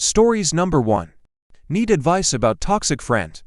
Stories number 1. Need advice about toxic friend.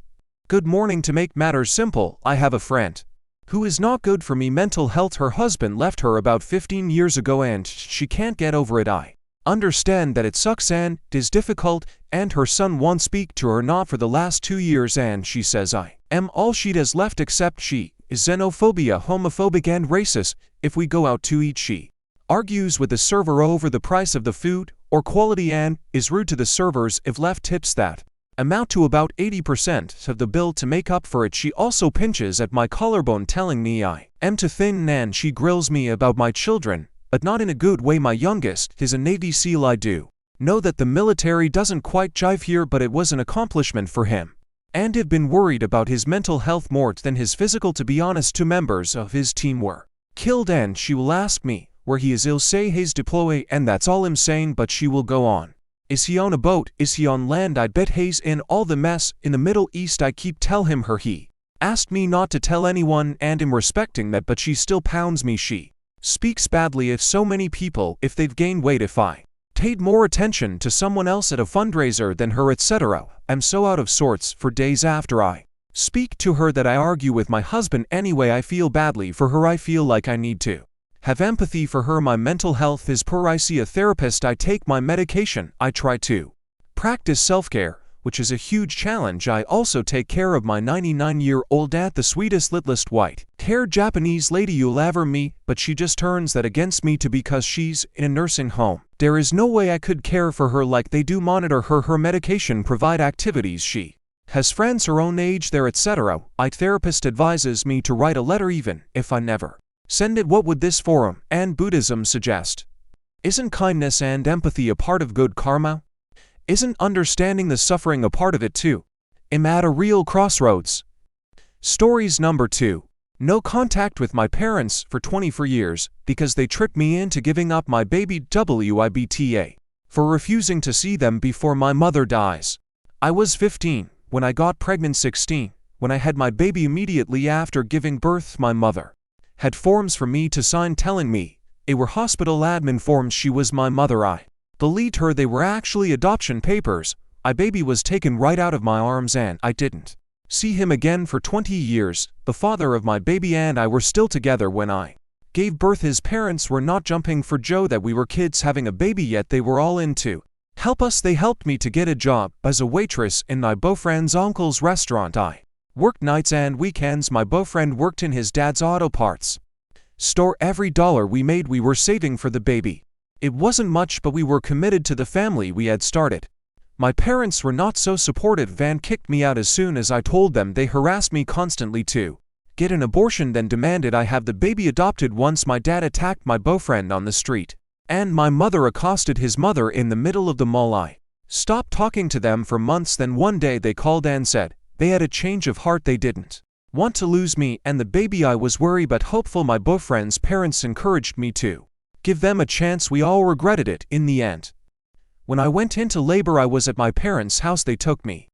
Good morning. To make matters simple, I have a friend who is not good for me mental health. Her husband left her about 15 years ago and she can't get over it. I understand that it sucks and is difficult, and her son won't speak to her not for the last 2 years, and she says I am all she has left, except she is xenophobia, homophobic and racist. If we go out to eat, she argues with the server over the price of the food or quality and is rude to the servers if left tips that amount to about 80% of the bill. To make up for it, she also pinches at my collarbone, telling me I am too thin, and she grills me about my children, but not in a good way. My youngest is a Navy SEAL. I do know that the military doesn't quite jive here, but it was an accomplishment for him, and I've been worried about his mental health more than his physical. To be honest, 2 members of his team were killed, and she will ask me where he is. He'll say he's deployed, and that's all I'm saying, but she will go on. Is he on a boat? Is he on land? I bet he's in all the mess in the Middle East. I keep tell him her he asked me not to tell anyone, and I'm respecting that, but she still pounds me. She speaks badly of so many people if they've gained weight, if I paid more attention to someone else at a fundraiser than her, etc. I'm so out of sorts for days after I speak to her that I argue with my husband anyway. I feel badly for her. I feel like I need to have empathy for her. My mental health is poor. I see a therapist. I take my medication. I try to practice self-care, which is a huge challenge. I also take care of my 99-year-old aunt, the sweetest, littlest white-haired Japanese lady you'll ever meet, but she just turns that against me because she's in a nursing home. There is no way I could care for her like they do. Monitor her, her medication, provide activities. She has friends her own age there, etc. My therapist advises me to write a letter even if I never send it. What would this forum and Buddhism suggest? Isn't kindness and empathy a part of good karma? Isn't understanding the suffering a part of it too? I'm at a real crossroads. Stories number 2. No contact with my parents for 24 years because they tricked me into giving up my baby WIBTA for refusing to see them before my mother dies. I was 15 when I got pregnant, 16 when I had my baby. Immediately after giving birth, my mother had forms for me to sign telling me they were hospital admin forms. She was my mother. I believed her. They were actually adoption papers. My baby was taken right out of my arms, and I didn't see him again for 20 years. The father of my baby and I were still together when I gave birth. His parents were not jumping for joy that we were kids having a baby yet. They were all in to help us. They helped me to get a job as a waitress in my boyfriend's uncle's restaurant. I worked nights and weekends. My boyfriend worked in his dad's auto parts store. Every dollar we made we were saving for the baby. It wasn't much, but we were committed to the family we had started. My parents were not so supportive and kicked me out as soon as I told them. They harassed me constantly to get an abortion, then demanded I have the baby adopted. Once my dad attacked my boyfriend on the street, and my mother accosted his mother in the middle of the mall. I stopped talking to them for months. Then one day they called and said they had a change of heart. They didn't want to lose me and the baby. I was worried but hopeful. My boyfriend's parents encouraged me to give them a chance. We all regretted it in the end. When I went into labor, I was at my parents' house. They took me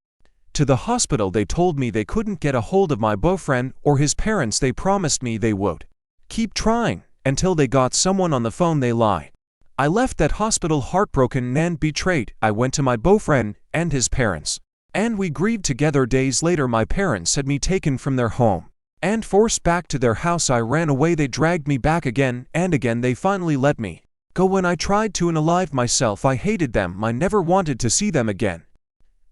to the hospital. They told me they couldn't get a hold of my boyfriend or his parents. They promised me they would keep trying until they got someone on the phone. They lied. I left that hospital heartbroken and betrayed. I went to my boyfriend and his parents, and we grieved together. Days later, my parents had me taken from their home and forced back to their house. I ran away. They dragged me back again and again. They finally let me go when I tried to unalive myself. I hated them. I never wanted to see them again.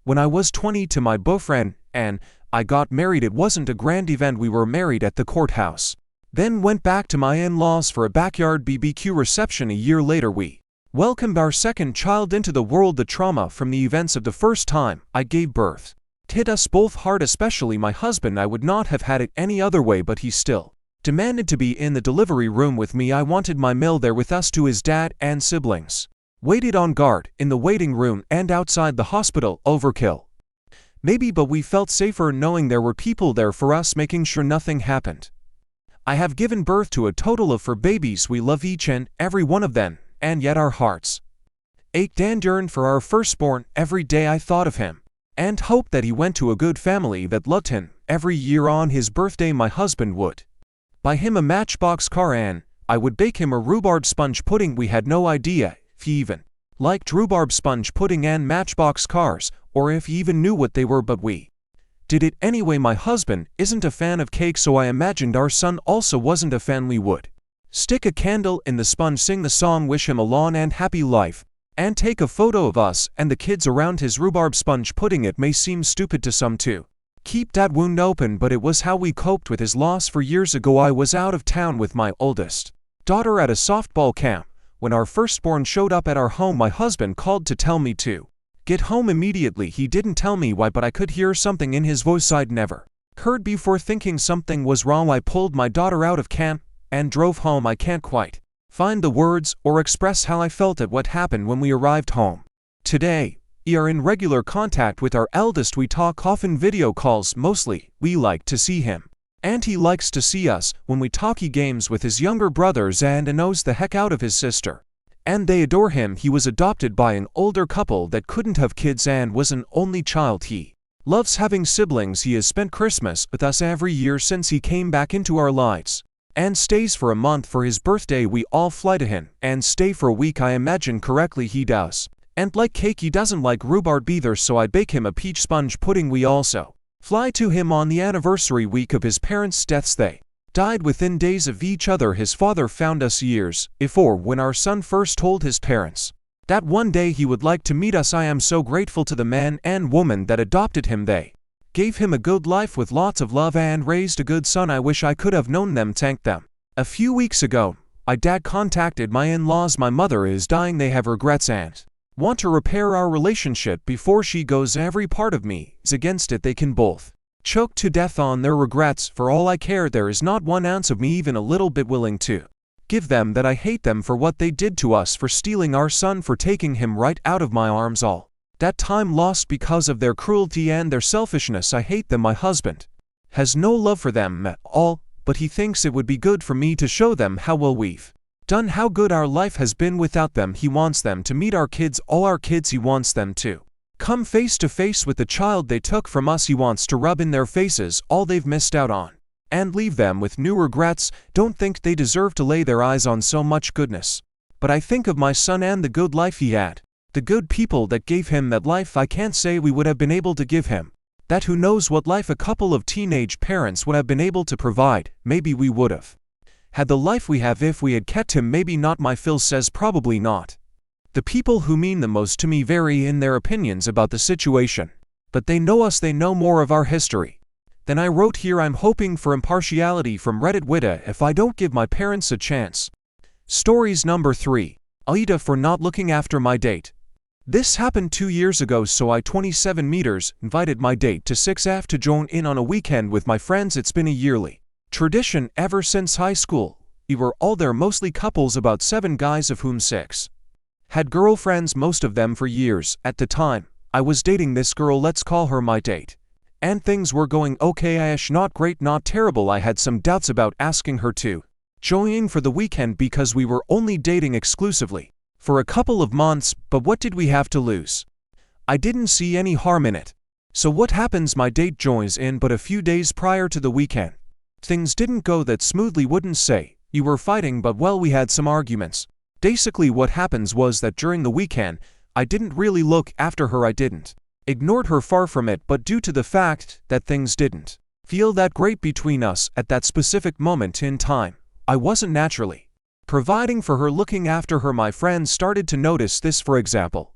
When I was 20 to my boyfriend and I got married. It wasn't a grand event. We were married at the courthouse, then went back to my in-laws for a backyard BBQ reception. A year later, we welcomed our second child into the world. The trauma from the events of the first time I gave birth hit us both hard, especially my husband. I would not have had it any other way, but he still demanded to be in the delivery room with me. I wanted my male there with us too. His dad and siblings waited on guard in the waiting room and outside the hospital. Overkill, maybe, but we felt safer knowing there were people there for us, making sure nothing happened. I have given birth to a total of 4 babies. We love each and every one of them, and yet our hearts ached and yearned for our firstborn. Every day I thought of him and hoped that he went to a good family that loved him. Every year on his birthday, my husband would buy him a Matchbox car and I would bake him a rhubarb sponge pudding. We had no idea if he even Liked rhubarb sponge pudding and matchbox cars, or if he even knew what they were, but we did it anyway. My husband isn't a fan of cake, so I imagined our son also wasn't a fan. We would stick a candle in the sponge, sing the song, wish him a long and happy life, and take a photo of us and the kids around his rhubarb sponge pudding. It may seem stupid to some to keep that wound open, but it was how we coped with his loss. For years ago, I was out of town with my oldest daughter at a softball camp. When our firstborn showed up at our home, my husband called to tell me to get home immediately. He didn't tell me why, but I could hear something in his voice I'd never heard before. Thinking something was wrong, I pulled my daughter out of camp and drove home. I can't quite find the words or express how I felt at what happened when we arrived home. Today, we are in regular contact with our eldest. We talk often, video calls mostly. We like to see him, and he likes to see us. When we talk, he games with his younger brothers and knows the heck out of his sister, and they adore him. He was adopted by an older couple that couldn't have kids and was an only child. He loves having siblings. He has spent Christmas with us every year since he came back into our lives, and stays for a month. For his birthday, we all fly to him and stay for a week. I imagine correctly, he does and like cake. He doesn't like rhubarb either, so I bake him a peach sponge pudding. We also fly to him on the anniversary week of his parents' deaths. They died within days of each other. His father found us years before, when our son first told his parents that one day he would like to meet us. I am so grateful to the man and woman that adopted him. They gave him a good life with lots of love and raised a good son. I wish I could have known them. Thank them. A few weeks ago, my dad contacted my in-laws. My mother is dying. They have regrets and want to repair our relationship before she goes. Every part of me is against it. They can both choke to death on their regrets. For all I care, there is not 1 ounce of me even a little bit willing to give them that I hate them for what they did to us, for stealing our son, for taking him right out of my arms, all that time lost because of their cruelty and their selfishness. I hate them. My husband has no love for them at all, but he thinks it would be good for me to show them how well we've done, how good our life has been without them. He wants them to meet our kids, all our kids. He wants them to come face to face with the child they took from us. He wants to rub in their faces all they've missed out on and leave them with new regrets. Don't think they deserve to lay their eyes on so much goodness, but I think of my son and the good life he had, the good people that gave him that life. I can't say we would have been able to give him that. Who knows what life a couple of teenage parents would have been able to provide. Maybe we would have had the life we have if we had kept him. Maybe not. My Phil says probably not. The people who mean the most to me vary in their opinions about the situation, but they know us. They know more of our history than I wrote here. I'm hoping for impartiality from Reddit Witta if I don't give my parents a chance. Stories number 3. Aita for not looking after my date. This happened 2 years ago, so I, 27 meters, invited my date to 6F to join in on a weekend with my friends. It's been a yearly tradition ever since high school. We were all there, mostly couples, about 7 guys, of whom 6 had girlfriends, most of them for years. At the time, I was dating this girl, let's call her my date, and things were going okay-ish, not great, not terrible. I had some doubts about asking her to join in for the weekend because we were only dating exclusively for a couple of months, but what did we have to lose? I didn't see any harm in it. So what happens? My date joins in, but a few days prior to the weekend, things didn't go that smoothly. Wouldn't say we were fighting, but well, we had some arguments. Basically what happens was that during the weekend, I didn't really look after her. I didn't ignored her, far from it, but due to the fact that things didn't feel that great between us at that specific moment in time, I wasn't naturally providing for her, looking after her. My friends started to notice this. For example,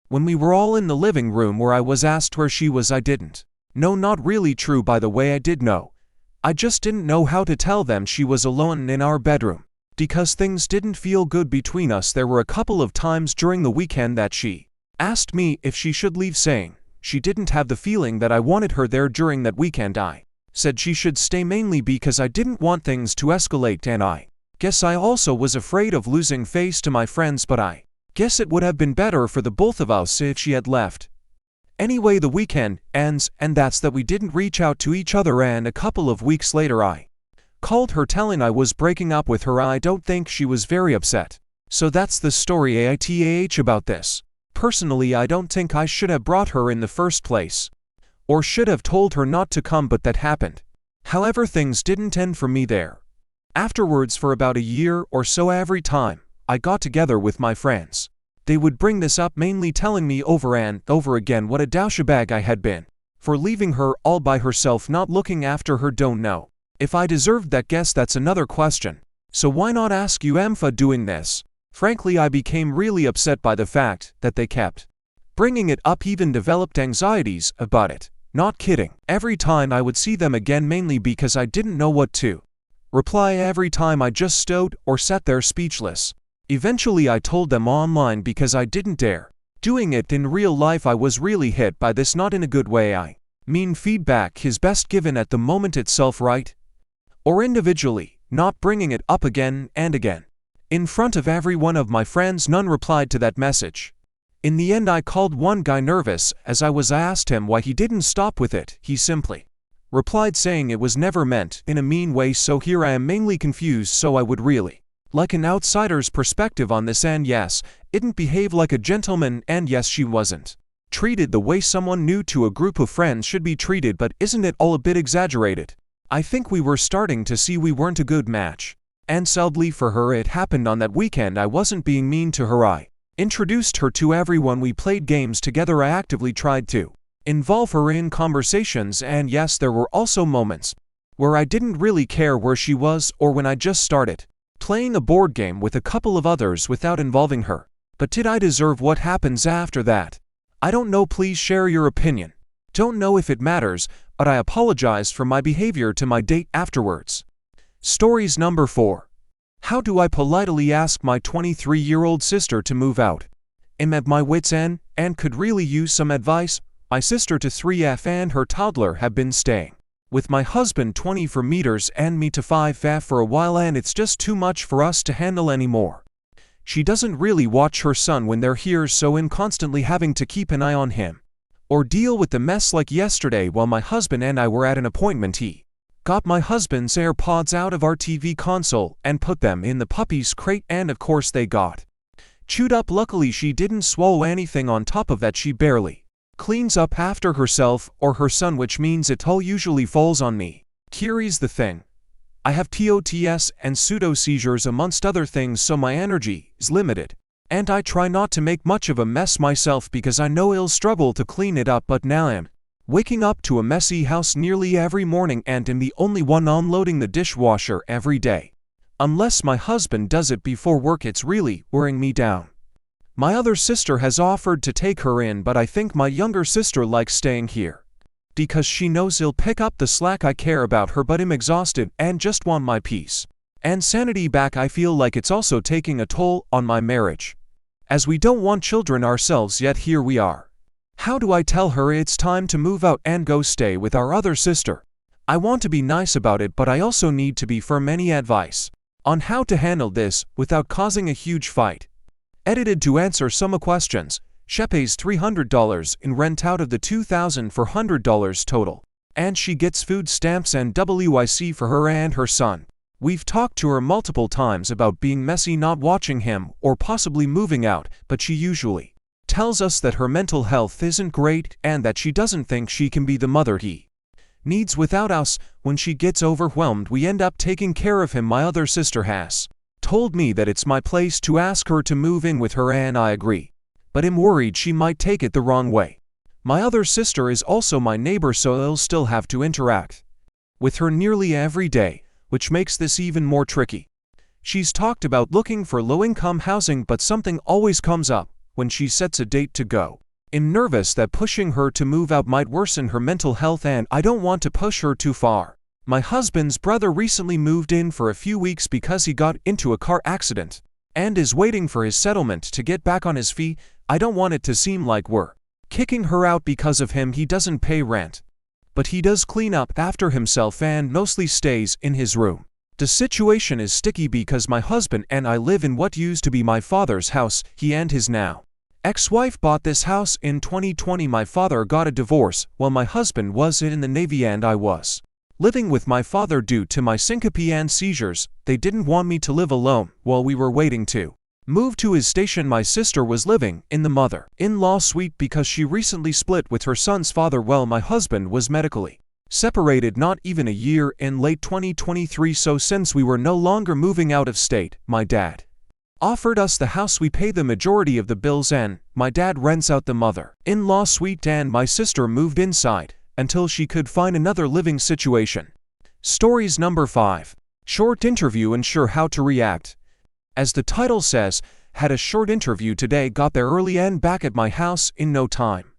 when we were all in the living room where I was asked where she was, I didn't know. Not really true, by the way. I did know. I just didn't know how to tell them she was alone in our bedroom, because things didn't feel good between us. There were a couple of times during the weekend that she asked me if she should leave, saying she didn't have the feeling that I wanted her there during that weekend. I said she should stay, mainly because I didn't want things to escalate, and I guess I also was afraid of losing face to my friends, but I guess it would have been better for the both of us if she had left. Anyway, the weekend ends, and that's that. We didn't reach out to each other, and a couple of weeks later I called her telling I was breaking up with her. I don't think she was very upset. So that's the story AITAH about this. Personally, I don't think I should have brought her in the first place, or should have told her not to come, but that happened. However, things didn't end for me there. Afterwards, for about a year or so, every time I got together with my friends, They would bring this up mainly telling me over and over again what a douchebag I had been for leaving her all by herself, not looking after her. Don't know if I deserved that. Guess that's another question. So why not ask you for doing this? Frankly, I became really upset by the fact that they kept bringing it up, even developed anxieties about it. Not kidding. Every time I would see them again, mainly because I didn't know what to reply. Every time I just stood or sat there speechless. Eventually I told them online because I didn't dare doing it in real life. I was really hit by this, not in a good way. I mean, feedback is best given at the moment itself, right? Or individually, not bringing it up again and again in front of every one of my friends. None replied to that message. In the end, I called one guy nervous as I asked him why he didn't stop with it. He simply replied saying it was never meant in a mean way. So here I am mainly confused, so I would really like an outsider's perspective on this. And yes, it didn't behave like a gentleman, and yes, she wasn't treated the way someone new to a group of friends should be treated, but isn't it all a bit exaggerated? I think we were starting to see we weren't a good match. And sadly for her, it happened on that weekend. I wasn't being mean to her. I introduced her to everyone. We played games together. I actively tried to involve her in conversations, and yes, there were also moments where I didn't really care where she was or when I just started playing a board game with a couple of others without involving her. But did I deserve what happens after that? I don't know. Please share your opinion. Don't know if it matters, but I apologized for my behavior to my date afterwards. Stories number 4. How do I politely ask my 23-year-old sister to move out? I'm at my wit's end and could really use some advice. My sister to 3F and her toddler have been staying with my husband 24 meters and me to 5F for a while, and it's just too much for us to handle anymore. She doesn't really watch her son when they're here, so in constantly having to keep an eye on him or deal with the mess. Like yesterday, while my husband and I were at an appointment, he got my husband's AirPods out of our TV console and put them in the puppy's crate, and of course they got chewed up. Luckily she didn't swallow anything. On top of that, she barely cleans up after herself or her son, which means it all usually falls on me. Here's the thing. I have TOTS and pseudo seizures amongst other things, so my energy is limited. And I try not to make much of a mess myself because I know I'll struggle to clean it up, but now I'm waking up to a messy house nearly every morning and am the only one unloading the dishwasher every day. Unless my husband does it before work, it's really wearing me down. My other sister has offered to take her in, but I think my younger sister likes staying here because she knows he'll pick up the slack. I care about her, but I'm exhausted and just want my peace and sanity back. I feel like it's also taking a toll on my marriage, as we don't want children ourselves, yet here we are. How do I tell her it's time to move out and go stay with our other sister? I want to be nice about it, but I also need to be firm. Any advice on how to handle this without causing a huge fight? Edited to answer some questions. She pays $300 in rent out of the $2,400 total, and she gets food stamps and WIC for her and her son. We've talked to her multiple times about being messy, not watching him, or possibly moving out, but she usually tells us that her mental health isn't great and that she doesn't think she can be the mother he needs without us. When she gets overwhelmed, we end up taking care of him. My other sister has told me that it's my place to ask her to move in with her, and I agree, but I'm worried she might take it the wrong way. My other sister is also my neighbor, so I'll still have to interact with her nearly every day, which makes this even more tricky. She's talked about looking for low-income housing, but something always comes up when she sets a date to go. I'm nervous that pushing her to move out might worsen her mental health, and I don't want to push her too far. My husband's brother recently moved in for a few weeks because he got into a car accident and is waiting for his settlement to get back on his feet. I don't want it to seem like we're kicking her out because of him. He doesn't pay rent, but he does clean up after himself and mostly stays in his room. The situation is sticky because my husband and I live in what used to be my father's house. He and his now ex-wife bought this house in 2020. My father got a divorce while my husband was in the Navy, and I was living with my father due to my syncope and seizures. They didn't want me to live alone while we were waiting to move to his station. My sister was living in the mother-in-law suite because she recently split with her son's father while my husband was medically separated not even a year in late 2023. So since we were no longer moving out of state, my dad Offered us the house, we pay the majority of the bills, and my dad rents out the mother-in-law suite, and my sister moved inside until she could find another living situation. Stories number 5. Short interview, unsure how to react. As the title says, had a short interview today, got there early and back at my house in no time.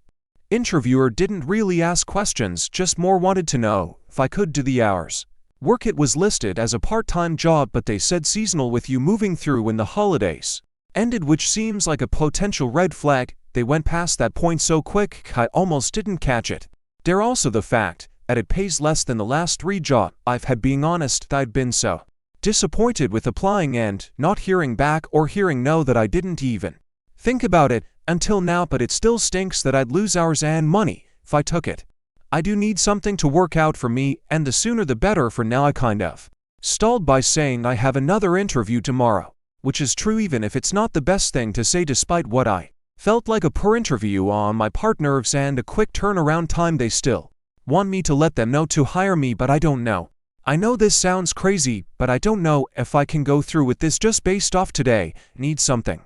Interviewer didn't really ask questions, just more wanted to know if I could do the hours. Work, it was listed as a part-time job, but they said seasonal with you moving through when the holidays ended, which seems like a potential red flag. They went past that point so quick I almost didn't catch it. There also the fact that it pays less than the last 3 jobs I've had. Being honest, I'd been so disappointed with applying and not hearing back or hearing no that I didn't even think about it until now, but it still stinks that I'd lose hours and money if I took it. I do need something to work out for me, and the sooner the better. For now, I kind of stalled by saying I have another interview tomorrow, which is true even if it's not the best thing to say, despite what I felt like a poor interview on my part, nerves, and a quick turnaround time. They still want me to let them know to hire me, but I don't know. I know this sounds crazy, but I don't know if I can go through with this just based off today. Need something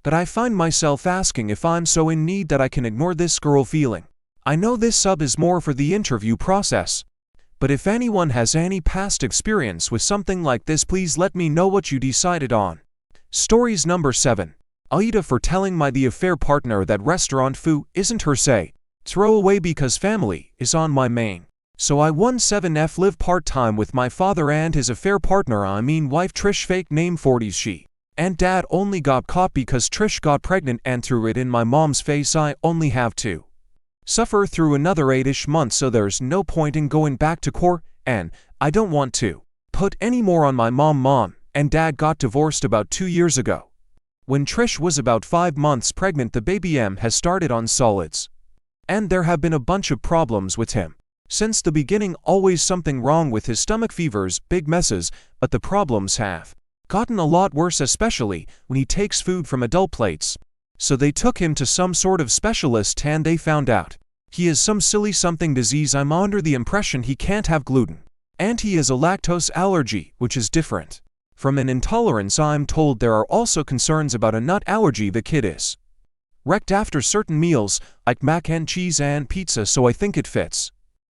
that I find myself asking if I'm so in need that I can ignore this girl feeling. I know this sub is more for the interview process, but if anyone has any past experience with something like this, please let me know what you decided on. Stories number 7. Aita for telling the affair partner that restaurant food isn't her say. Throw away because family is on my main. So I 17F live part-time with my father and his affair partner, I mean wife Trish, fake name 40s she. And dad only got caught because Trish got pregnant and threw it in my mom's face. I only have to suffer through another 8-ish months, so there's no point in going back to court, and I don't want to put any more on my mom. Mom and dad got divorced about 2 years ago. When Trish was about 5 months pregnant, the baby has started on solids, and there have been a bunch of problems with him since the beginning. Always something wrong with his stomach, fevers, big messes, but the problems have gotten a lot worse, especially when he takes food from adult plates. So they took him to some sort of specialist and they found out he has some silly something disease. I'm under the impression he can't have gluten, and he has a lactose allergy, which is different from an intolerance. I'm told there are also concerns about a nut allergy. The kid is wrecked after certain meals, like mac and cheese and pizza, so I think it fits.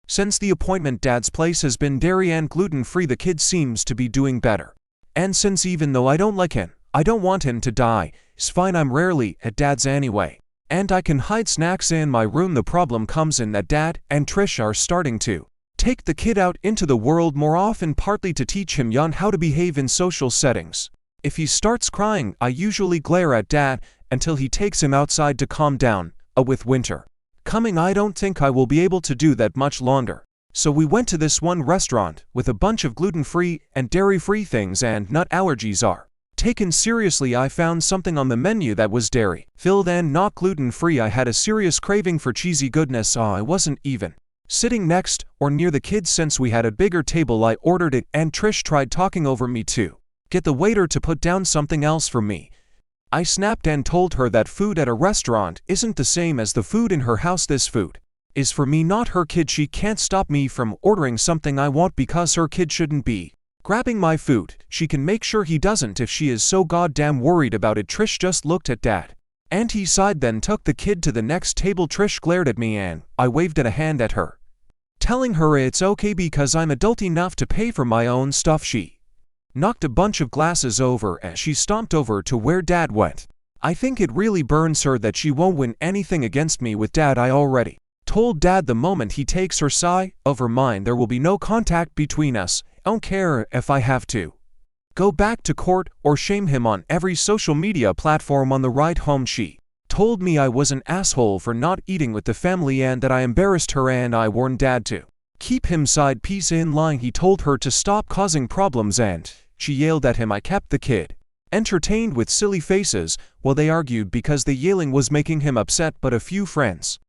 Since the appointment, dad's place has been dairy and gluten-free. The kid seems to be doing better. And since even though I don't like him, I don't want him to die, it's fine. I'm rarely at dad's anyway, and I can hide snacks in my room. The problem comes in that dad and Trish are starting to take the kid out into the world more often, partly to teach him young how to behave in social settings. If he starts crying, I usually glare at dad until he takes him outside to calm down. With winter coming, I don't think I will be able to do that much longer. So we went to this one restaurant with a bunch of gluten-free and dairy-free things, and nut allergies are taken seriously. I found something on the menu that was dairy-filled and not gluten-free. I had a serious craving for cheesy goodness. I wasn't even sitting next or near the kids since we had a bigger table. I ordered it, and Trish tried talking over me to get the waiter to put down something else for me. I snapped and told her that food at a restaurant isn't the same as the food in her house. This food is for me, not her kid. She can't stop me from ordering something I want because her kid shouldn't be grabbing my food. She can make sure he doesn't if she is so goddamn worried about it. Trish just looked at dad, and he sighed, then took the kid to the next table. Trish glared at me and I waved a hand at her, telling her it's okay because I'm adult enough to pay for my own stuff. She knocked a bunch of glasses over as she stomped over to where dad went. I think it really burns her that she won't win anything against me with dad. I already told dad the moment he takes her side of her mind, there will be no contact between us. I don't care if I have to go back to court or shame him on every social media platform. On the ride home, she told me I was an asshole for not eating with the family and that I embarrassed her, and I warned dad to keep him side piece in line. He told her to stop causing problems and she yelled at him. I kept the kid entertained with silly faces while they argued because the yelling was making him upset, but a few friends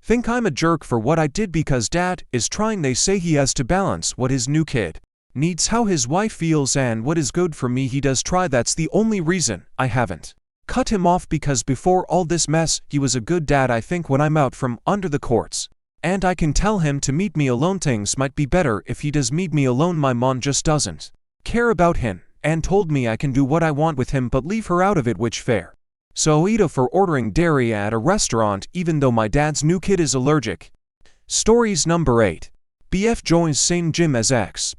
think I'm a jerk for what I did because dad is trying. They say he has to balance what his new kid needs, how his wife feels, and what is good for me. He does try. That's the only reason I haven't cut him off, because before all this mess, he was a good dad. I think when I'm out from under the courts and I can tell him to meet me alone, things might be better if he does meet me alone. My mom just doesn't care about him and told me I can do what I want with him but leave her out of it, which fair. So Aita for ordering dairy at a restaurant even though my dad's new kid is allergic. Stories number 8. BF joins same gym as ex.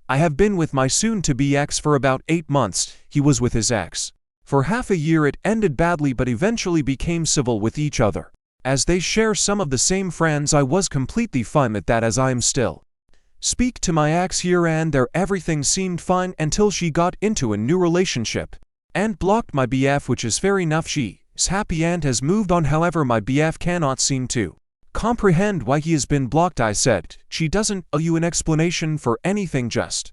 I have been with my soon-to-be ex for about 8 months. He was with his ex for half a year. It ended badly but eventually became civil with each other. As they share some of the same friends, I was completely fine with that, as I am still speak to my ex here and there. Everything seemed fine until she got into a new relationship and blocked my BF, which is fair enough. She is happy and has moved on. However, my BF cannot seem to comprehend why he has been blocked. I said, she doesn't owe you an explanation for anything, just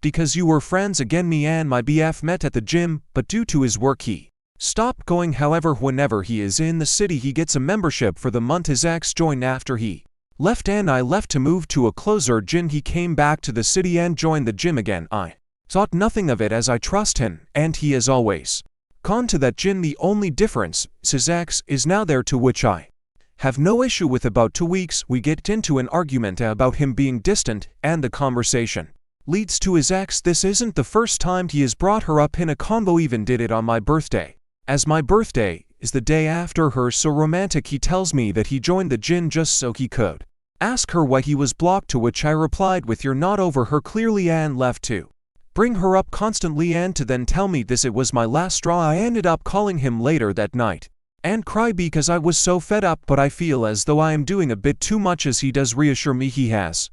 because you were friends again. Me and my BF met at the gym, but due to his work he stopped going. However, whenever he is in the city he gets a membership for the month. His ex joined after he left and I left to move to a closer gym. He came back to the city and joined the gym again. I thought nothing of it as I trust him and he has always gone to that gym. The only difference is his ex is now there, to which I have no issue with. About 2 weeks we get into an argument about him being distant and the conversation leads to his ex. This isn't the first time he has brought her up in a convo, even did it on my birthday, as my birthday is the day after hers. So romantic. He tells me that he joined the gym just so he could ask her why he was blocked, to which I replied with, "You're not over her clearly," and left to bring her up constantly and to then tell me this. It was my last straw. I ended up calling him later that night and cry because I was so fed up, but I feel as though I am doing a bit too much, as he does reassure me he has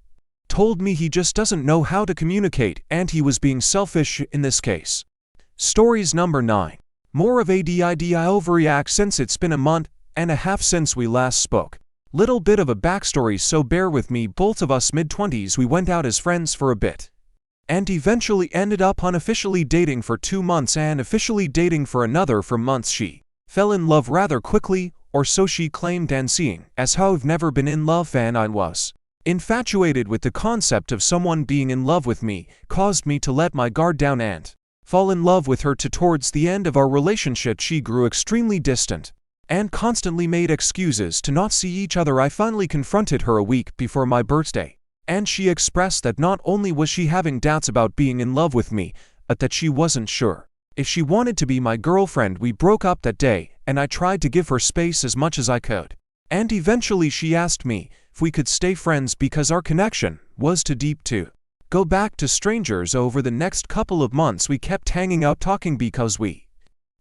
told me he just doesn't know how to communicate and he was being selfish in this case. Stories number 9. More of a did I overreact since it's been a month and a half since we last spoke. Little bit of a backstory, so bear with me. Both of us mid-20s, we went out as friends for a bit and eventually ended up unofficially dating for 2 months and officially dating for another for months. She fell in love rather quickly, or so she claimed, and seeing as how I've never been in love and I was infatuated with the concept of someone being in love with me caused me to let my guard down and fall in love with her. Towards the end of our relationship she grew extremely distant and constantly made excuses to not see each other. I finally confronted her a week before my birthday and she expressed that not only was she having doubts about being in love with me, but that she wasn't sure if she wanted to be my girlfriend. We broke up that day and I tried to give her space as much as I could, and eventually she asked me if we could stay friends because our connection was too deep to go back to strangers. Over the next couple of months we kept hanging out, talking because we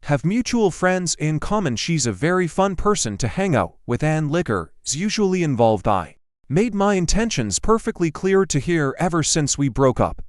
have mutual friends in common. She's a very fun person to hang out with and liquor is usually involved. I made my intentions perfectly clear to her ever since we broke up.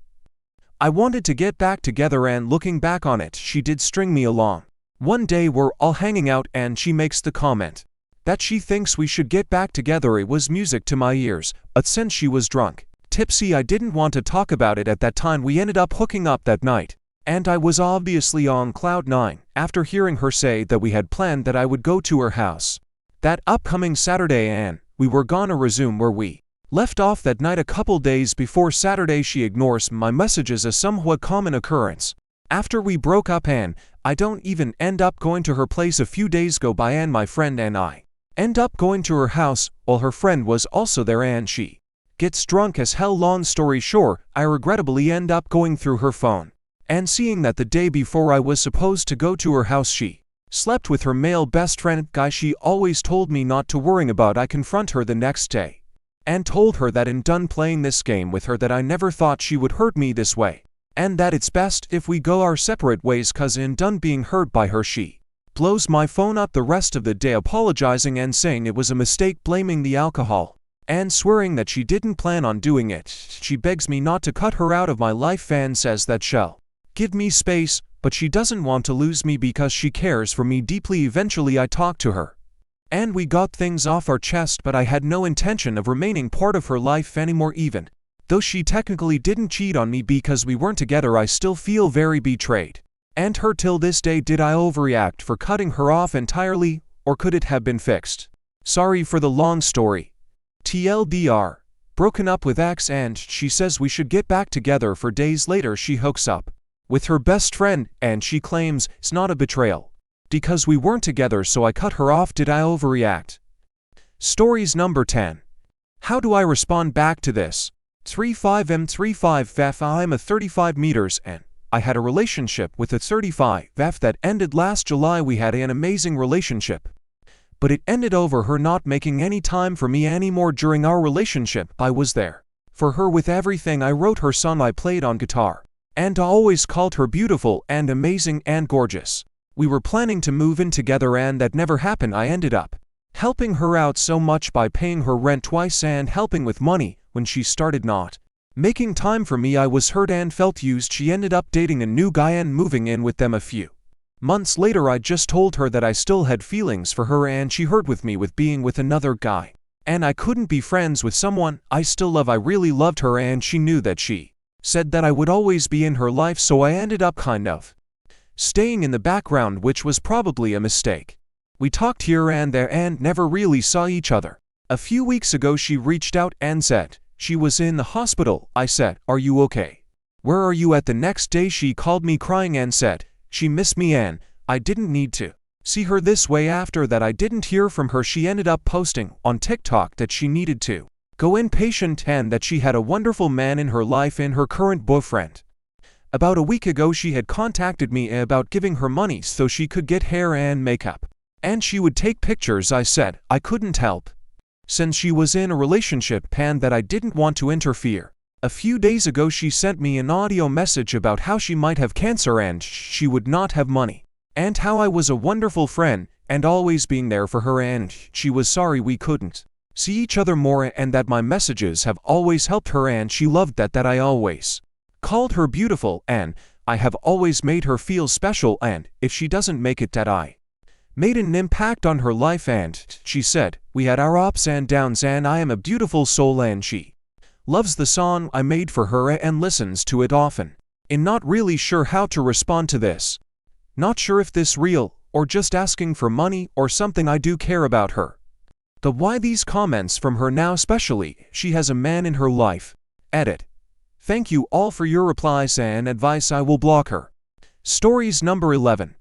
I wanted to get back together, and looking back on it, she did string me along. One day we're all hanging out and she makes the comment that she thinks we should get back together. It was music to my ears, but since she was drunk, tipsy, I didn't want to talk about it at that time. We ended up hooking up that night, and I was obviously on cloud 9 after hearing her say that we had planned that I would go to her house that upcoming Saturday and we were gonna resume where we left off that night. A couple days before Saturday she ignores my messages, a somewhat common occurrence after we broke up, and I don't even end up going to her place. A few days go by and my friend and I end up going to her house while her friend was also there, and she gets drunk as hell. Long story short, I regrettably end up going through her phone and seeing that the day before I was supposed to go to her house she slept with her male best friend, guy she always told me not to worry about. I confront her the next day and told her that in done playing this game with her, that I never thought she would hurt me this way and that it's best if we go our separate ways, cause in done being hurt by her. She blows my phone up the rest of the day, apologizing and saying it was a mistake, blaming the alcohol and swearing that she didn't plan on doing it. She begs me not to cut her out of my life and says that she'll give me space, but she doesn't want to lose me because she cares for me deeply. Eventually I talked to her and we got things off our chest, but I had no intention of remaining part of her life anymore. Even though she technically didn't cheat on me because we weren't together, I still feel very betrayed and hurt till this day. Did I overreact for cutting her off entirely, or could it have been fixed? Sorry for the long story. TLDR, broken up with ex and she says we should get back together. For days later she hooks up with her best friend and she claims it's not a betrayal because we weren't together, so I cut her off. Did I overreact? Stories number 10. How do I respond back to this? 35M35F. I'm a 35 meters and I had a relationship with a 35F that ended last July. We had an amazing relationship, but it ended over her not making any time for me anymore. During our relationship, I was there for her with everything. I wrote her song, I played on guitar, and I always called her beautiful and amazing and gorgeous. We were planning to move in together and that never happened. I ended up helping her out so much by paying her rent twice and helping with money when she started not making time for me. I was hurt and felt used. She ended up dating a new guy and moving in with them a few months later. I just told her that I still had feelings for her and she hurt with me with being with another guy, and I couldn't be friends with someone I still love. I really loved her and she knew that. She said that I would always be in her life, so I ended up kind of staying in the background, which was probably a mistake. We talked here and there and never really saw each other. A few weeks ago she reached out and said she was in the hospital. I said, "Are you okay? Where are you at?" The next day she called me crying and said she missed me and I didn't need to see her this way. After that I didn't hear from her. She ended up posting on TikTok that she needed to go inpatient and that she had a wonderful man in her life in her current boyfriend. About a week ago she had contacted me about giving her money so she could get hair and makeup, and she would take pictures. I said I couldn't help since she was in a relationship and that I didn't want to interfere. A few days ago she sent me an audio message about how she might have cancer and she would not have money, and how I was a wonderful friend and always being there for her, and she was sorry we couldn't see each other more and that my messages have always helped her and she loved that I always called her beautiful and I have always made her feel special, and if she doesn't make it, that I made an impact on her life. And she said we had our ups and downs and I am a beautiful soul, and she loves the song I made for her and listens to it often. I'm not really sure how to respond to this. Not sure if this real or just asking for money or something. I do care about her. The why these comments from her now, especially she has a man in her life. Edit. Thank you all for your replies and advice. I will block her. Stories number 11.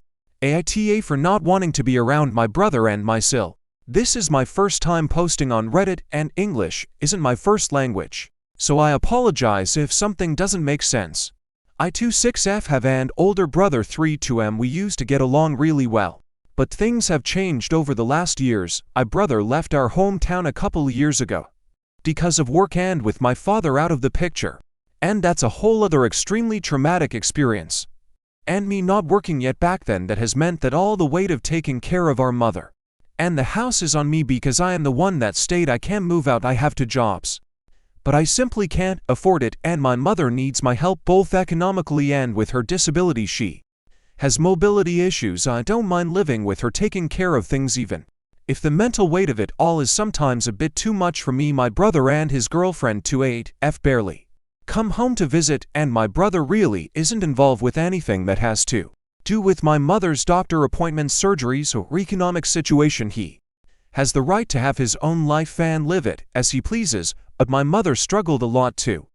Aita for not wanting to be around my brother and my sil. This is my first time posting on Reddit and English isn't my first language, so I apologize if something doesn't make sense. I 26F have an older brother 32M. We used to get along really well, but things have changed over the last years. My brother left our hometown a couple years ago because of work and with my father out of the picture, and that's a whole other extremely traumatic experience. And me not working yet back then, that has meant that all the weight of taking care of our mother and the house is on me because I am the one that stayed. I can't move out. I have two jobs, but I simply can't afford it, and my mother needs my help both economically and with her disability. She has mobility issues. I don't mind living with her, taking care of things, even if the mental weight of it all is sometimes a bit too much for me. My brother and his girlfriend 28F barely come home to visit, and my brother really isn't involved with anything that has to do with my mother's doctor appointments, surgeries, or economic situation. He has the right to have his own life and live it as he pleases, but my mother struggled a lot to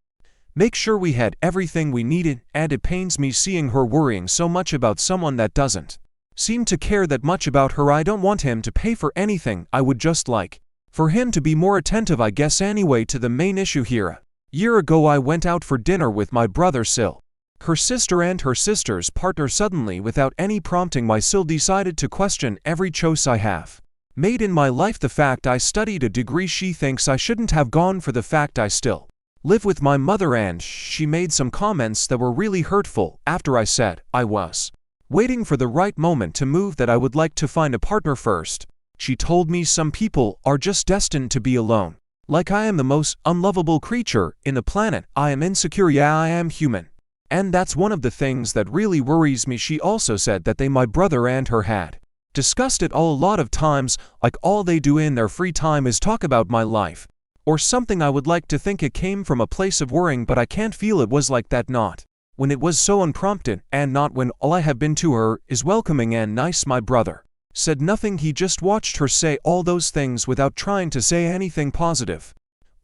make sure we had everything we needed, and it pains me seeing her worrying so much about someone that doesn't seem to care that much about her. I don't want him to pay for anything. I would just like for him to be more attentive, I guess. Anyway, to the main issue here. Year ago I went out for dinner with my brother Sil, her sister and her sister's partner. Suddenly, without any prompting, my Sil decided to question every choice I have made in my life. The fact I studied a degree she thinks I shouldn't have gone for, the fact I still live with my mother, and she made some comments that were really hurtful. After I said I was waiting for the right moment to move, that I would like to find a partner first. She told me some people are just destined to be alone. Like I am the most unlovable creature in the planet. I am insecure. Yeah, I am human, and that's one of the things that really worries me. She also said that my brother and her had discussed it all a lot of times, like all they do in their free time is talk about my life or something. I would like to think it came from a place of worrying, but I can't feel it was like that, not when it was so unprompted, and not when all I have been to her is welcoming and nice. My brother said nothing. He just watched her say all those things without trying to say anything positive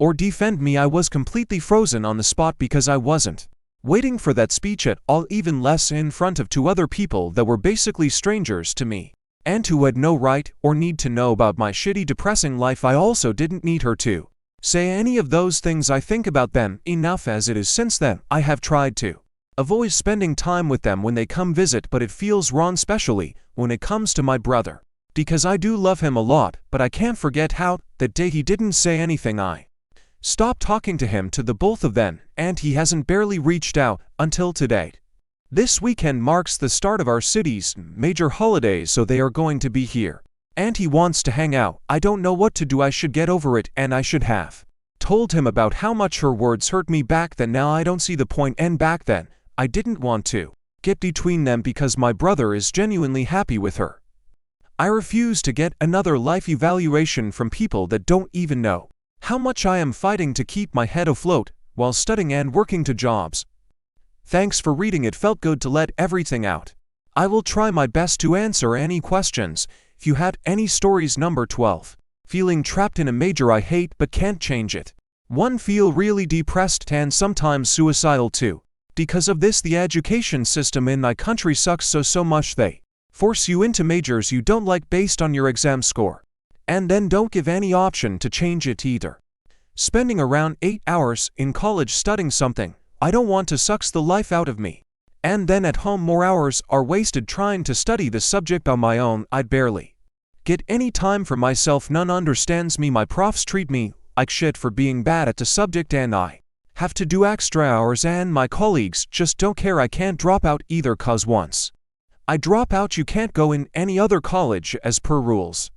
or defend me. I was completely frozen on the spot because I wasn't waiting for that speech at all, even less in front of two other people that were basically strangers to me and who had no right or need to know about my shitty, depressing life. I also didn't need her to say any of those things. I think about them enough as it is. Since then, I have tried to Avoid spending time with them when they come visit, but it feels wrong, especially when it comes to my brother. Because I do love him a lot, but I can't forget how, that day he didn't say anything. I stopped talking to him, to the both of them, and he hasn't barely reached out until today. This weekend marks the start of our city's major holidays, so they are going to be here. And he wants to hang out. I don't know what to do. I should get over it, and I should have told him about how much her words hurt me back then. Now I don't see the point, and back then, I didn't want to get between them because my brother is genuinely happy with her. I refuse to get another life evaluation from people that don't even know how much I am fighting to keep my head afloat while studying and working 2 jobs. Thanks for reading. It felt good to let everything out. I will try my best to answer any questions. If you had any stories. Number 12. Feeling trapped in a major I hate but can't change it. 1. Feel really depressed and sometimes suicidal too. Because of this, the education system in my country sucks so much. They force you into majors you don't like based on your exam score, and then don't give any option to change it either. Spending around 8 hours in college studying something I don't want to sucks the life out of me. And then at home more hours are wasted trying to study the subject on my own. I'd barely get any time for myself. None understands me. My profs treat me like shit for being bad at the subject, and I have to do extra hours, and my colleagues just don't care. I can't drop out either, cause once I drop out you can't go in any other college as per rules.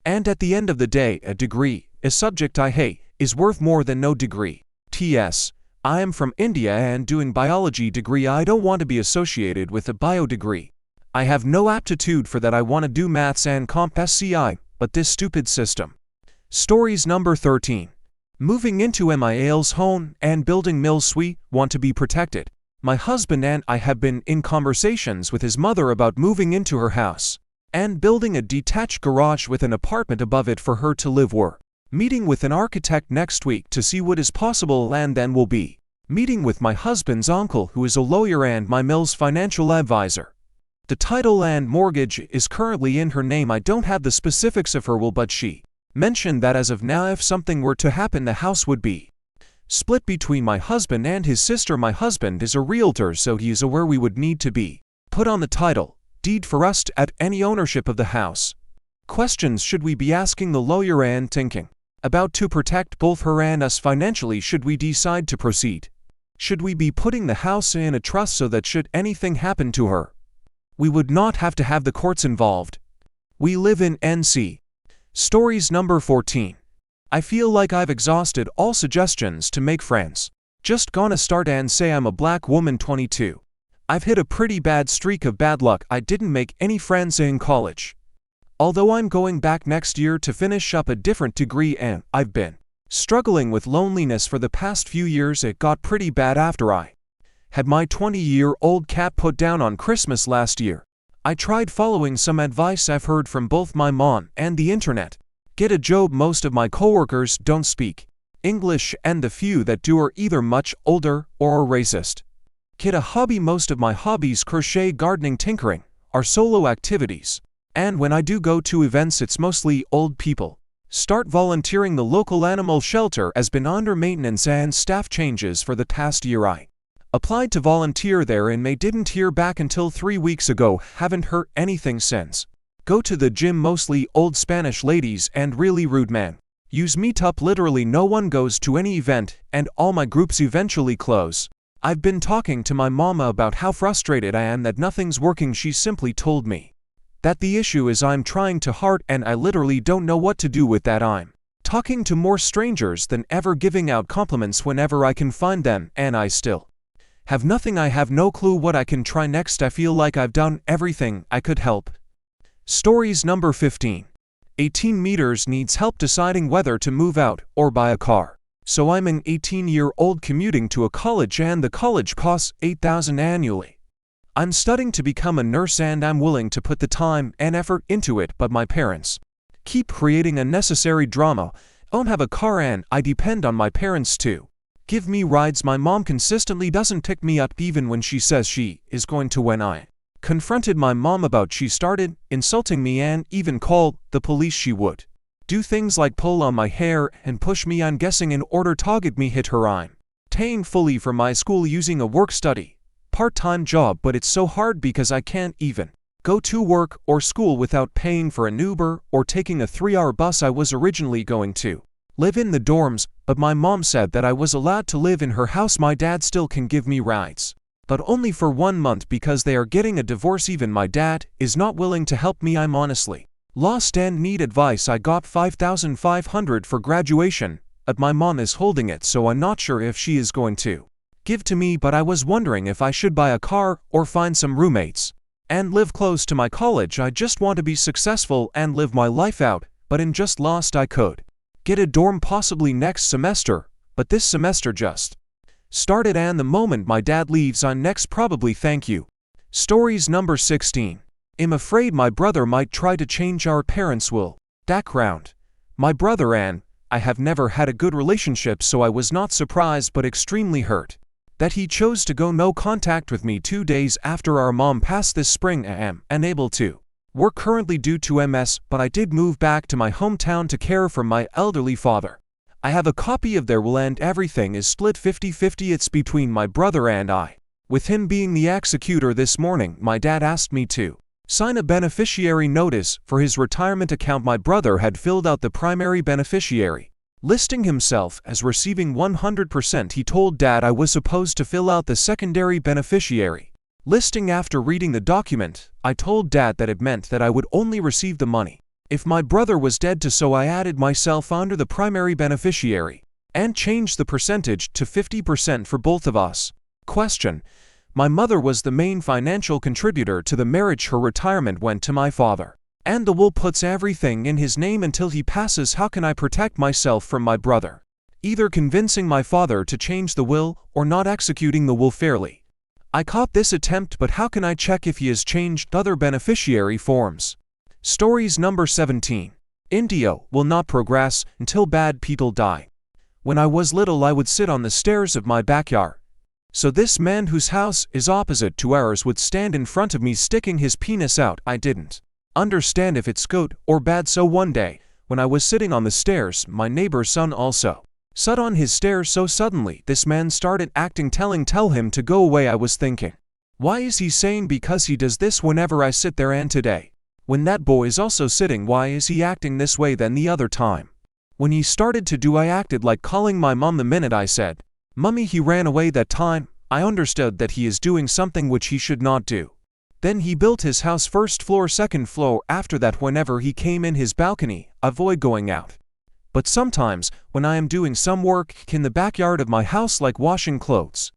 And at the end of the day, a degree, a subject I hate, is worth more than no degree. T.S. I am from India and doing biology degree. I don't want to be associated with a bio degree. I have no aptitude for that. I want to do maths and comp sci, but this stupid system. Stories. Number 13. Moving into MIAL's home and building mills. We want to be protected. My husband and I have been in conversations with his mother about moving into her house and building a detached garage with an apartment above it for her to live. We're meeting with an architect next week to see what is possible, and then we'll be meeting with my husband's uncle, who is a lawyer and my mill's financial advisor. The title and mortgage is currently in her name. I don't have the specifics of her will, but she mentioned that as of now, if something were to happen, the house would be split between my husband and his sister. My husband is a realtor, so he is aware we would need to be put on the title deed for us to add any ownership of the house. Questions should we be asking the lawyer and thinking about to protect both her and us financially should we decide to proceed? Should we be putting the house in a trust so that should anything happen to her, we would not have to have the courts involved? We live in NC. Stories. Number 14. I feel like I've exhausted all suggestions to make friends. Just gonna start and say I'm a black woman, 22. I've hit a pretty bad streak of bad luck. I didn't make any friends in college. Although I'm going back next year to finish up a different degree, and I've been struggling with loneliness for the past few years. It got pretty bad after I had my 20-year-old cat put down on Christmas last year. I tried following some advice I've heard from both my mom and the internet. Get a job. Most of my coworkers don't speak English, and the few that do are either much older or are racist. Get a hobby. Most of my hobbies, crochet, gardening, tinkering, are solo activities. And when I do go to events, it's mostly old people. Start volunteering. The local animal shelter has been under maintenance and staff changes for the past year. I applied to volunteer there in May, didn't hear back until 3 weeks ago, haven't heard anything since. Go to the gym, mostly old Spanish ladies and really rude men. Use Meetup. Literally no one goes to any event, and all my groups eventually close. I've been talking to my mama about how frustrated I am that nothing's working. She simply told me that the issue is I'm trying too hard, and I literally don't know what to do with that. I'm talking to more strangers than ever, giving out compliments whenever I can find them, and I still have nothing. I have no clue what I can try next. I feel like I've done everything I could help. Stories. Number 15. 18 meters needs help deciding whether to move out or buy a car. So I'm an 18-year-old commuting to a college, and the college costs $8,000 annually. I'm studying to become a nurse, and I'm willing to put the time and effort into it, but my parents keep creating unnecessary drama. I don't have a car, and I depend on my parents to give me rides. My mom consistently doesn't pick me up even when she says she is going to. When I confronted my mom about, she started insulting me and even called the police. She would do things like pull on my hair and push me, I'm guessing in order to get me hit her. I'm paying fully for my school using a work-study part-time job, but it's so hard because I can't even go to work or school without paying for an Uber or taking a 3-hour bus. I was originally going to live in the dorms, but my mom said that I was allowed to live in her house. My dad still can give me rides, but only for 1 month because they are getting a divorce. Even my dad is not willing to help me. I'm honestly lost and need advice. I got $5,500 for graduation, but my mom is holding it, so I'm not sure if she is going to give to me, but I was wondering if I should buy a car or find some roommates and live close to my college. I just want to be successful and live my life out, but I'm just lost. I could get a dorm possibly next semester, but this semester just started, and the moment my dad leaves I'm next probably. Thank you. Stories number 16. I'm afraid my brother might try to change our parents' will. Background. My brother and I have never had a good relationship, so I was not surprised but extremely hurt that he chose to go no contact with me 2 days after our mom passed this spring. I am unable to work currently due to MS, but I did move back to my hometown to care for my elderly father. I have a copy of their will and everything is split 50-50. It's between my brother and I, with him being the executor. This morning my dad asked me to sign a beneficiary notice for his retirement account. My brother had filled out the primary beneficiary, listing himself as receiving 100%. He told Dad I was supposed to fill out the secondary beneficiary listing. After reading the document, I told Dad that it meant that I would only receive the money if my brother was dead too, so I added myself under the primary beneficiary and changed the percentage to 50% for both of us. Question. My mother was the main financial contributor to the marriage. Her retirement went to my father, and the will puts everything in his name until he passes. How can I protect myself from my brother either convincing my father to change the will or not executing the will fairly? I caught this attempt, but how can I check if he has changed other beneficiary forms? Stories number 17. India will not progress until bad people die. When I was little, I would sit on the stairs of my backyard, so this man whose house is opposite to ours would stand in front of me sticking his penis out. I didn't understand if it's good or bad, so one day, when I was sitting on the stairs, my neighbor's son also sat on his stairs. So suddenly this man started acting, tell him to go away. I was thinking, why is he saying because he does this whenever I sit there, and today, when that boy is also sitting, why is he acting this way? Then the other time, when he started to do, I acted like calling my mom. The minute I said, "Mummy," he ran away. That time, I understood that he is doing something which he should not do. Then he built his house first floor, second floor. After that, whenever he came in his balcony, avoid going out. But sometimes, when I am doing some work in the backyard of my house, like washing clothes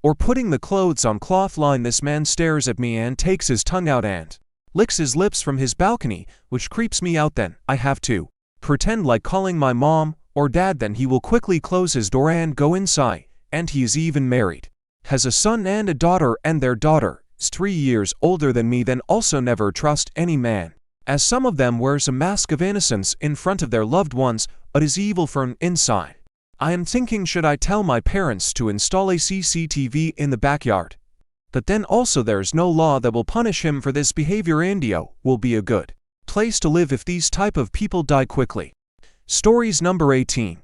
or putting the clothes on cloth line, this man stares at me and takes his tongue out and licks his lips from his balcony, which creeps me out. Then I have to pretend like calling my mom or dad. Then he will quickly close his door and go inside, and he is even married, has a son and a daughter, and their daughter is 3 years older than me. Then also never trust any man, as some of them wears a mask of innocence in front of their loved ones, but is evil from inside. I am thinking, should I tell my parents to install a CCTV in the backyard? But then also there's no law that will punish him for this behavior. India will be a good place to live if these type of people die quickly. Stories number 18.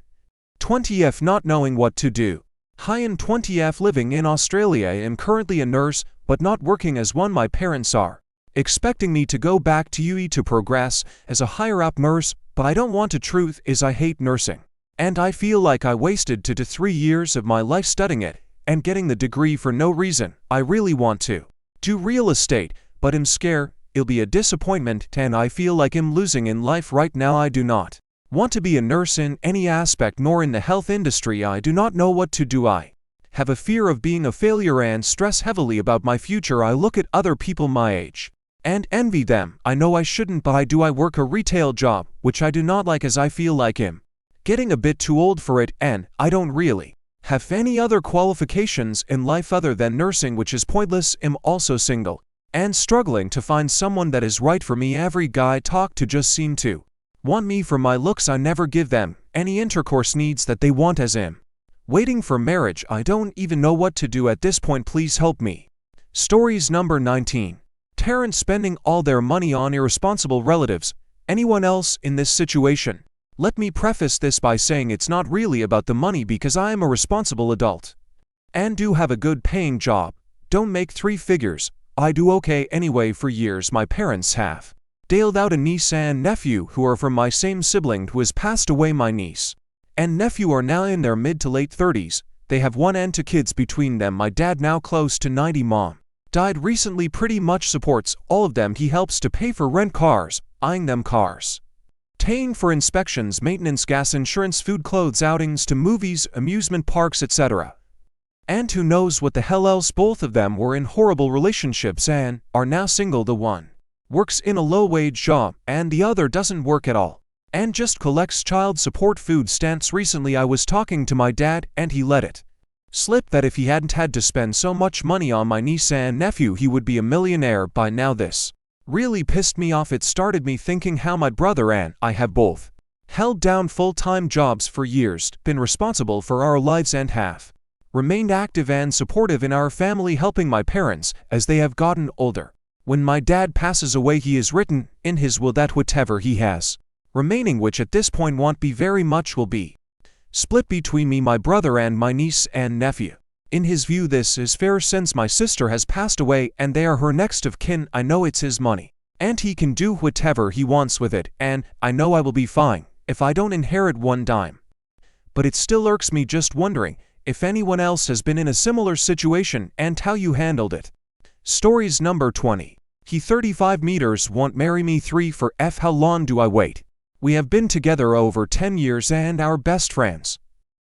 20F not knowing what to do. Hi, I'm 20F living in Australia. I am currently a nurse, but not working as one. My parents are expecting me to go back to UE to progress as a higher-up nurse, but I don't want to. Truth is, I hate nursing, and I feel like I wasted 2 to 3 years of my life studying it and getting the degree for no reason. I really want to do real estate, but I'm scared it'll be a disappointment, and I feel like I'm losing in life right now. I do not want to be a nurse in any aspect, nor in the health industry. I do not know what to do. I have a fear of being a failure and stress heavily about my future. I look at other people my age and envy them. I know I shouldn't, but I do. I work a retail job, which I do not like, as I feel like I'm getting a bit too old for it, and I don't really have any other qualifications in life other than nursing, which is pointless. I'm also single and struggling to find someone that is right for me. Every guy I talk to just seem to want me for my looks. I never give them any intercourse needs that they want, as I'm waiting for marriage. I don't even know what to do at this point. Please help me. Stories number 19. Parents spending all their money on irresponsible relatives. Anyone else in this situation? Let me preface this by saying it's not really about the money, because I am a responsible adult and do have a good paying job, Don't make 3 figures. I do okay anyway. For years my parents have dealt out a niece and nephew who are from my same sibling who has passed away. My niece and nephew are now in their mid to late 30s. They have 1 and 2 kids between them. My dad, now close to 90, mom died recently, pretty much supports all of them. He helps to pay for rent cars, eyeing them cars, paying for inspections, maintenance, gas, insurance, food, clothes, outings to movies, amusement parks, etc. And who knows what the hell else. Both of them were in horrible relationships and are now single. The one works in a low-wage job and the other doesn't work at all and just collects child support, food stamps. Recently I was talking to my dad and he let it slip that if he hadn't had to spend so much money on my niece and nephew he would be a millionaire by now. This really pissed me off. It started me thinking how my brother and I have both held down full-time jobs for years, been responsible for our lives, and have remained active and supportive in our family, helping my parents as they have gotten older. When my dad passes away, he has written in his will that whatever he has remaining, which at this point won't be very much, will be split between me, my brother, and my niece and nephew. In his view, this is fair since my sister has passed away and they are her next of kin. I know it's his money and he can do whatever he wants with it, and I know I will be fine if I don't inherit 1 dime. But it still irks me, just wondering if anyone else has been in a similar situation and how you handled it. Stories number 20. He 35 meters won't marry me. 3 for F. How long do I wait? We have been together over 10 years and our best friends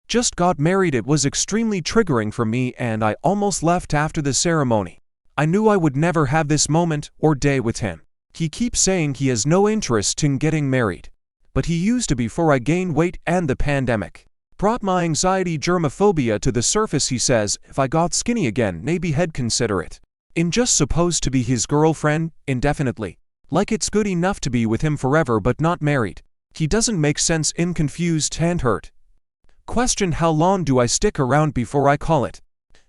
just got married. It was extremely triggering for me and I almost left after the ceremony. I knew I would never have this moment or day with him. He keeps saying he has no interest in getting married, but he used to before I gained weight and the pandemic brought my anxiety, germophobia to the surface. He says if I got skinny again, maybe he'd consider it. I'm just supposed to be his girlfriend indefinitely. Like it's good enough to be with him forever but not married. He doesn't make sense. I'm confused and hurt. Question: how long do I stick around before I call it?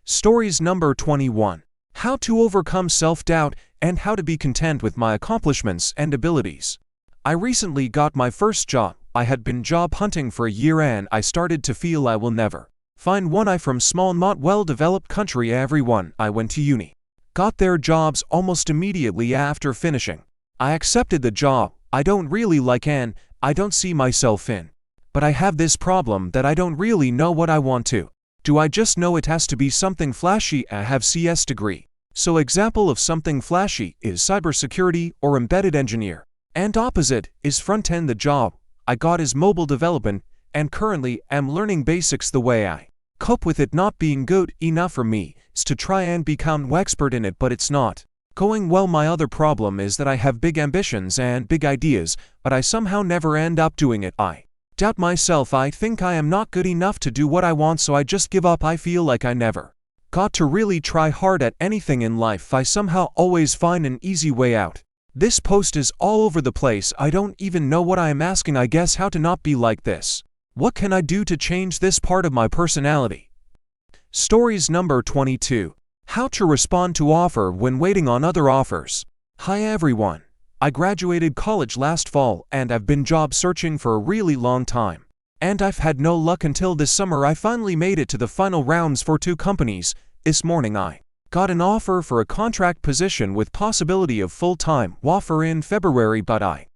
Stories number 21. How to overcome self-doubt and how to be content with my accomplishments and abilities. I recently got my first job. I had been job hunting for a year and I started to feel I will never find one. I from small, not well-developed country. Everyone I went to uni got their jobs almost immediately after finishing. I accepted the job I don't really like and I don't see myself in. But I have this problem that I don't really know what I want to do. I just know it has to be something flashy. I have CS degree. So example of something flashy is cybersecurity or embedded engineer. And opposite is front-end. The job I got is mobile development and currently am learning basics. The way I cope with it not being good enough for me is to try and become expert in it, but it's not going well. My other problem is that I have big ambitions and big ideas, but I somehow never end up doing it. I doubt myself. I think I am not good enough to do what I want, so I just give up. I feel like I never got to really try hard at anything in life. I somehow always find an easy way out. This post is all over the place. I don't even know what I am asking. I guess how to not be like this. What can I do to change this part of my personality? Stories number 22. How to respond to offer when waiting on other offers. Hi everyone. I graduated college last fall and I've been job searching for a really long time. And I've had no luck until this summer. I finally made it to the final rounds for 2 companies. This morning I got an offer for a contract position with possibility of full-time offer in February, but I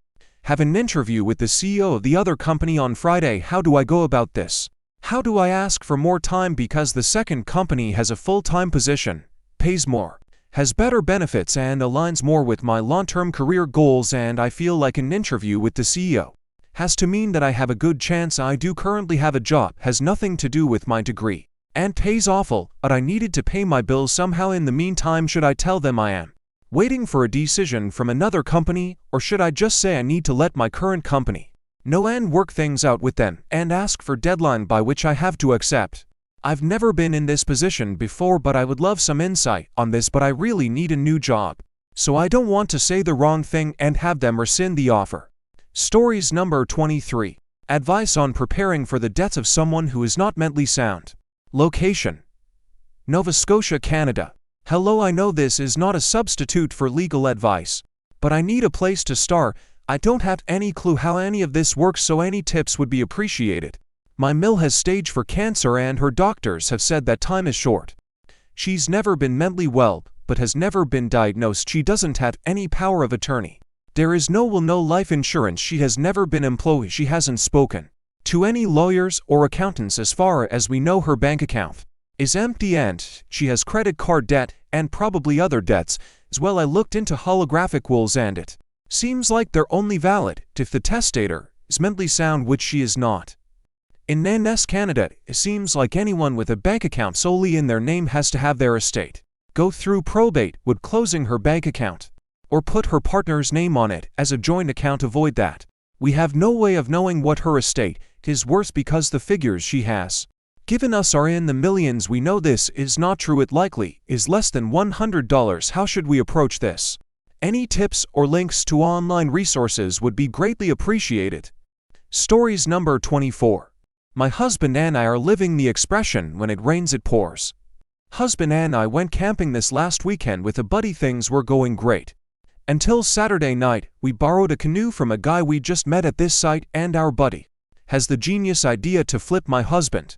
have an interview with the CEO of the other company on Friday. How do I go about this? How do I ask for more time because the second company has a full-time position, pays more, has better benefits and aligns more with my long-term career goals, and I feel like an interview with the CEO has to mean that I have a good chance. I do currently have a job, has nothing to do with my degree, and pays awful, but I needed to pay my bills somehow. In the meantime, should I tell them I am waiting for a decision from another company, or should I just say I need to let my current company know and work things out with them and ask for deadline by which I have to accept? I've never been in this position before, but I would love some insight on this. But I really need a new job, so I don't want to say the wrong thing and have them rescind the offer. Stories number 23. Advice on preparing for the death of someone who is not mentally sound. Location: Nova Scotia, Canada. Hello, I know this is not a substitute for legal advice, but I need a place to start. I don't have any clue how any of this works, so any tips would be appreciated. My mill has stage 4 cancer and her doctors have said that time is short. She's never been mentally well, but has never been diagnosed. She doesn't have any power of attorney. There is no will, no life insurance. She has never been employed. She hasn't spoken to any lawyers or accountants. As far as we know, her bank account is empty and she has credit card debt and probably other debts as well. I looked into holographic wills and it seems like they're only valid if the testator is mentally sound, which she is not. In NANS Canada, it seems like anyone with a bank account solely in their name has to have their estate go through probate with closing her bank account, or put her partner's name on it as a joint account. Avoid that. We have no way of knowing what her estate is worth because the figures she has given us are in the millions. We know this is not true. It likely is less than $100. How should we approach this? Any tips or links to online resources would be greatly appreciated. Stories number 24. My husband and I are living the expression, when it rains it pours. Husband and I went camping this last weekend with a buddy. Things were going great until Saturday night. We borrowed a canoe from a guy we just met at this site, and our buddy has the genius idea to flip my husband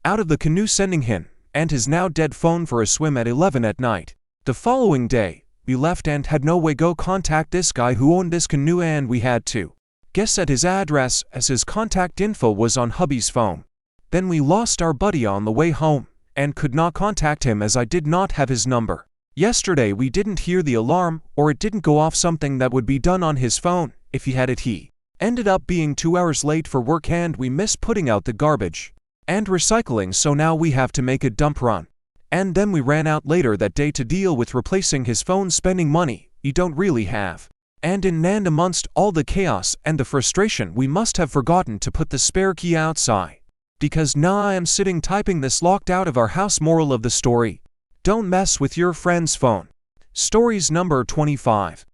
out of the canoe, sending him and his now dead phone for a swim at 11 at night. The following day, we left and had no way go contact this guy who owned this canoe, and we had to guess at his address as his contact info was on hubby's phone. Then we lost our buddy on the way home and could not contact him as I did not have his number. Yesterday we didn't hear the alarm, or it didn't go off, something that would be done on his phone if he had it. He ended up being 2 hours late for work and we missed putting out the garbage and recycling, so now we have to make a dump run. And then we ran out later that day to deal with replacing his phone, spending money we don't really have. And amongst all the chaos and the frustration, we must have forgotten to put the spare key outside, because now I am sitting typing this locked out of our house. Moral of the story: don't mess with your friend's phone. Stories number 25.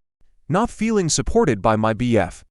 Not feeling supported by my BF.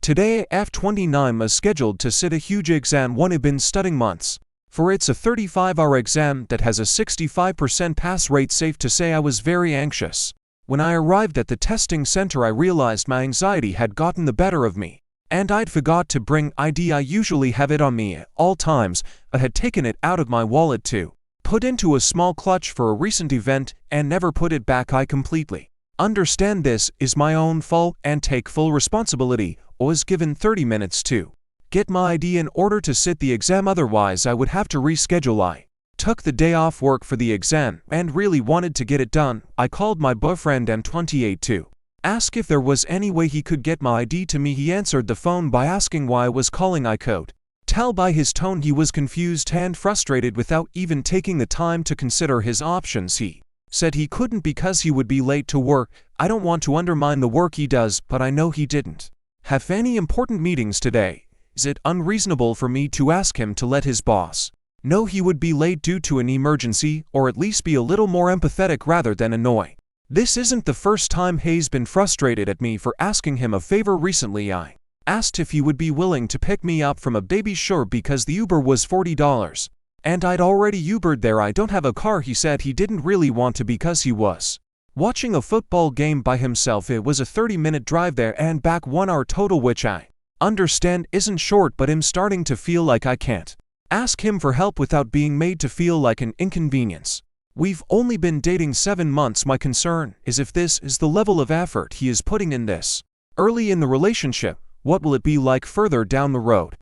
Today, F29 was scheduled to sit a huge exam. One had been studying months for. It's a 35-hour exam that has a 65% pass rate. Safe to say I was very anxious. When I arrived at the testing center, I realized my anxiety had gotten the better of me, and I'd forgot to bring ID. I usually have it on me at all times, but had taken it out of my wallet to put into a small clutch for a recent event and never put it back. I completely understand this is my own fault and take full responsibility. I was given 30 minutes to get my ID in order to sit the exam, otherwise I would have to reschedule. I took the day off work for the exam and really wanted to get it done. I called my boyfriend M28 to ask if there was any way he could get my ID to me. He answered the phone by asking why I was calling. I could tell by his tone he was confused and frustrated without even taking the time to consider his options. He said he couldn't because he would be late to work. I don't want to undermine the work he does, but I know he didn't have any important meetings today. Is it unreasonable for me to ask him to let his boss know he would be late due to an emergency, or at least be a little more empathetic rather than annoy? This isn't the first time he's been frustrated at me for asking him a favor. Recently I asked if he would be willing to pick me up from a baby shower because the Uber was $40, and I'd already Ubered there. I don't have a car. He said he didn't really want to because he was watching a football game by himself. It was a 30-minute drive there and back, 1 hour total, which I understand isn't short, but I'm starting to feel like I can't ask him for help without being made to feel like an inconvenience. We've only been dating 7 months. My concern is if this is the level of effort he is putting in this early in the relationship, what will it be like further down the road?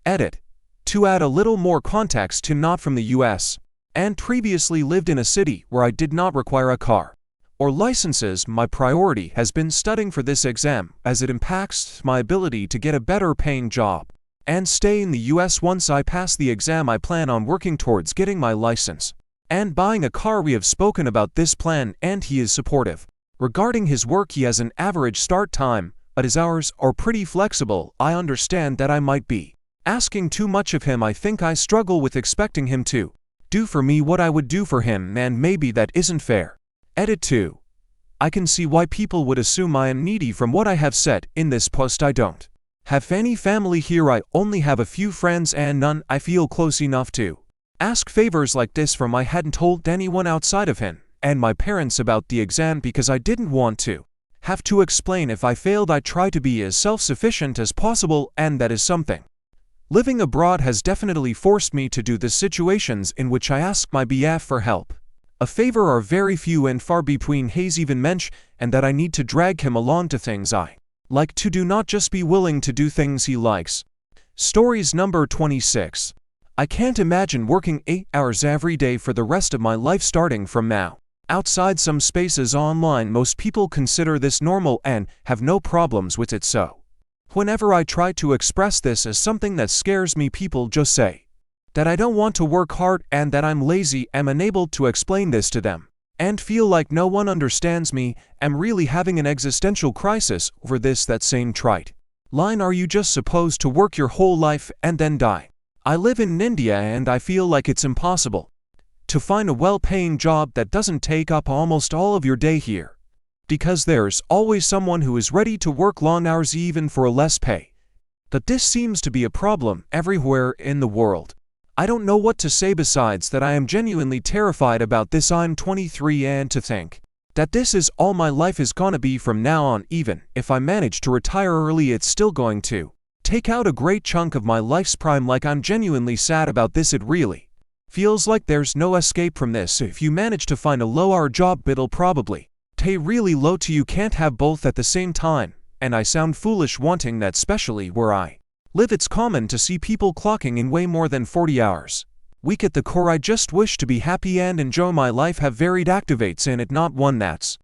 Edit. To add a little more context, to not from the US, and previously lived in a city where I did not require a car or licenses. My priority has been studying for this exam as it impacts my ability to get a better paying job and stay in the US. Once I pass the exam, I plan on working towards getting my license and buying a car. We have spoken about this plan and he is supportive. Regarding his work, he has an average start time, but his hours are pretty flexible. I understand that I might be asking too much of him. I think I struggle with expecting him to do for me what I would do for him, and maybe that isn't fair. Edit 2. I can see why people would assume I am needy from what I have said in this post. I don't have any family here. I only have a few friends and none I feel close enough to ask favors like this from. I hadn't told anyone outside of him and my parents about the exam because I didn't want to have to explain if I failed. I try to be as self-sufficient as possible, and that is something living abroad has definitely forced me to do. The situations in which I ask my BF for help A favor are very few and far between haze even mensch, and that I need to drag him along to things I like to do, not just be willing to do things he likes. Stories number 26. I can't imagine working 8 hours every day for the rest of my life starting from now. Outside some spaces online, most people consider this normal and have no problems with it, so whenever I try to express this as something that scares me, people just say that I don't want to work hard and that I'm lazy. I'm unable to explain this to them and feel like no one understands me. I'm really having an existential crisis over this. That same trite line, are you just supposed to work your whole life and then die? I live in India and I feel like it's impossible to find a well-paying job that doesn't take up almost all of your day here, because there's always someone who is ready to work long hours even for a less pay. But this seems to be a problem everywhere in the world. I don't know what to say besides that I am genuinely terrified about this. I'm 23 and to think that this is all my life is gonna be from now on. Even if I manage to retire early, it's still going to take out a great chunk of my life's prime. Like, I'm genuinely sad about this. It really feels like there's no escape from this. If you manage to find a low-hour job, it'll probably pay really low too. You can't have both at the same time, and I sound foolish wanting that, especially where I live. It's common to see people clocking in way more than 40 hours a week. At the core, I just wish to be happy and enjoy my life, have varied activates in it, not one that's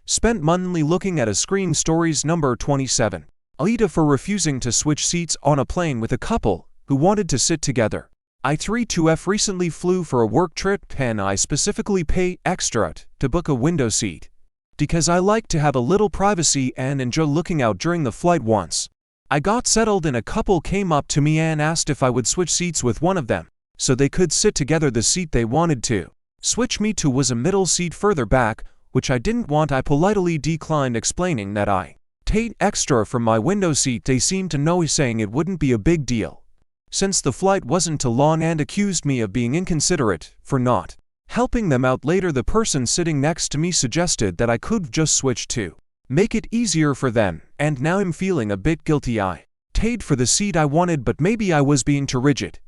spent monthly looking at a screen. Stories number 27. Aita for refusing to switch seats on a plane with a couple who wanted to sit together. Aita Reddit recently flew for a work trip and I specifically pay extra to book a window seat because I like to have a little privacy and enjoy looking out during the flight. Once I got settled and a couple came up to me and asked if I would switch seats with one of them so they could sit together. The seat they wanted to switch me to was a middle seat further back, which I didn't want. I politely declined, explaining that I paid extra for my window seat. They seemed to know, saying it wouldn't be a big deal since the flight wasn't too long, and accused me of being inconsiderate for not helping them out. Later, the person sitting next to me suggested that I could just switch to make it easier for them, and now I'm feeling a bit guilty. I paid for the seat I wanted, but maybe I was being too rigid.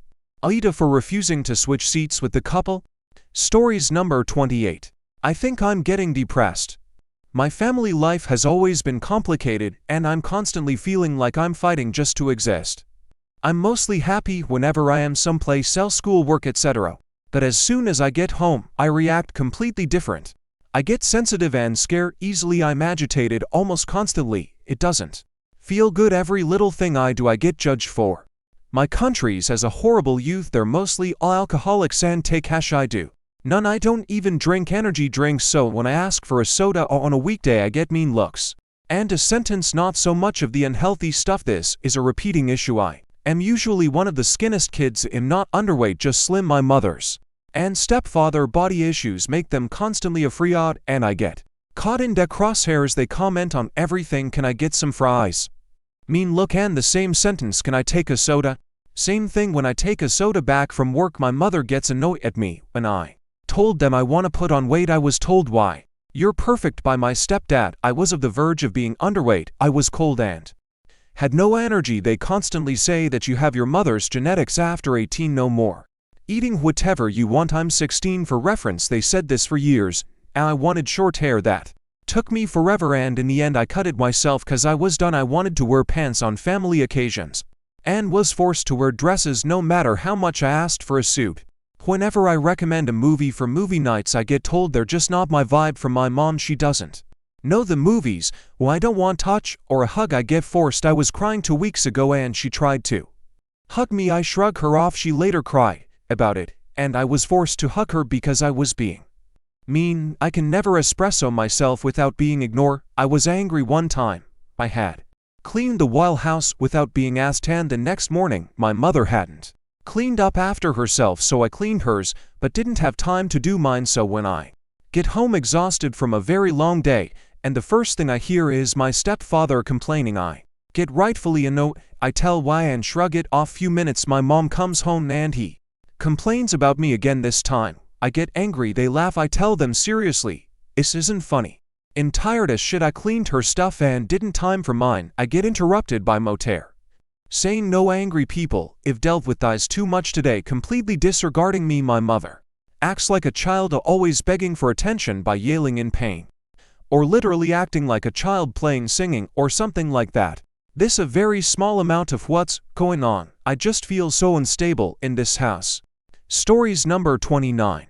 Aita for refusing to switch seats with the couple. Stories number 28. I think I'm getting depressed. My family life has always been complicated, and I'm constantly feeling like I'm fighting just to exist. I'm mostly happy whenever I am someplace else, school, work, etc. But as soon as I get home, I react completely different. I get sensitive and scare easily. I'm agitated almost constantly. It doesn't feel good. Every little thing I do, I get judged for. My country's has a horrible youth. They're mostly all alcoholics and take hash. I do none. I don't even drink energy drinks, so when I ask for a soda on a weekday, I get mean looks and a sentence. Not so much of the unhealthy stuff. This is a repeating issue. I am usually one of the skinniest kids. I'm not underweight, just slim. My mother's and stepfather body issues make them constantly afraid, and I get caught in their crosshairs. They comment on everything. Can I get some fries? Mean look and the same sentence. Can I take a soda? Same thing when I take a soda back from work. My mother gets annoyed at me when I told them I want to put on weight. I was told, why? You're perfect, by my stepdad. I was on the verge of being underweight. I was cold and had no energy. They constantly say that you have your mother's genetics. After 18, no more eating whatever you want. I'm 16 for reference. They said this for years. I wanted short hair. That took me forever, and in the end I cut it myself cause I was done. I wanted to wear pants on family occasions and was forced to wear dresses no matter how much I asked for a suit. Whenever I recommend a movie for movie nights, I get told they're just not my vibe. From my mom, she doesn't know the movies. Well, I don't want touch or a hug. I get forced. I was crying 2 weeks ago and she tried to hug me. I shrug her off. She later cried about it, and I was forced to hug her because I was being mean. I can never espresso myself without being ignored. I was angry one time. I had cleaned the Wild house without being asked, and the next morning my mother hadn't cleaned up after herself, so I cleaned hers but didn't have time to do mine. So when I get home exhausted from a very long day, and the first thing I hear is my stepfather complaining, I get rightfully annoyed. I tell why and shrug it off. Few minutes, my mom comes home and he complains about me again. This time I get angry. They laugh. I tell them, seriously, this isn't funny. I'm tired as shit. I cleaned her stuff and didn't time for mine. I get interrupted by Moter saying, no, angry people, if dealt with dies too much today, completely disregarding me. My mother acts like a child always begging for attention by yelling in pain, or literally acting like a child playing singing or something like that. This a very small amount of what's going on. I just feel so unstable in this house. Stories number 29.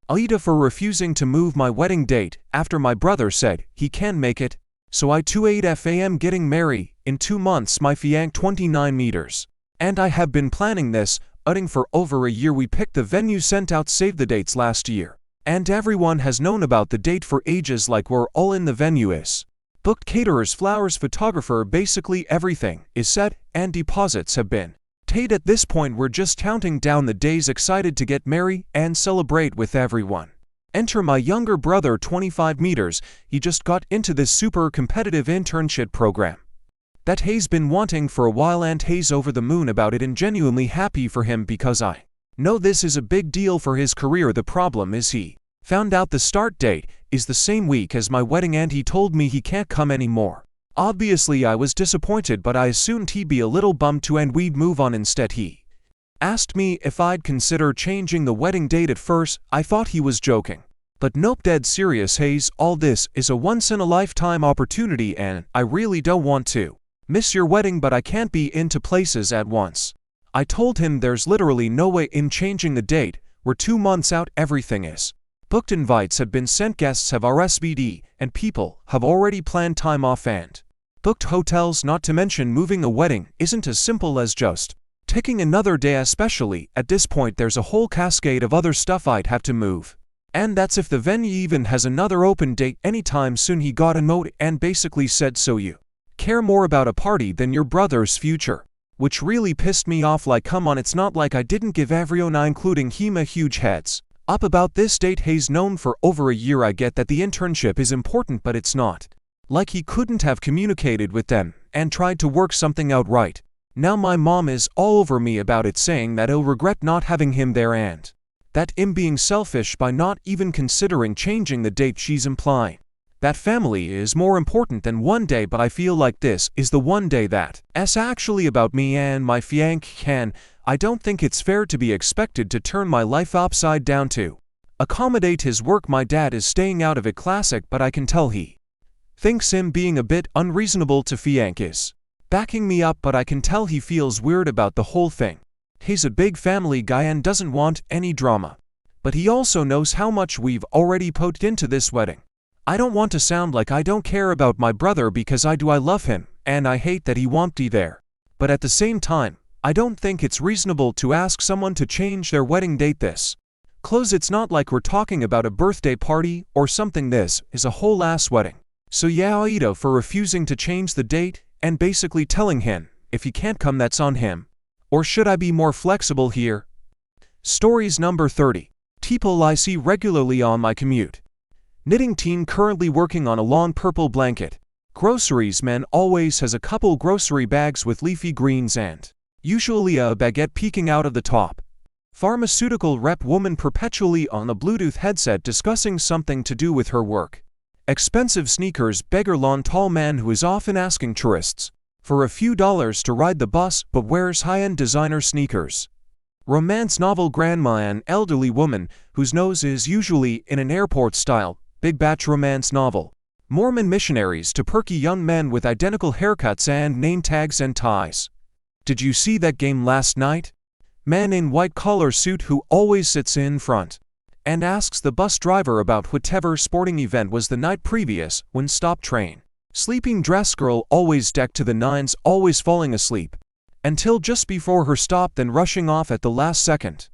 Aita for refusing to move my wedding date after my brother said he can make it. So I 28 am getting married in 2 months, my fianc 29 meters. And I have been planning this, for over a year. We picked the venue, sent out save the dates last year. And everyone has known about the date for ages, like we're all in the venue is. Booked caterers, flowers, photographer, basically everything is set and deposits have been paid. At this point we're just counting down the days, excited to get married and celebrate with everyone. Enter my younger brother 25 meters, he just got into this super competitive internship program that he's been wanting for a while, and he's over the moon about it and genuinely happy for him because I know this is a big deal for his career. The problem is he found out the start date is the same week as my wedding and he told me he can't come anymore. Obviously I was disappointed, but I assumed he'd be a little bummed too and we'd move on. Instead he asked me if I'd consider changing the wedding date. At first I thought he was joking, but nope, dead serious. Hayes, all this is a once-in-a-lifetime opportunity and I really don't want to miss your wedding, but I can't be into places at once. I told him there's literally no way in changing the date. We're 2 months out, everything is booked, invites have been sent, guests have RSVP'd, and people have already planned time off and booked hotels. Not to mention moving a wedding isn't as simple as just ticking another day, especially at this point there's a whole cascade of other stuff I'd have to move. And that's if the venue even has another open date anytime soon. He got a note and basically said, so you care more about a party than your brother's future, which really pissed me off. Like, come on, it's not like I didn't give everyone, including him, a huge heads up about this date. He's known for over a year. I get that the internship is important, but it's not like he couldn't have communicated with them and tried to work something out right. Now my mom is all over me about it, saying that he'll regret not having him there and that him being selfish by not even considering changing the date. She's implying that family is more important than one day, but I feel like this is the one day that's actually about me and my fiancé. I don't think it's fair to be expected to turn my life upside down to accommodate his work. My dad is staying out of it, classic, but I can tell he thinks him being a bit unreasonable to fiancé is backing me up, but I can tell he feels weird about the whole thing. He's a big family guy and doesn't want any drama, but he also knows how much we've already put into this wedding. I don't want to sound like I don't care about my brother, because I do. I love him, and I hate that he won't be there. But at the same time, I don't think it's reasonable to ask someone to change their wedding date this close. It's not like we're talking about a birthday party or something. This is a whole ass wedding. So yeah, Aita for refusing to change the date and basically telling him if he can't come, that's on him. Or should I be more flexible here? Stories number 30. People I see regularly on my commute. Knitting teen currently working on a long purple blanket. Groceries man always has a couple grocery bags with leafy greens and usually a baguette peeking out of the top. Pharmaceutical rep woman perpetually on a Bluetooth headset discussing something to do with her work. Expensive sneakers beggar lawn tall man who is often asking tourists for a few dollars to ride the bus but wears high-end designer sneakers. Romance novel grandma, an elderly woman whose nose is usually in an airport style big batch romance novel. Mormon missionaries to perky young men with identical haircuts and name tags and ties. Did you see that game last night? Man in white collar suit who always sits in front and asks the bus driver about whatever sporting event was the night previous when stopped train. Sleeping dress girl always decked to the nines, always falling asleep until just before her stop, then rushing off at the last second.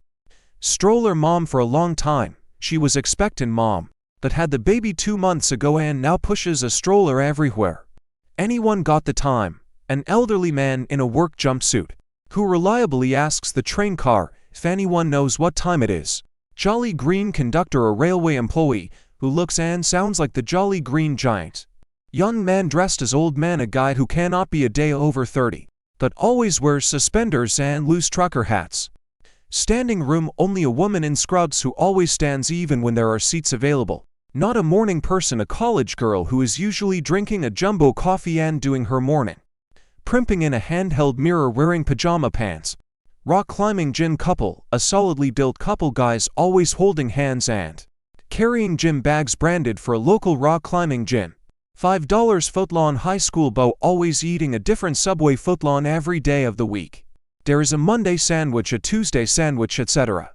Stroller mom for a long time. She was expectant mom that had the baby 2 months ago and now pushes a stroller everywhere. Anyone got the time? An elderly man in a work jumpsuit who reliably asks the train car if anyone knows what time it is. Jolly Green conductor, a railway employee who looks and sounds like the Jolly Green Giant. Young man dressed as old man, a guy who cannot be a day over 30 but always wears suspenders and loose trucker hats. Standing room only, a woman in scrubs who always stands even when there are seats available. Not a morning person, a college girl who is usually drinking a jumbo coffee and doing her morning primping in a handheld mirror, wearing pajama pants Rock climbing gym couple, a solidly built couple, guys always holding hands and carrying gym bags branded for a local rock climbing gym. $5 footlong high school beau always eating a different Subway footlong every day of the week. There is a Monday sandwich, a Tuesday sandwich, etc.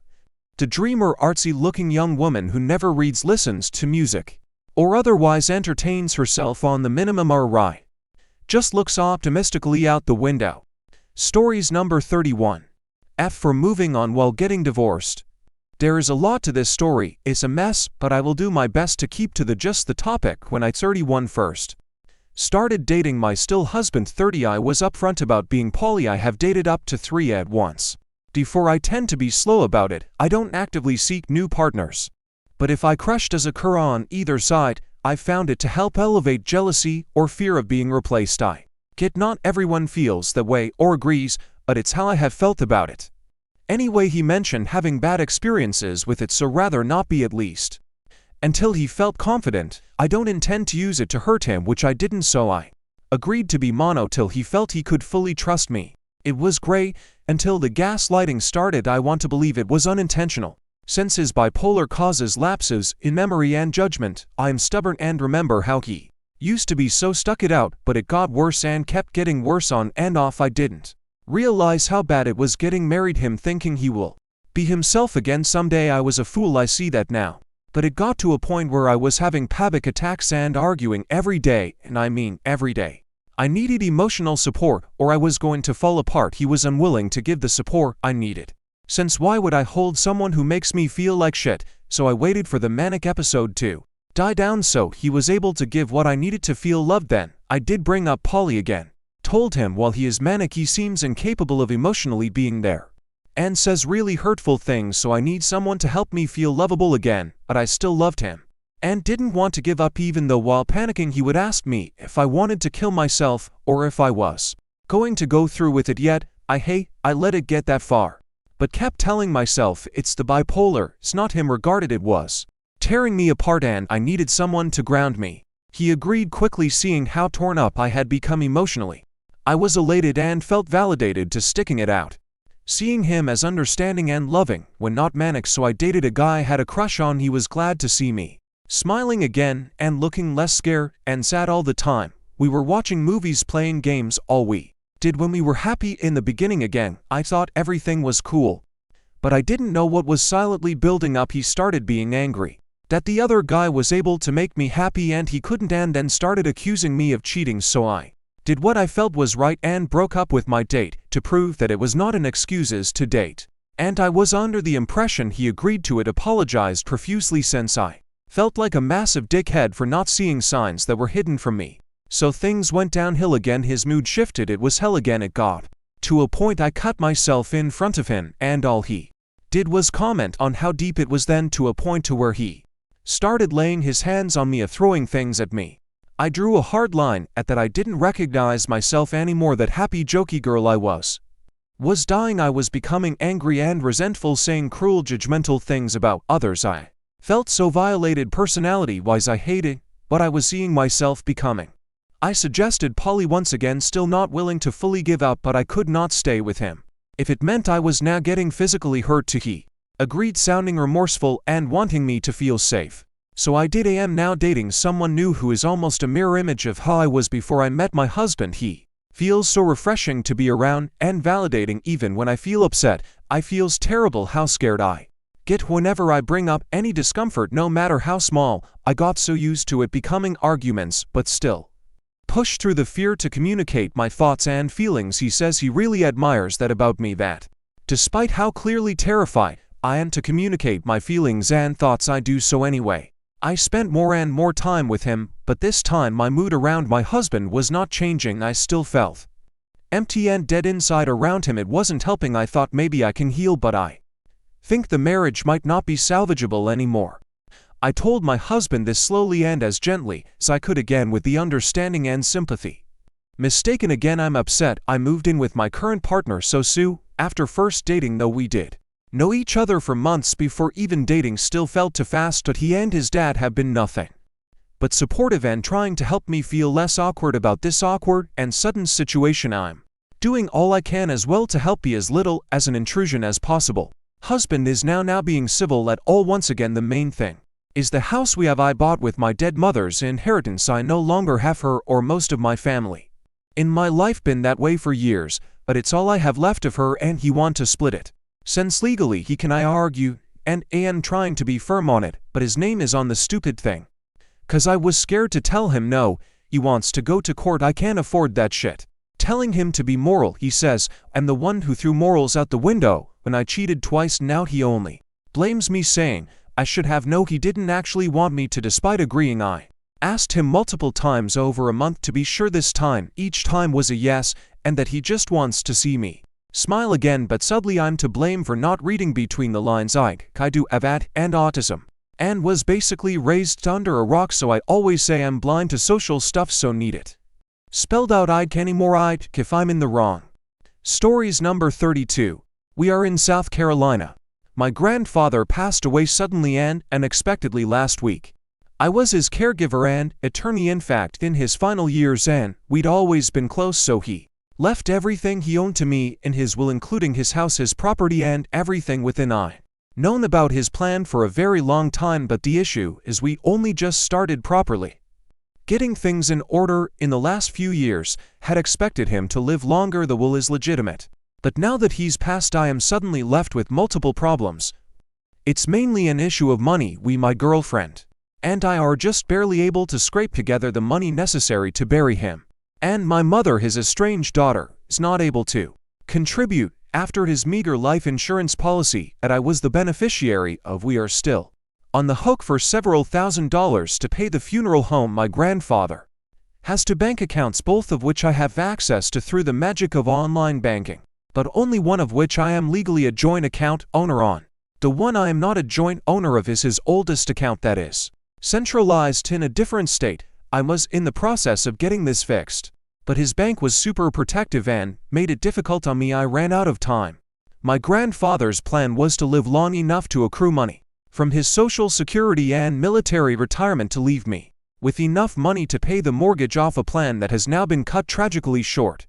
The dreamer artsy looking young woman who never reads, listens to music, or otherwise entertains herself on the minimum ROI. Just looks optimistically out the window. Stories number 31. F for moving on while getting divorced. There is a lot to this story, it's a mess, but I will do my best to keep to the topic. When I 31 first started dating my still husband 30, I was upfront about being poly. I have dated up to 3 at once. Before, I tend to be slow about it. I don't actively seek new partners. But if crush does occur on either side, I found it to help elevate jealousy or fear of being replaced. I get not everyone feels that way or agrees, but it's how I have felt about it. Anyway, he mentioned having bad experiences with it, so rather not be, at least until he felt confident. I don't intend to use it to hurt him, which I didn't, so I agreed to be mono till he felt he could fully trust me. It was great until the gaslighting started. I want to believe it was unintentional, since his bipolar causes lapses in memory and judgment. I am stubborn and remember how he used to be, so stuck it out, but it got worse and kept getting worse on and off. I didn't realize how bad it was getting married him, thinking he will be himself again someday. I was a fool, I see that now. But it got to a point where I was having panic attacks and arguing every day, and I mean every day. I needed emotional support or I was going to fall apart. He was unwilling to give the support I needed. Since why would I hold someone who makes me feel like shit? So I waited for the manic episode to die down so he was able to give what I needed to feel loved. Then I did bring up poly again. Told him while he is manic he seems incapable of emotionally being there and says really hurtful things, so I need someone to help me feel lovable again. But I still loved him and didn't want to give up, even though while panicking he would ask me if I wanted to kill myself or if I was going to go through with it yet. I let it get that far, but kept telling myself it's the bipolar, it's not him. Regarded it was tearing me apart and I needed someone to ground me. He agreed quickly, seeing how torn up I had become emotionally. I was elated and felt validated to sticking it out, seeing him as understanding and loving when not manic. So I dated a guy I had a crush on. He was glad to see me smiling again and looking less scared and sad all the time. We were watching movies, playing games, all we did when we were happy. In the beginning again, I thought everything was cool, but I didn't know what was silently building up. He started being angry that the other guy was able to make me happy and he couldn't, and then started accusing me of cheating. So I did what I felt was right and broke up with my date to prove that it was not an excuse to date. And I was under the impression he agreed to it, apologized profusely since I felt like a massive dickhead for not seeing signs that were hidden from me. So things went downhill again. His mood shifted. It was hell again. It got to a point I cut myself in front of him and all he did was comment on how deep it was, then to a point to where he started laying his hands on me, throwing things at me. I drew a hard line at that. I didn't recognize myself anymore. That happy jokey girl I was dying. I was becoming angry and resentful, saying cruel judgmental things about others. I felt so violated personality-wise. I hated what I was seeing myself becoming. I suggested poly once again, still not willing to fully give up, but I could not stay with him if it meant I was now getting physically hurt too. He agreed, sounding remorseful and wanting me to feel safe. So I did. I am now dating someone new who is almost a mirror image of how I was before I met my husband. He feels so refreshing to be around and validating. Even when I feel upset, I feels terrible how scared I get whenever I bring up any discomfort, no matter how small. I got so used to it becoming arguments, but still push through the fear to communicate my thoughts and feelings. He says he really admires that about me, that despite how clearly terrified I am to communicate my feelings and thoughts, I do so anyway. I spent more and more time with him, but this time my mood around my husband was not changing. I still felt empty and dead inside around him. It wasn't helping. I thought maybe I can heal, but I think the marriage might not be salvageable anymore. I told my husband this slowly and as gently as I could, again with the understanding and sympathy. Mistaken again, I'm upset. I moved in with my current partner so soon after first dating, though we did know each other for months before even dating. Still felt too fast, but he and his dad have been nothing but supportive and trying to help me feel less awkward about this awkward and sudden situation I'm Doing all I can as well to help be as little as an intrusion as possible. Husband is now being civil at all. Once again, the main thing is the house I bought with my dead mother's inheritance. I no longer have her or most of my family. In my life been that way for years, but it's all I have left of her and he want to split it. Since legally he can, I argue, and am trying to be firm on it, but his name is on the stupid thing. 'Cause I was scared to tell him no, he wants to go to court, I can't afford that shit. Telling him to be moral, he says, I'm the one who threw morals out the window when I cheated twice. Now he only blames me, saying I should have known he didn't actually want me to, despite agreeing I asked him multiple times over a month to be sure this time. Each time was a yes, and that he just wants to see me smile again. But sadly I'm to blame for not reading between the lines. I do have and autism, and was basically raised under a rock, so I always say I'm blind to social stuff, so need it spelled out anymore if I'm in the wrong. Stories number 32. We are in South Carolina. My grandfather passed away suddenly and unexpectedly last week. I was his caregiver and attorney, in fact, in his final years, and we'd always been close, so he left everything he owned to me in his will, including his house, his property, and everything within. I known about his plan for a very long time, but the issue is we only just started properly getting things in order in the last few years. Had expected him to live longer, the will is legitimate. But now that he's passed, I am suddenly left with multiple problems. It's mainly an issue of money. My girlfriend and I are just barely able to scrape together the money necessary to bury him. And my mother, his estranged daughter, is not able to contribute after his meager life insurance policy that I was the beneficiary of. We are still on the hook for several $1,000s to pay the funeral home. My grandfather has two bank accounts, both of which I have access to through the magic of online banking, but only one of which I am legally a joint account owner on. The one I am not a joint owner of is his oldest account that is centralized in a different state. I was in the process of getting this fixed, but his bank was super protective and made it difficult on me. I ran out of time. My grandfather's plan was to live long enough to accrue money from his Social Security and military retirement to leave me with enough money to pay the mortgage off, a plan that has now been cut tragically short.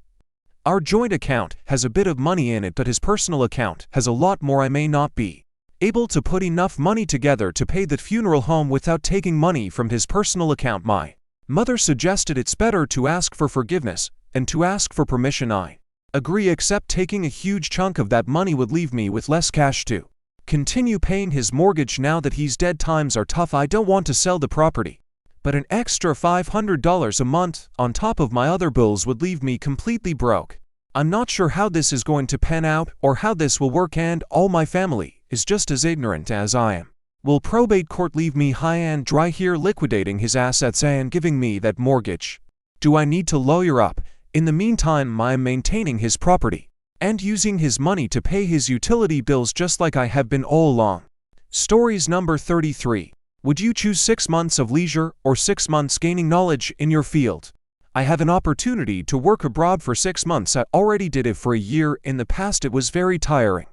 Our joint account has a bit of money in it, but his personal account has a lot more. I may not be able to put enough money together to pay the funeral home without taking money from his personal account. My mother suggested it's better to ask for forgiveness and to ask for permission. I agree, except taking a huge chunk of that money would leave me with less cash to continue paying his mortgage. Now that he's dead, times are tough. I don't want to sell the property, but an extra $500 a month on top of my other bills would leave me completely broke. I'm not sure how this is going to pan out or how this will work, and all my family is just as ignorant as I am. Will probate court leave me high and dry here, liquidating his assets and giving me that mortgage? Do I need to lawyer up? In the meantime, I am maintaining his property and using his money to pay his utility bills, just like I have been all along. Stories number 33. Would you choose 6 months of leisure or 6 months gaining knowledge in your field? I have an opportunity to work abroad for 6 months. I already did it for a year in the past. It was very tiring,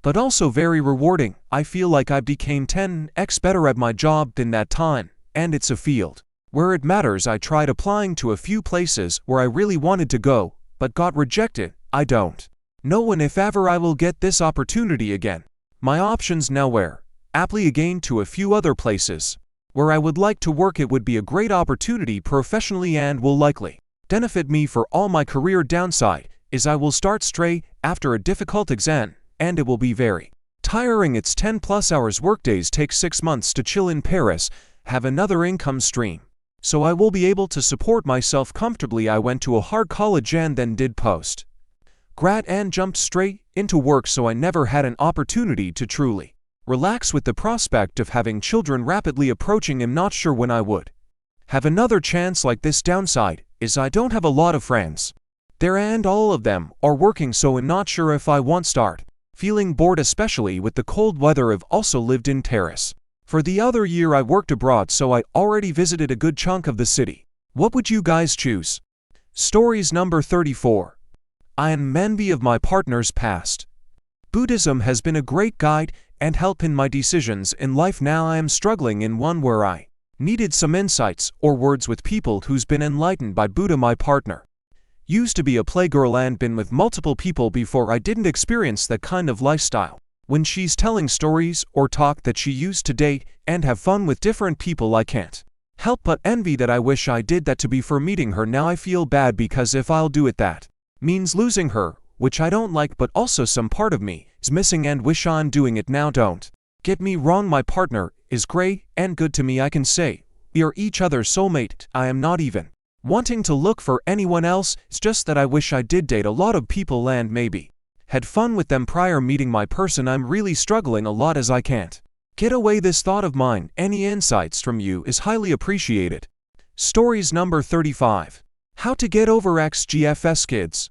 but also very rewarding. I feel like I became 10x better at my job in that time, and it's a field where it matters. I tried applying to a few places where I really wanted to go, but got rejected. I don't know when, if ever, I will get this opportunity again. My options now were apply again to a few other places where I would like to work. It would be a great opportunity professionally and will likely benefit me for all my career. Downside is I will start straight after a difficult exam, and it will be very tiring. It's 10+ hours workdays. Take 6 months to chill in Paris, have another income stream, so I will be able to support myself comfortably. I went to a hard college and then did post grad and jumped straight into work, so I never had an opportunity to truly relax with the prospect of having children rapidly approaching. I'm not sure when I would have another chance like this. Downside is I don't have a lot of friends there, and all of them are working, so I'm not sure if I want start feeling bored, especially with the cold weather. I've also lived in Paris for the other year I worked abroad, so I already visited a good chunk of the city. What would you guys choose? Stories number 34. I am envy of my partner's past. Buddhism has been a great guide and help in my decisions in life. Now I am struggling in one where I needed some insights or words with people who's been enlightened by Buddha. My partner Used to be a playgirl and been with multiple people before. I didn't experience that kind of lifestyle. When she's telling stories or talk that she used to date and have fun with different people, I can't help but envy that. I wish I did that to be for meeting her. Now I feel bad because if I'll do it that means losing her, which I don't like, but also some part of me is missing and wish I'm doing it now. Don't get me wrong, my partner is great and good to me. I can say we are each other's soulmate. I am not even wanting to look for anyone else. It's just that I wish I did date a lot of people and maybe had fun with them prior meeting my person. I'm really struggling a lot as I can't get away this thought of mine. Any insights from you is highly appreciated. Stories number 35. How to get over XGFS kids.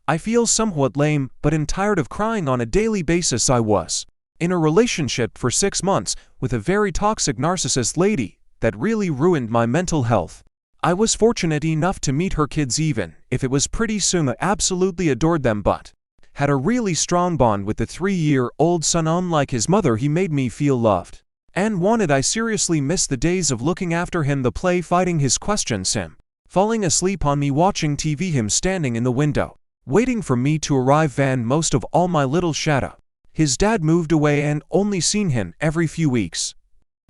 I feel somewhat lame, but am tired of crying on a daily basis. I was in a relationship for 6 months with a very toxic narcissist lady that really ruined my mental health. I was fortunate enough to meet her kids, even if it was pretty soon. I absolutely adored them, but had a really strong bond with the 3-year-old son. Unlike his mother, he made me feel loved and wanted. I seriously miss the days of looking after him, the play, fighting his questions, him falling asleep on me watching TV, him standing in the window waiting for me to arrive, and most of all, my little shadow. His dad moved away and only seen him every few weeks.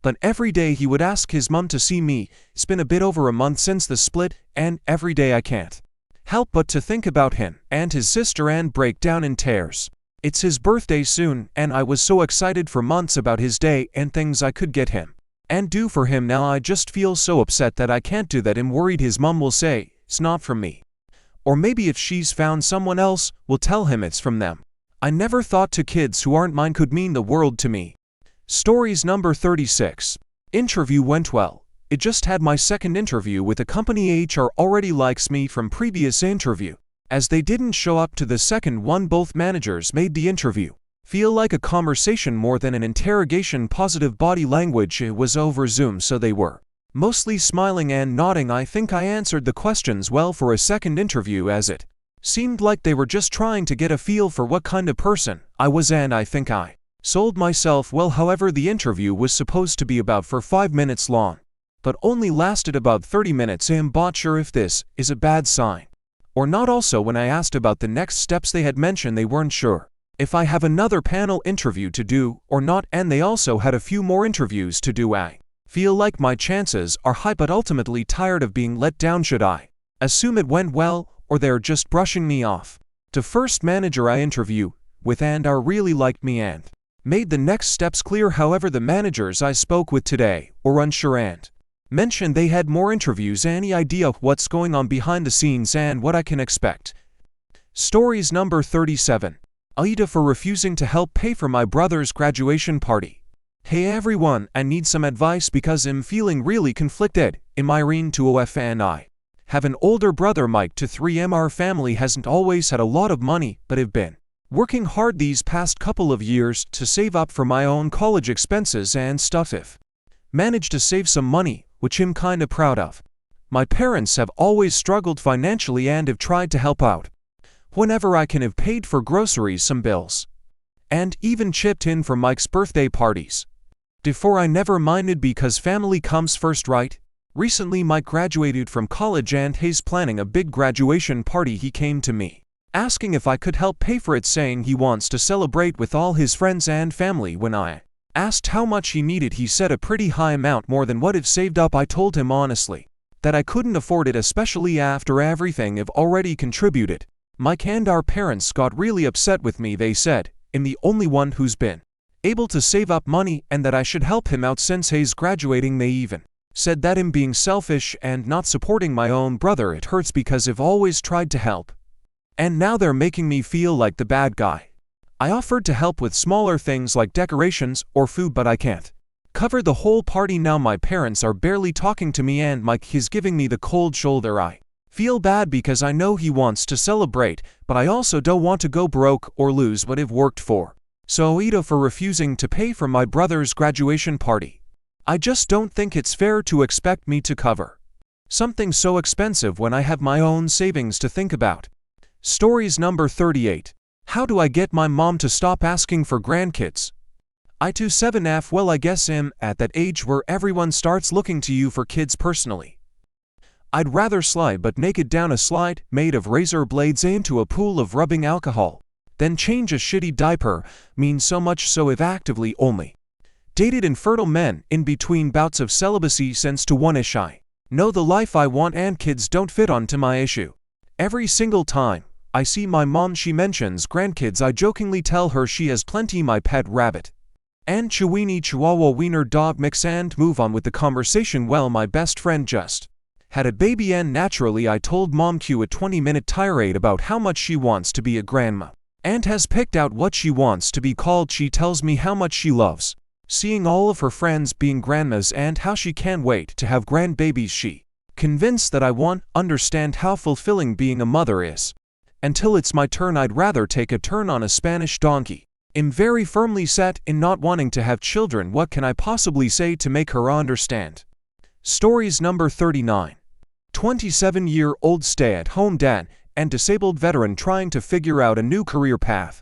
But every day he would ask his mom to see me. It's been a bit over a month since the split, and every day I can't help but to think about him and his sister and break down in tears. It's his birthday soon, and I was so excited for months about his day and things I could get him and do for him. Now I just feel so upset that I can't do that. I'm worried his mom will say it's not from me. Or maybe if she's found someone else, will tell him it's from them. I never thought to kids who aren't mine could mean the world to me. Stories number 36. Interview went well. It just had my second interview with a company. HR already likes me from previous interview. As they didn't show up to the second one, both managers made the interview feel like a conversation more than an interrogation. Positive body language. It was over Zoom, so they were mostly smiling and nodding. I think I answered the questions well for a second interview, as it seemed like they were just trying to get a feel for what kind of person I was, and I think I sold myself well. However, the interview was supposed to be about 5 minutes long, but only lasted about 30 minutes. I'm not sure if this is a bad sign or not. Also, when I asked about the next steps, they had mentioned they weren't sure if I have another panel interview to do or not, and they also had a few more interviews to do. I feel like my chances are high, but ultimately tired of being let down. Should I assume it went well, or they're just brushing me off? The first manager I interview with and really liked me and made the next steps clear. However, the managers I spoke with today were unsure and mentioned they had more interviews. Any idea of what's going on behind the scenes and what I can expect? Stories number 37. Aita for refusing to help pay for my brother's graduation party. Hey everyone, I need some advice because I'm feeling really conflicted. I'm Irene to OF and I have an older brother, Mike to 3M. Our family hasn't always had a lot of money, but have been working hard these past couple of years to save up for my own college expenses and stuff. I've managed to save some money, which I'm kinda proud of. My parents have always struggled financially and have tried to help out whenever I can. Have paid for groceries, some bills, and even chipped in for Mike's birthday parties. Before, I never minded because family comes first, right? Recently Mike graduated from college and he's planning a big graduation party. He came to me asking if I could help pay for it, saying he wants to celebrate with all his friends and family. When I asked how much he needed, he said a pretty high amount, more than what I've saved up. I told him honestly that I couldn't afford it, especially after everything I've already contributed. Mike and our parents got really upset with me. They said I'm the only one who's been able to save up money and that I should help him out since he's graduating. They even said that I'm being selfish and not supporting my own brother. It hurts because I've always tried to help, and now they're making me feel like the bad guy. I offered to help with smaller things like decorations or food, but I can't cover the whole party now. My parents are barely talking to me and Mike is giving me the cold shoulder. I feel bad because I know he wants to celebrate, but I also don't want to go broke or lose what I've worked for. So Aita for refusing to pay for my brother's graduation party. I just don't think it's fair to expect me to cover something so expensive when I have my own savings to think about. Stories number 38. How do I get my mom to stop asking for grandkids? I27F. Well, I guess I'm at that age where everyone starts looking to you for kids personally. I'd rather slide butt naked down a slide made of razor blades into a pool of rubbing alcohol than change a shitty diaper, mean so much so I've actively only dated infertile men in between bouts of celibacy since to one-ish I know the life I want and kids don't fit onto my issue. Every single time I see my mom she mentions grandkids I jokingly tell her she has plenty my pet rabbit and Chihuahua wiener dog mix and move on with the conversation. Well, my best friend just had a baby and naturally I told mom cue a 20-minute tirade about how much she wants to be a grandma and has picked out what she wants to be called. She tells me how much she loves seeing all of her friends being grandmas and how she can't wait to have grandbabies. She convinced that I won't understand how fulfilling being a mother is until it's my turn. I'd rather take a turn on a Spanish donkey. I'm very firmly set in not wanting to have children. What can I possibly say to make her understand? Stories number 39. 27-year-old stay-at-home dad and disabled veteran trying to figure out a new career path.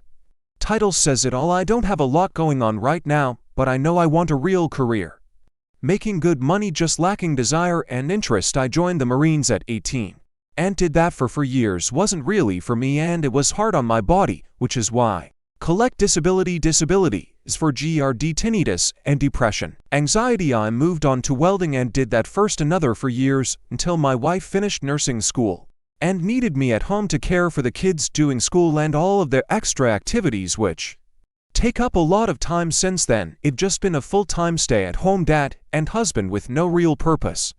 Title says it all. I don't have a lot going on right now, but I know I want a real career. Making good money, just lacking desire and interest. I joined the Marines at 18 and did that for 4 years. Wasn't really for me and it was hard on my body, which is why collect disability. Disability is for GRD, tinnitus, and depression. Anxiety. I moved on to welding and did that first another 4 years until my wife finished nursing school and needed me at home to care for the kids doing school and all of their extra activities which take up a lot of time. Since then, I've just been a full-time stay-at-home dad and husband with no real purpose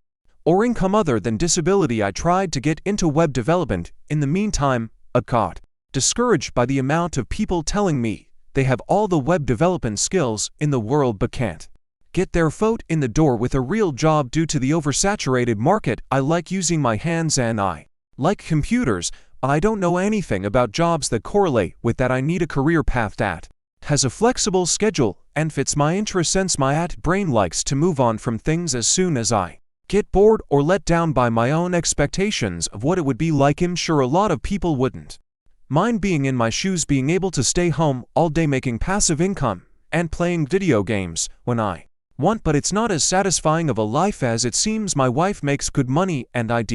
or income other than disability. I tried to get into web development. In the meantime, I got discouraged by the amount of people telling me they have all the web development skills in the world but can't get their foot in the door with a real job due to the oversaturated market. I like using my hands and I like computers. I don't know anything about jobs that correlate with that. I need a career path that has a flexible schedule and fits my interests, since my brain likes to move on from things as soon as I get bored or let down by my own expectations of what it would be like. I'm sure a lot of people wouldn't mind being in my shoes, being able to stay home all day making passive income and playing video games when I want, but it's not as satisfying of a life as it seems. My wife makes good money and I'd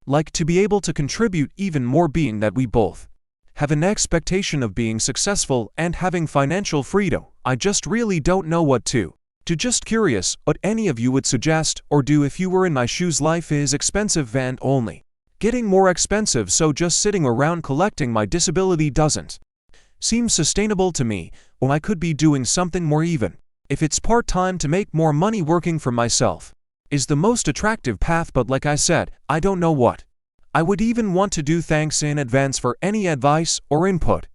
like to be able to contribute even more, being that we both have an expectation of being successful and having financial freedom. I just really don't know what to do. Just curious what any of you would suggest or do if you were in my shoes. Life is expensive and only getting more expensive, so just sitting around collecting my disability doesn't seem sustainable to me. Or I could be doing something more, even if it's part-time, to make more money. Working for myself is the most attractive path, but like I said, I don't know what I would even want to do. Thanks in advance for any advice or input.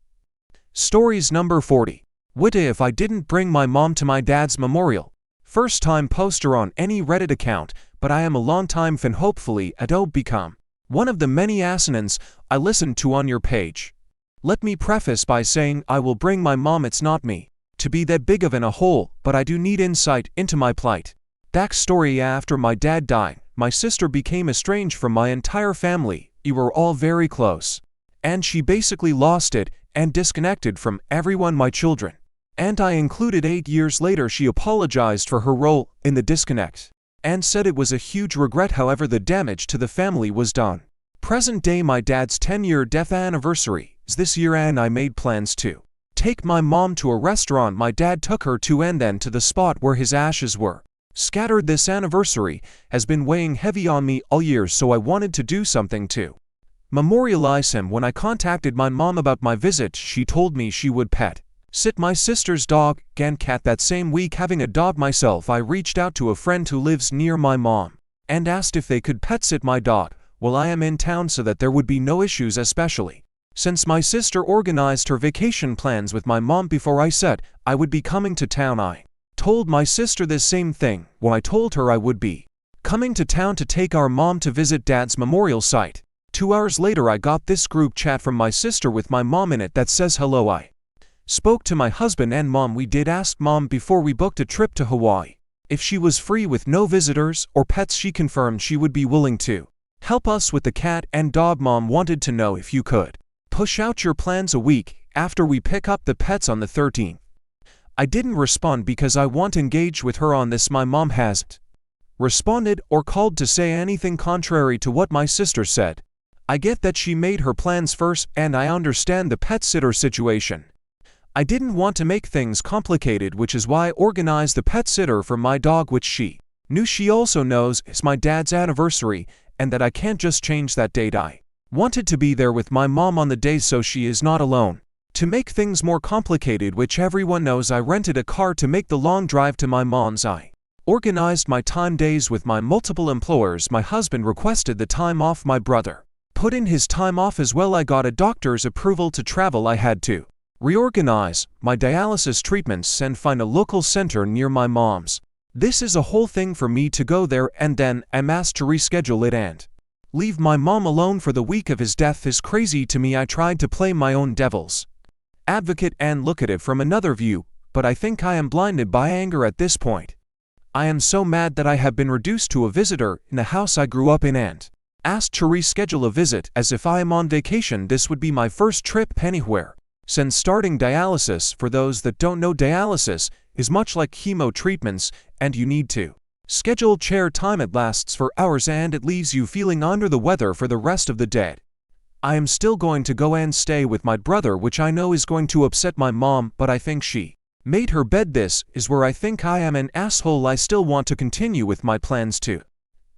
Stories number 40. What if I didn't bring my mom to my dad's memorial? First time poster on any Reddit account, but I am a long-time fan. Hopefully I don't become one of the many assonants I listened to on your page. Let me preface by saying I will bring my mom. It's not me to be that big of a hole, but I do need insight into my plight. Backstory: after my dad died, my sister became estranged from my entire family. We were all very close, and she basically lost it and disconnected from everyone, my children and I included. 8 years later, she apologized for her role in the disconnect and said it was a huge regret. However, the damage to the family was done. Present day, my dad's 10-year death anniversary is this year, and I made plans to take my mom to a restaurant my dad took her to and then to the spot where his ashes were scattered. This anniversary has been weighing heavy on me all year, so I wanted to do something to memorialize him. When I contacted my mom about my visit, she told me she would sit my sister's dog and cat that same week. Having a dog myself, I reached out to a friend who lives near my mom and asked if they could pet sit my dog while I am in town so that there would be no issues, especially since my sister organized her vacation plans with my mom before I said I would be coming to town. I told my sister this same thing when I told her I would be coming to town to take our mom to visit dad's memorial site. 2 hours later, I got this group chat from my sister with my mom in it that says, "Hello, I spoke to my husband and mom. We did ask mom before we booked a trip to Hawaii if she was free with no visitors or pets. She confirmed she would be willing to help us with the cat and dog. Mom wanted to know if you could push out your plans a week after we pick up the pets on the 13th. I didn't respond because I want to engage with her on this. My mom hasn't responded, or called to say anything contrary to what my sister said. I get that she made her plans first, and I understand the pet sitter situation. I didn't want to make things complicated, which is why I organized the pet sitter for my dog, which she knew. She also knows it's my dad's anniversary and that I can't just change that date. I wanted to be there with my mom on the day so she is not alone. To make things more complicated, which everyone knows, I rented a car to make the long drive to my mom's. I organized my time days with my multiple employers. My husband requested the time off. My brother put in his time off as well. I got a doctor's approval to travel. I had to reorganize my dialysis treatments and find a local center near my mom's. This is a whole thing for me to go there, and then I'm asked to reschedule it and leave my mom alone for the week of his death is crazy to me. I tried to play my own devil's advocate and look at it from another view, but I think I am blinded by anger at this point. I am so mad that I have been reduced to a visitor in the house I grew up in and asked to reschedule a visit as if I am on vacation. This would be my first trip anywhere since starting dialysis. For those that don't know, dialysis is much like chemo treatments, and you need to schedule chair time. It lasts for hours and it leaves you feeling under the weather for the rest of the day. I am still going to go and stay with my brother, which I know is going to upset my mom, but I think she made her bed. This is where I think I am an asshole. I still want to continue with my plans to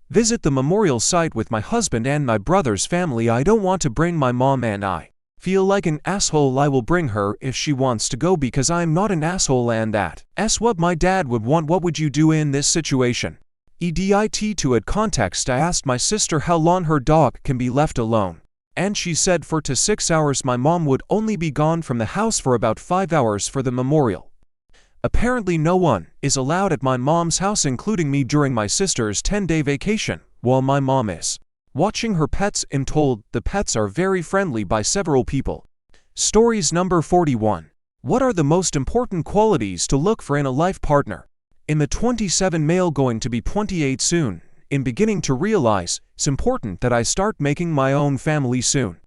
visit the memorial site with my husband and my brother's family. I don't want to bring my mom, and I feel like an asshole. I will bring her if she wants to go because I'm not an asshole, and that's what my dad would want. What would you do in this situation? Edit to add context. I asked my sister how long her dog can be left alone, and she said 4 to 6 hours. My mom would only be gone from the house for about 5 hours for the memorial. Apparently no one is allowed at my mom's house, including me, during my sister's 10-day vacation while my mom is watching her pets. I'm told the pets are very friendly by several people. Stories number 41. What are the most important qualities to look for in a life partner? I'm a 27 male, going to be 28 soon. I'm beginning to realize it's important that I start making my own family soon.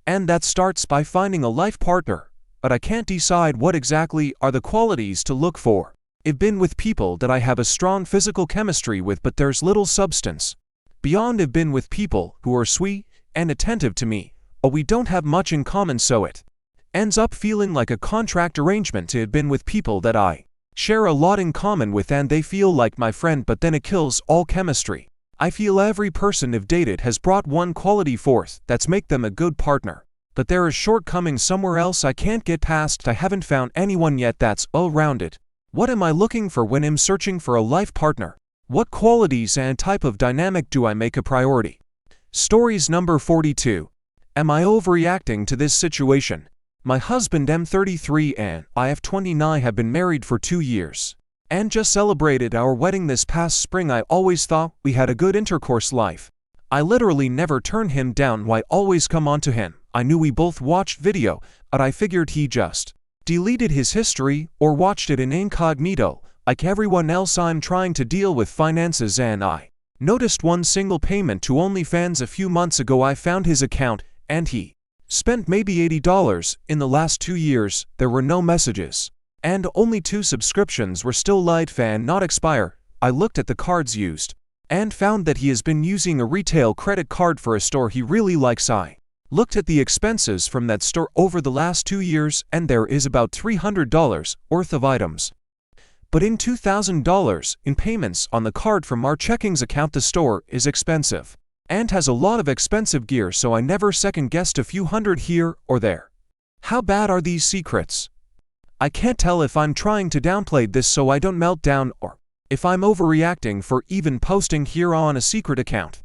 And that starts by finding a life partner. But I can't decide what exactly are the qualities to look for. I've been with people that I have a strong physical chemistry with, but there's little substance beyond. I've been with people who are sweet and attentive to me, but we don't have much in common, so it ends up feeling like a contract arrangement. I've been with people that I share a lot in common with and they feel like my friend, but then it kills all chemistry. I feel every person I've dated has brought one quality forth that's make them a good partner, but there is shortcomings somewhere else I can't get past. I haven't found anyone yet that's all-rounded. What am I looking for when I'm searching for a life partner? What qualities and type of dynamic do I make a priority? Stories number 42. Am I overreacting to this situation? My husband, I'm 33 and I have 29, have been married for 2 years and just celebrated our wedding this past spring. I always thought we had a good intercourse life. I literally never turned him down. Why always come on to him? I knew we both watched video, but I figured he just deleted his history or watched it in incognito like everyone else. I'm trying to deal with finances and I noticed one single payment to OnlyFans a few months ago. I found his account and he spent maybe $80 in the last 2 years. There were no messages and only 2 subscriptions were still live and not expire. I looked at the cards used and found that he has been using a retail credit card for a store he really likes. I looked at the expenses from that store over the last 2 years and there is about $300 worth of items, but in $2,000 in payments on the card from our checkings account. The store is expensive and has a lot of expensive gear, so I never second-guessed a few hundred here or there. How bad are these secrets? I can't tell if I'm trying to downplay this so I don't melt down or if I'm overreacting for even posting here on a secret account.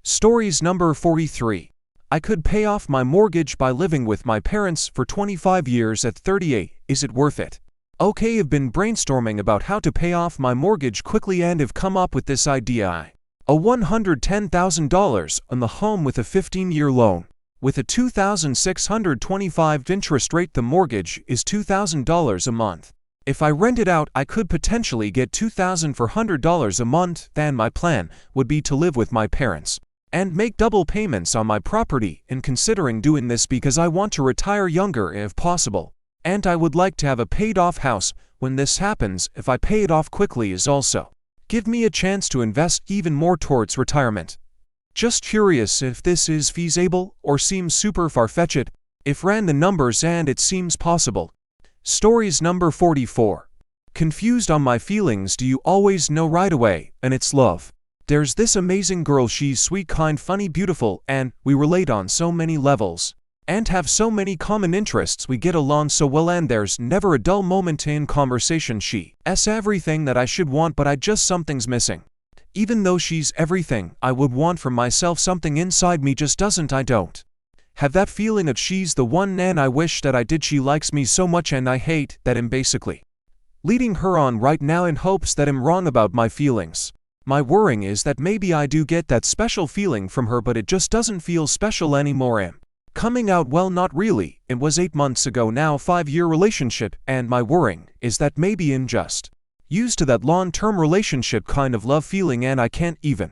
Stories number 43. I could pay off my mortgage by living with my parents for 25 years at 38. Is it worth it? Okay, I've been brainstorming about how to pay off my mortgage quickly and have come up with this idea. A $110,000 on the home with a 15-year loan. With a $2,625 interest rate, the mortgage is $2,000 a month. If I rent it out, I could potentially get $2,400 a month. Then my plan would be to live with my parents and make double payments on my property. And considering doing this because I want to retire younger if possible. And I would like to have a paid-off house when this happens. If I pay it off quickly is also Give me a chance to invest even more towards retirement. Just curious if this is feasible or seems super far-fetched. If ran the numbers and it seems possible. Stories number 44. Confused on my feelings. Do you always know right away, and it's love? There's this amazing girl, she's sweet, kind, funny, beautiful, and we relate on so many levels. And have so many common interests, we get along so well, and there's never a dull moment in conversation. She's everything that I should want, but something's missing. Even though she's everything I would want for myself, something inside me just doesn't. I don't have that feeling that she's the one, and I wish that I did. She likes me so much, and I hate that I'm basically leading her on right now in hopes that I'm wrong about my feelings. My worrying is that maybe I do get that special feeling from her, but it just doesn't feel special anymore. I'm coming out, well, not really. It was 8 months ago now, 5-year relationship, and my worrying is that maybe I'm just used to that long-term relationship kind of love feeling, and I can't even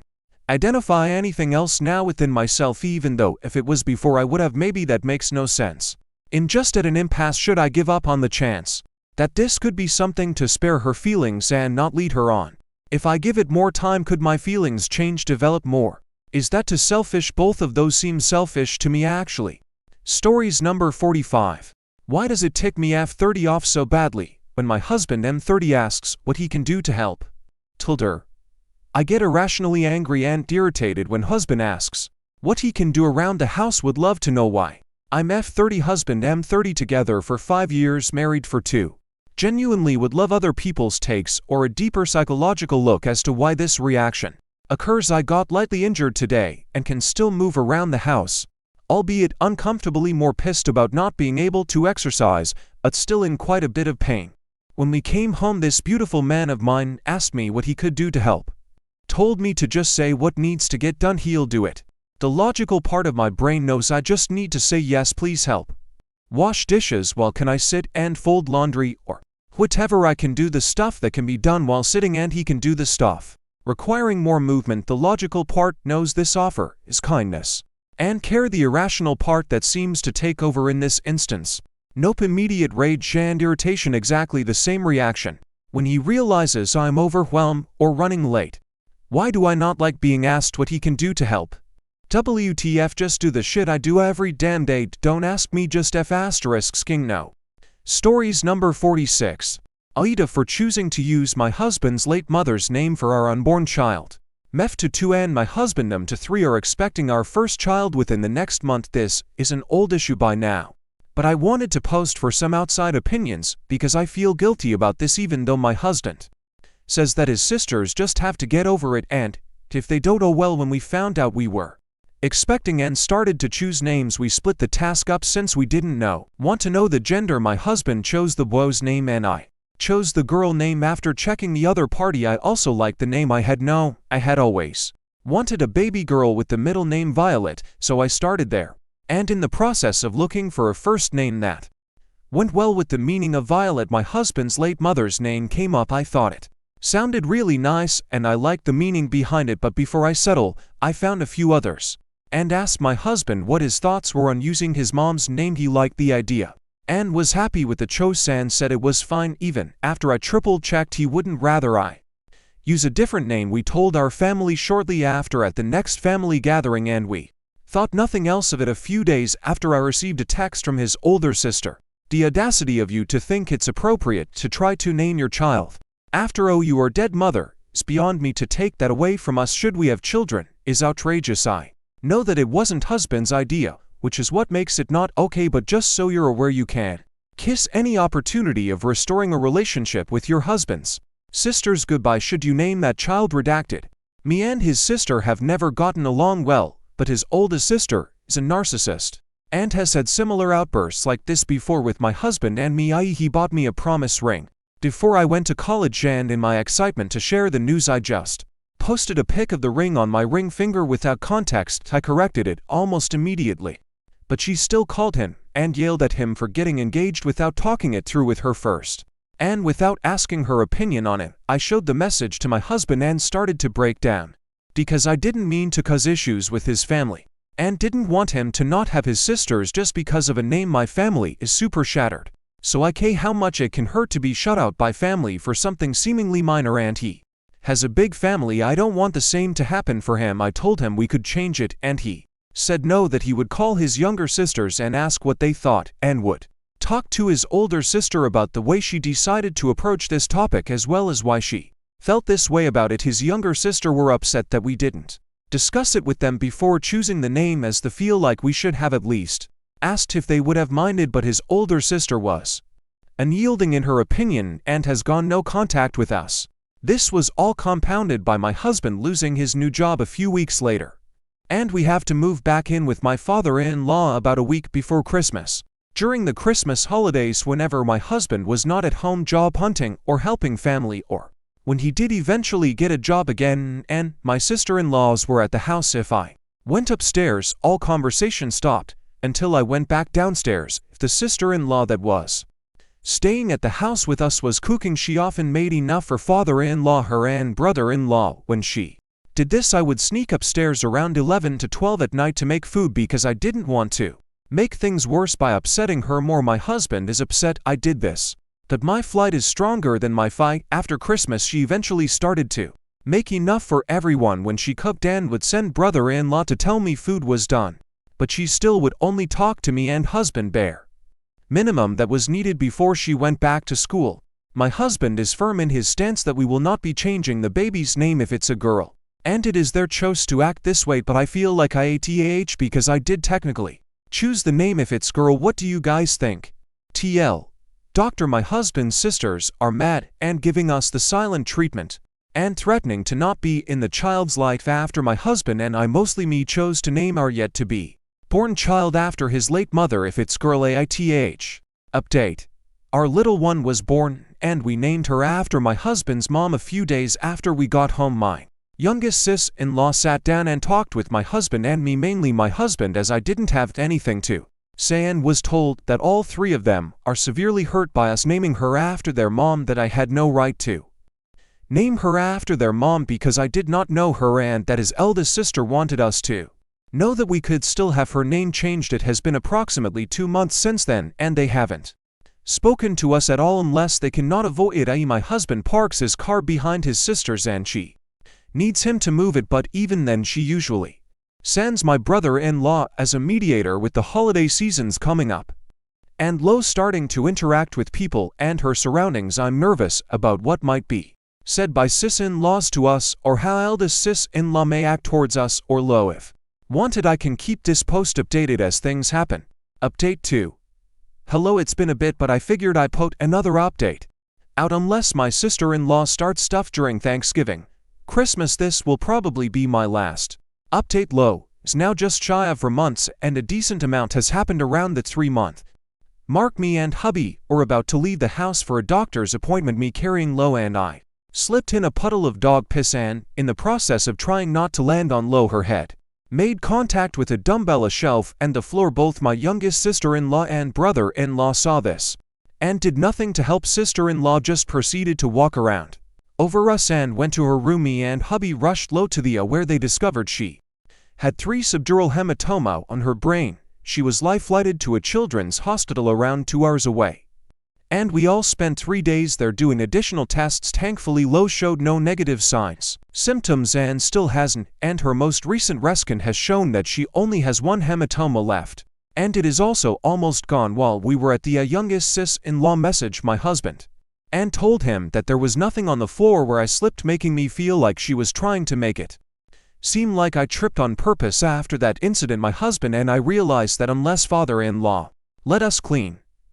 identify anything else now within myself, even though if it was before I would have. Maybe that makes no sense. I'm just at an impasse. Should I give up on the chance that this could be something to spare her feelings and not lead her on? If I give it more time, could my feelings change, develop more? Is that too selfish? Both of those seem selfish to me, actually. Stories number 45. Why does it tick me F30 off so badly when my husband M30 asks what he can do to help? Tilder. I get irrationally angry and irritated when husband asks what he can do around the house. Would love to know why. I'm F30, husband M30, together for 5 years, married for 2. Genuinely would love other people's takes or a deeper psychological look as to why this reaction occurs. I got lightly injured today and can still move around the house, albeit uncomfortably more pissed about not being able to exercise, but still in quite a bit of pain. When we came home, this beautiful man of mine asked me what he could do to help. Told me to just say what needs to get done, he'll do it. The logical part of my brain knows I just need to say yes, please help. Wash dishes while can I sit and fold laundry, or whatever. I can do the stuff that can be done while sitting, and he can do the stuff requiring more movement. The logical part knows this offer is kindness and care. The irrational part that seems to take over in this instance. Nope, immediate rage and irritation. Exactly the same reaction when he realizes I'm overwhelmed or running late. Why do I not like being asked what he can do to help? WTF, just do the shit I do every damn day. Don't ask me, just *king no. Stories number 46. Aita, for choosing to use my husband's late mother's name for our unborn child. Mef to 2 and my husband to 3 are expecting our first child within the next month. This is an old issue by now, but I wanted to post for some outside opinions because I feel guilty about this, even though my husband says that his sisters just have to get over it, and if they don't, oh well. When we found out we were expecting and started to choose names, we split the task up since we didn't want to know the gender. My husband chose the boy's name and I chose the girl name. After checking the other party, I also liked the name. I had always wanted a baby girl with the middle name Violet, so I started there. And in the process of looking for a first name that went well with the meaning of Violet, my husband's late mother's name came up. I thought it sounded really nice and I liked the meaning behind it, but before I settle, I found a few others and asked my husband what his thoughts were on using his mom's name. He liked the idea and was happy with the choice and said it was fine. Even after I triple checked, he wouldn't rather I use a different name. We told our family shortly after at the next family gathering, and we thought nothing else of it. A few days after, I received a text from his older sister. The audacity of you to think it's appropriate to try to name your child after your dead mother is beyond me. To take that away from us should we have children is outrageous. I know that it wasn't husband's idea, which is what makes it not okay, but just so you're aware, you can kiss any opportunity of restoring a relationship with your husband's sisters goodbye should you name that child. Redacted. Me and his sister have never gotten along well, but his oldest sister is a narcissist and has had similar outbursts like this before with my husband and me, i.e. he bought me a promise ring before I went to college, and in my excitement to share the news, I just posted a pic of the ring on my ring finger without context. I corrected it almost immediately, but she still called him and yelled at him for getting engaged without talking it through with her first. And without asking her opinion on it, I showed the message to my husband and started to break down because I didn't mean to cause issues with his family and didn't want him to not have his sisters just because of a name. My family is super shattered, so I care how much it can hurt to be shut out by family for something seemingly minor, and he has a big family. I don't want the same to happen for him. I told him we could change it and he said no, that he would call his younger sisters and ask what they thought and would talk to his older sister about the way she decided to approach this topic as well as why she felt this way about it. His younger sister were upset that we didn't discuss it with them before choosing the name, as they feel like we should have at least asked if they would have minded, but his older sister was unyielding in her opinion and has gone no contact with us. This was all compounded by my husband losing his new job a few weeks later, and we have to move back in with my father-in-law about a week before Christmas. During the Christmas holidays, whenever my husband was not at home job hunting or helping family, or when he did eventually get a job again and my sister-in-laws were at the house, if I went upstairs, all conversation stopped until I went back downstairs. If the sister-in-law that was staying at the house with us was cooking, she often made enough for father-in-law, her, and brother-in-law. When she did this, I would sneak upstairs around 11 to 12 at night to make food because I didn't want to make things worse by upsetting her more. My husband is upset I did this, that my flight is stronger than my fight. After Christmas, she eventually started to make enough for everyone when she cooked and would send brother-in-law to tell me food was done, but she still would only talk to me and husband bare minimum that was needed before she went back to school. My husband is firm in his stance that we will not be changing the baby's name if it's a girl, and it is their choice to act this way, but I feel like IATAH because I did technically choose the name if it's girl. What do you guys think? TL. Doctor, my husband's sisters are mad and giving us the silent treatment and threatening to not be in the child's life after my husband and I, mostly me, chose to name our yet to be born child after his late mother if it's girl. AITH. Update. Our little one was born and we named her after my husband's mom. A few days after we got home, my youngest sis-in-law sat down and talked with my husband and me, mainly my husband, as I didn't have anything to say, and was told that all three of them are severely hurt by us naming her after their mom, that I had no right to name her after their mom because I did not know her, and that his eldest sister wanted us to know that we could still have her name changed. It has been approximately 2 months since then and they haven't spoken to us at all unless they cannot avoid it, i.e. my husband parks his car behind his sister's and she needs him to move it, but even then she usually sends my brother-in-law as a mediator with the holiday seasons coming up and low starting to interact with people and her surroundings. I'm nervous about what might be said by sis-in-laws to us or how eldest sis-in-law may act towards us, or low if wanted. I can keep this post updated as things happen. Update 2. Hello, it's been a bit, but I figured I'd put another update out unless my sister-in-law starts stuff during Thanksgiving, Christmas. This will probably be my last update. Low is now just shy of 4 months and a decent amount has happened around the 3-month mark. Me and hubby are about to leave the house for a doctor's appointment, me carrying Low, and I slipped in a puddle of dog piss and, in the process of trying not to land on Low, her head made contact with a dumbbell, a shelf, and the floor. Both my youngest sister-in-law and brother-in-law saw this and did nothing to help. Sister-in-law just proceeded to walk around over us and went to her room. Me and hubby rushed Low to the where they discovered she had 3 subdural hematoma on her brain. She was life-flighted to a children's hospital around 2 hours away, and we all spent 3 days there doing additional tests. Thankfully, Low showed no negative signs, symptoms, and still hasn't, and her most recent rescan has shown that she only has 1 hematoma left, and it is also almost gone. While we were at the youngest sis-in-law messaged my husband and told him that there was nothing on the floor where I slipped, making me feel like she was trying to make it seem like I tripped on purpose. After that incident, my husband and I realized that unless father-in-law let us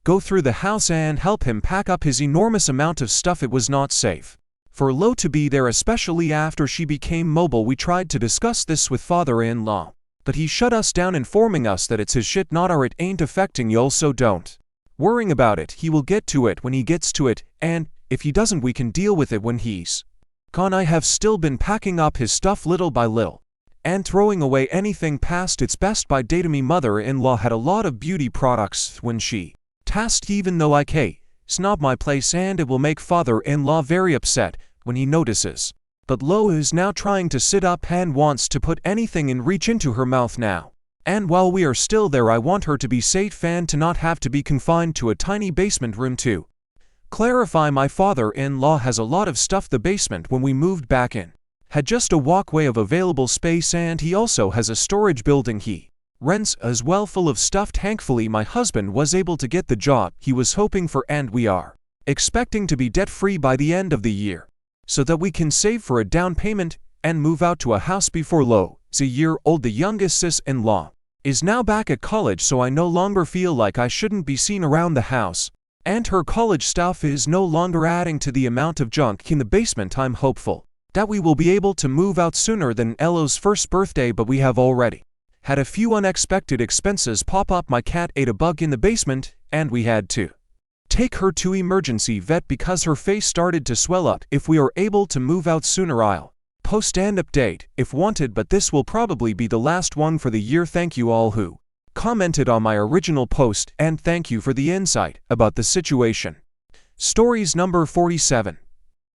go through the house and help him pack up his enormous amount of stuff, it was not safe for Low to be there, especially after she became mobile. We tried to discuss this with father-in-law, but he shut us down, informing us that it's his shit, not our, it ain't affecting y'all, so don't worrying about it. He will get to it when he gets to it, and if he doesn't, we can deal with it when he's gone. I have still been packing up his stuff little by little and throwing away anything past its best by date. Me mother-in-law had a lot of beauty products when she tasked, even though I snob my place, and it will make father-in-law very upset when he notices. But Low is now trying to sit up and wants to put anything in reach into her mouth now. And while we are still there, I want her to be safe and to not have to be confined to a tiny basement room to Clarify: my father-in-law has a lot of stuff the basement when we moved back in. Had just a walkway of available space, and he also has a storage building he rents as well full of stuff. Thankfully my husband was able to get the job he was hoping for, and we are expecting to be debt-free by the end of the year, so that we can save for a down payment and move out to a house before a year old. The youngest sis-in-law is now back at college, so I no longer feel like I shouldn't be seen around the house, and her college stuff is no longer adding to the amount of junk in the basement. I'm hopeful that we will be able to move out sooner than Elo's first birthday, but we have already had a few unexpected expenses pop up. My cat ate a bug in the basement, and we had to take her to emergency vet because her face started to swell up. If we are able to move out sooner, I'll post and update if wanted, but this will probably be the last one for the year. Thank you all who commented on my original post, and thank you for the insight about the situation. Stories number 47.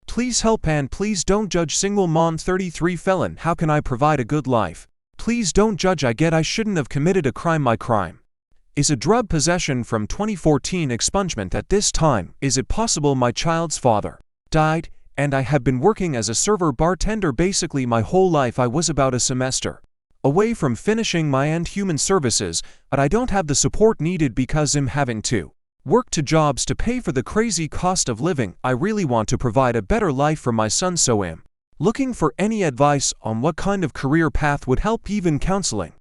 Please help and please don't judge. Single mom 33 felon. How can I provide a good life? Please don't judge. I get I shouldn't have committed a crime. My crime is a drug possession from 2014. Expungement. At this time, is it possible my child's father died, and I have been working as a server bartender basically my whole life. I was about a semester away from finishing my end human services, but I don't have the support needed because I'm having to work 2 jobs to pay for the crazy cost of living. I really want to provide a better life for my son, so am looking for any advice on what kind of career path would help. Even counseling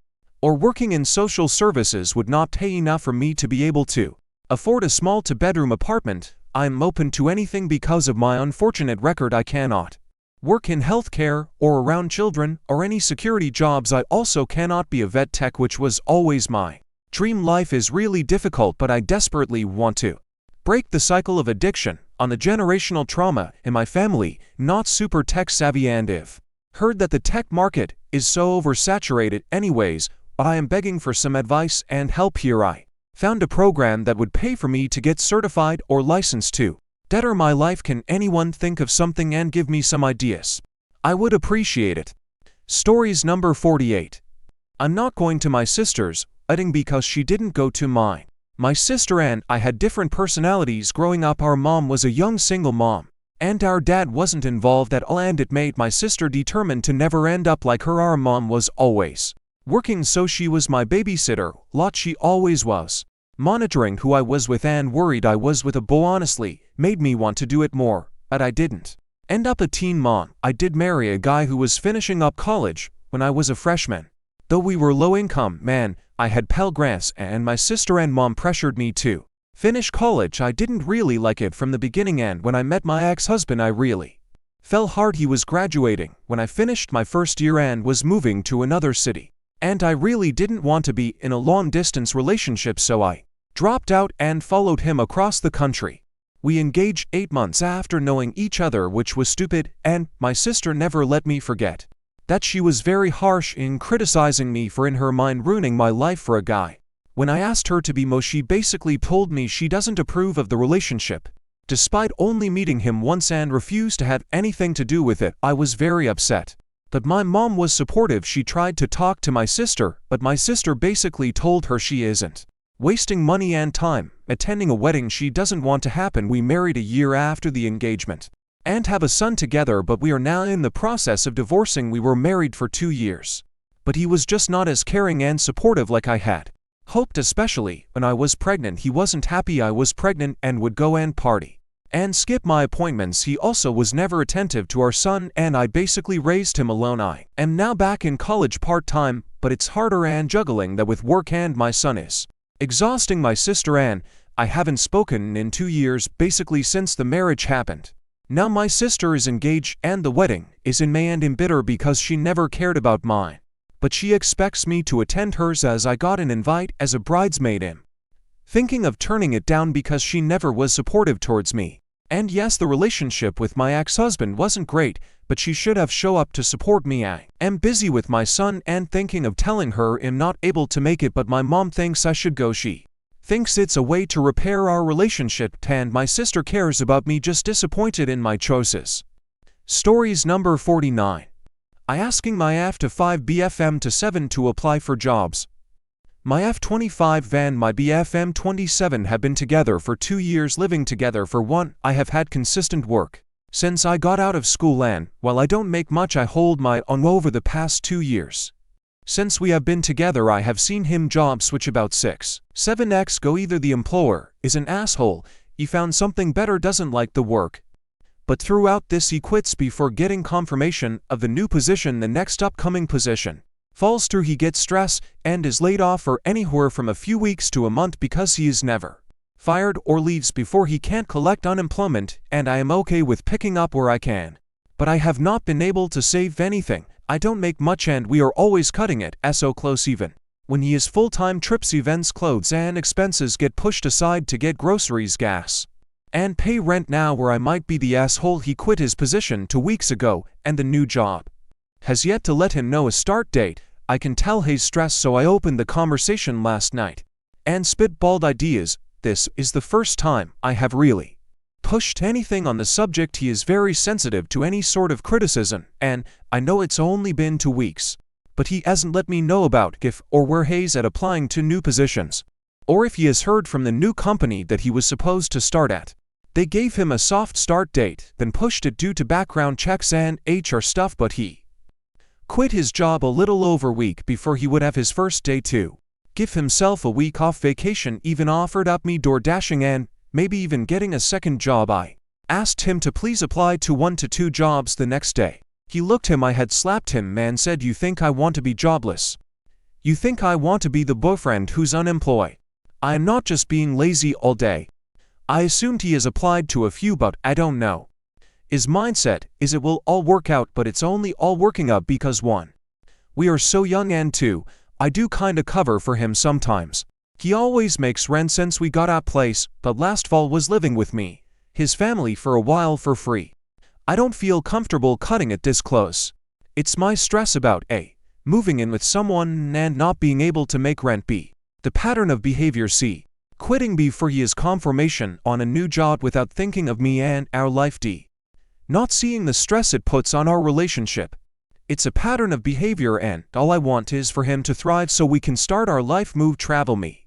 or working in social services would not pay enough for me to be able to afford a small 2-bedroom apartment. I'm open to anything because of my unfortunate record. I cannot work in healthcare or around children or any security jobs. I also cannot be a vet tech, which was always my dream. Life is really difficult, but I desperately want to break the cycle of addiction on the generational trauma in my family. Not super tech savvy, and if heard that the tech market is so oversaturated anyways, I am begging for some advice and help here. I found a program that would pay for me to get certified or licensed to better my life. Can anyone think of something and give me some ideas? I would appreciate it. Stories number 48. I'm not going to my sister's wedding because she didn't go to mine. My sister and I had different personalities growing up. Our mom was a young single mom, and our dad wasn't involved at all, and it made my sister determined to never end up like her. Our mom was always working, so she was my babysitter lot. She always was monitoring who I was with and worried I was with a boy. Honestly, made me want to do it more, but I didn't end up a teen mom. I did marry a guy who was finishing up college when I was a freshman. Though we were low income, man, I had Pell Grants, and my sister and mom pressured me to finish college. I didn't really like it from the beginning, and when I met my ex-husband I really fell hard. He was graduating when I finished my first year and was moving to another city, and I really didn't want to be in a long-distance relationship, so I dropped out and followed him across the country. We engaged 8 months after knowing each other, which was stupid, and my sister never let me forget that. She was very harsh in criticizing me for, in her mind, ruining my life for a guy. When I asked her to be mo, she basically told me she doesn't approve of the relationship, despite only meeting him once, and refused to have anything to do with it. I was very upset, but my mom was supportive. She tried to talk to my sister, but my sister basically told her she isn't wasting money and time attending a wedding she doesn't want to happen. We married a year after the engagement and have a son together, but we are now in the process of divorcing. We were married for 2 years, but he was just not as caring and supportive like I had hoped. Especially when I was pregnant, he wasn't happy I was pregnant and would go and party and skip my appointments. He also was never attentive to our son, and I basically raised him alone. I am now back in college part-time, but it's harder and juggling that with work and my son is exhausting. My sister and I haven't spoken in 2 years, basically since the marriage happened. Now my sister is engaged and the wedding is in May, and I'm bitter because she never cared about mine, but she expects me to attend hers as I got an invite as a bridesmaid. I'm thinking of turning it down because she never was supportive towards me. And yes, the relationship with my ex-husband wasn't great, but she should have shown up to support me. I am busy with my son and thinking of telling her I'm not able to make it, but my mom thinks I should go. She thinks it's a way to repair our relationship, and my sister cares about me, just disappointed in my choices. Stories number 49. I asking my F to 5 BFM to 7 to apply for jobs. My F25 van, my BF M27 have been together for 2 years, living together for 1. I have had consistent work since I got out of school, and while I don't make much, I hold my own over the past 2 years. Since we have been together, I have seen him job switch about 6-7x go. Either the employer is an asshole, he found something better, doesn't like the work, but throughout this he quits before getting confirmation of the new position. The next upcoming position falls through, he gets stress and is laid off for anywhere from a few weeks to a month because he is never fired, or leaves before he can't collect unemployment, and I am okay with picking up where I can. But I have not been able to save anything. I don't make much and we are always cutting it so close. Even when he is full-time, trips, events, clothes and expenses get pushed aside to get groceries, gas, and pay rent. Now where I might be the asshole, he quit his position 2 weeks ago and the new job has yet to let him know a start date. I can tell he's stressed, so I opened the conversation last night and spitballed ideas. This is the first time I have really pushed anything on the subject. He is very sensitive to any sort of criticism, and I know it's only been 2 weeks, but he hasn't let me know about if or where he's at applying to new positions, or if he has heard from the new company that he was supposed to start at. They gave him a soft start date, then pushed it due to background checks and HR stuff, but he quit his job a little over a week before he would have his first day to give himself a week off vacation. Even offered up me door dashing and maybe even getting a second job. I asked him to please apply to 1 to 2 jobs the next day. He looked him, I had slapped him, and said, "You think I want to be jobless? You think I want to be the boyfriend who's unemployed? I am not just being lazy all day." I assumed he has applied to a few, but I don't know. His mindset is it will all work out, but it's only all working out because 1, we are so young, and 2, I do kinda cover for him sometimes. He always makes rent since we got out place, but last fall was living with me, his family, for a while for free. I don't feel comfortable cutting it this close. It's my stress about A, moving in with someone and not being able to make rent, B, the pattern of behavior, C, quitting before he has confirmation on a new job without thinking of me and our life, D, not seeing the stress it puts on our relationship. It's a pattern of behavior, and all I want is for him to thrive so we can start our life, move, travel, me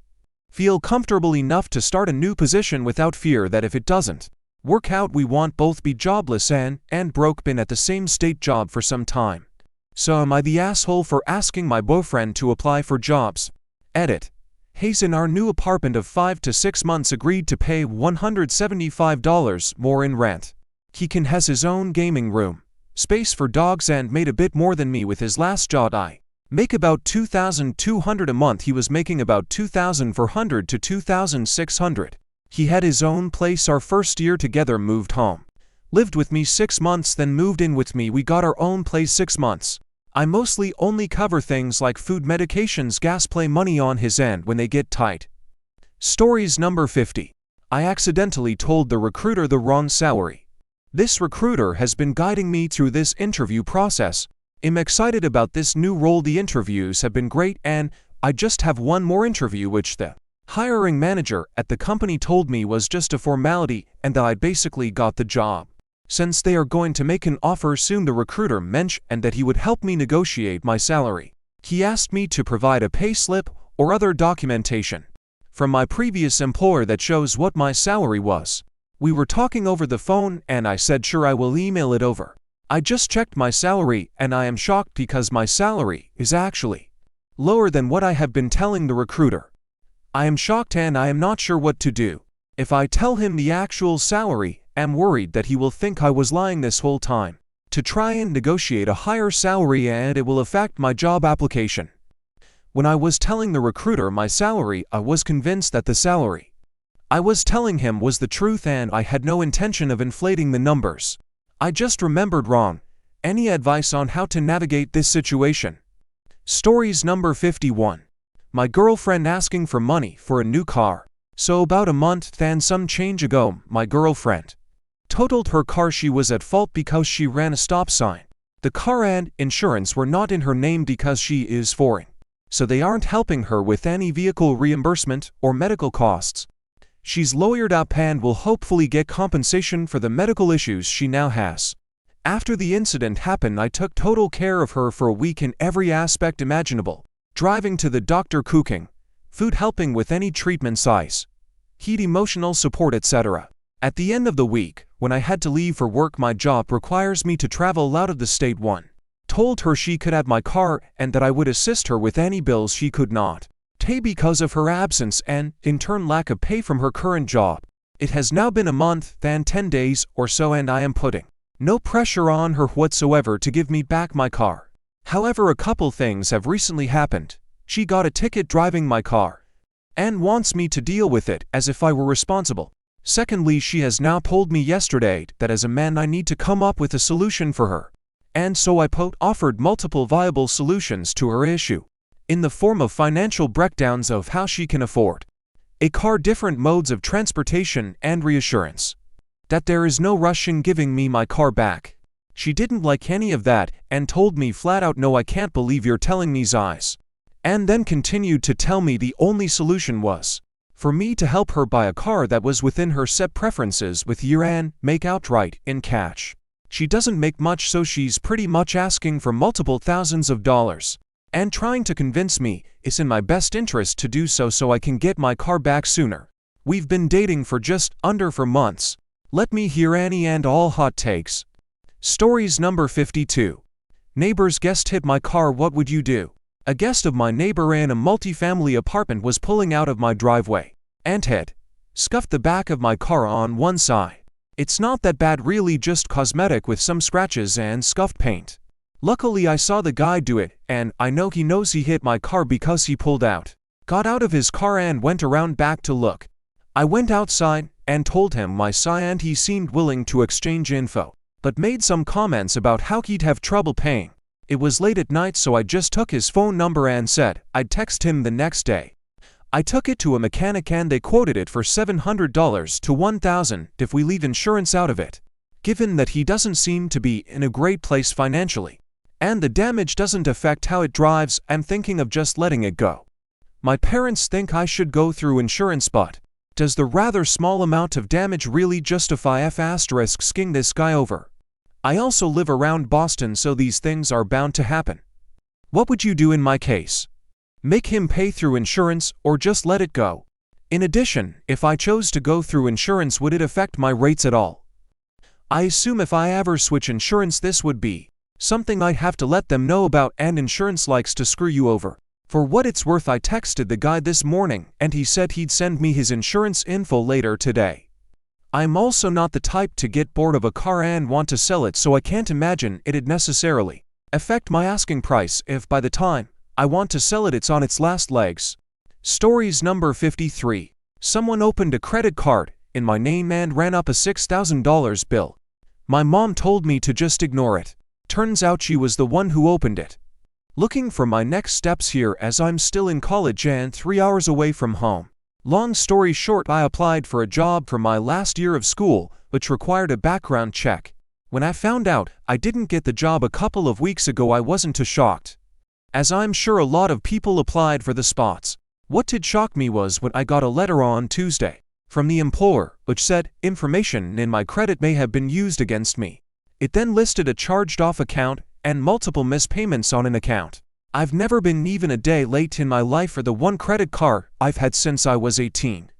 feel comfortable enough to start a new position without fear that if it doesn't work out, we won't both be jobless and broke. Been at the same state job for some time. So am I the asshole for asking my boyfriend to apply for jobs? Edit. He's in our new apartment of 5 to 6 months, agreed to pay $175 more in rent. He can has his own gaming room, space for dogs, and made a bit more than me with his last job. I make about $2,200 a month. He was making about $2,400 to $2,600. He had his own place our first year together, moved home, lived with me 6 months, then moved in with me. We got our own place 6 months. I mostly only cover things like food, medications, gas, play money on his end when they get tight. Stories number 50. I accidentally told the recruiter the wrong salary. This recruiter has been guiding me through this interview process. I'm excited about this new role. The interviews have been great, and I just have one more interview, which the hiring manager at the company told me was just a formality and that I basically got the job. Since they are going to make an offer soon, the recruiter mentioned that he would help me negotiate my salary. He asked me to provide a pay slip or other documentation from my previous employer that shows what my salary was. We were talking over the phone and I said sure, I will email it over. I just checked my salary and I am shocked because my salary is actually lower than what I have been telling the recruiter. I am shocked and I am not sure what to do. If I tell him the actual salary, I'm worried that he will think I was lying this whole time to try and negotiate a higher salary, and it will affect my job application. When I was telling the recruiter my salary, I was convinced that the salary I was telling him was the truth, and I had no intention of inflating the numbers. I just remembered wrong. Any advice on how to navigate this situation? Stories number 51. My girlfriend asking for money for a new car. So about a month and some change ago, my girlfriend totaled her car. She was at fault because she ran a stop sign. The car and insurance were not in her name because she is foreign, so they aren't helping her with any vehicle reimbursement or medical costs. She's lawyered up and will hopefully get compensation for the medical issues she now has. After the incident happened, I took total care of her for a week in every aspect imaginable. Driving to the doctor, cooking, food, helping with any treatment size, heat, emotional support, etc. At the end of the week, when I had to leave for work, my job requires me to travel out of the state. Told her she could have my car and that I would assist her with any bills she could not pay because of her absence and, in turn, lack of pay from her current job. It has now been a month and 10 days or so, and I am putting no pressure on her whatsoever to give me back my car. However, a couple things have recently happened. She got a ticket driving my car and wants me to deal with it as if I were responsible. Secondly, she has now told me yesterday that as a man I need to come up with a solution for her. And so I offered multiple viable solutions to her issue, in the form of financial breakdowns of how she can afford a car, different modes of transportation, and reassurance that there is no rush in giving me my car back. She didn't like any of that and told me flat out, "No, I can't believe you're telling me lies." And then continued to tell me the only solution was for me to help her buy a car that was within her set preferences with year-end make outright in cash. She doesn't make much, so she's pretty much asking for multiple thousands of dollars and trying to convince me it's in my best interest to do so I can get my car back sooner. We've been dating for just under 4 months. Let me hear any and all hot takes. Stories number 52. Neighbor's guest hit my car. What would you do? A guest of my neighbor in a multifamily apartment was pulling out of my driveway and had scuffed the back of my car on one side. It's not that bad really, just cosmetic with some scratches and scuffed paint. Luckily I saw the guy do it, and I know he knows he hit my car because he pulled out, got out of his car and went around back to look. I went outside and told him my side, and he seemed willing to exchange info, but made some comments about how he'd have trouble paying. It was late at night, so I just took his phone number and said I'd text him the next day. I took it to a mechanic and they quoted it for $700 to $1,000 if we leave insurance out of it. Given that he doesn't seem to be in a great place financially, and the damage doesn't affect how it drives, I'm thinking of just letting it go. My parents think I should go through insurance, but does the rather small amount of damage really justify *ing this guy over? I also live around Boston, so these things are bound to happen. What would you do in my case? Make him pay through insurance or just let it go? In addition, if I chose to go through insurance, would it affect my rates at all? I assume if I ever switch insurance, this would be something I'd have to let them know about, and insurance likes to screw you over. For what it's worth, I texted the guy this morning and he said he'd send me his insurance info later today. I'm also not the type to get bored of a car and want to sell it, so I can't imagine it'd necessarily affect my asking price if by the time I want to sell it it's on its last legs. Stories number 53. Someone opened a credit card in my name and ran up a $6,000 bill. My mom told me to just ignore it. Turns out she was the one who opened it. Looking for my next steps here, as I'm still in college and 3 hours away from home. Long story short, I applied for a job for my last year of school, which required a background check. When I found out I didn't get the job a couple of weeks ago, I wasn't too shocked, as I'm sure a lot of people applied for the spots. What did shock me was when I got a letter on Tuesday from the employer, which said information in my credit may have been used against me. It then listed a charged-off account and multiple missed payments on an account. I've never been even a day late in my life for the one credit card I've had since I was 18.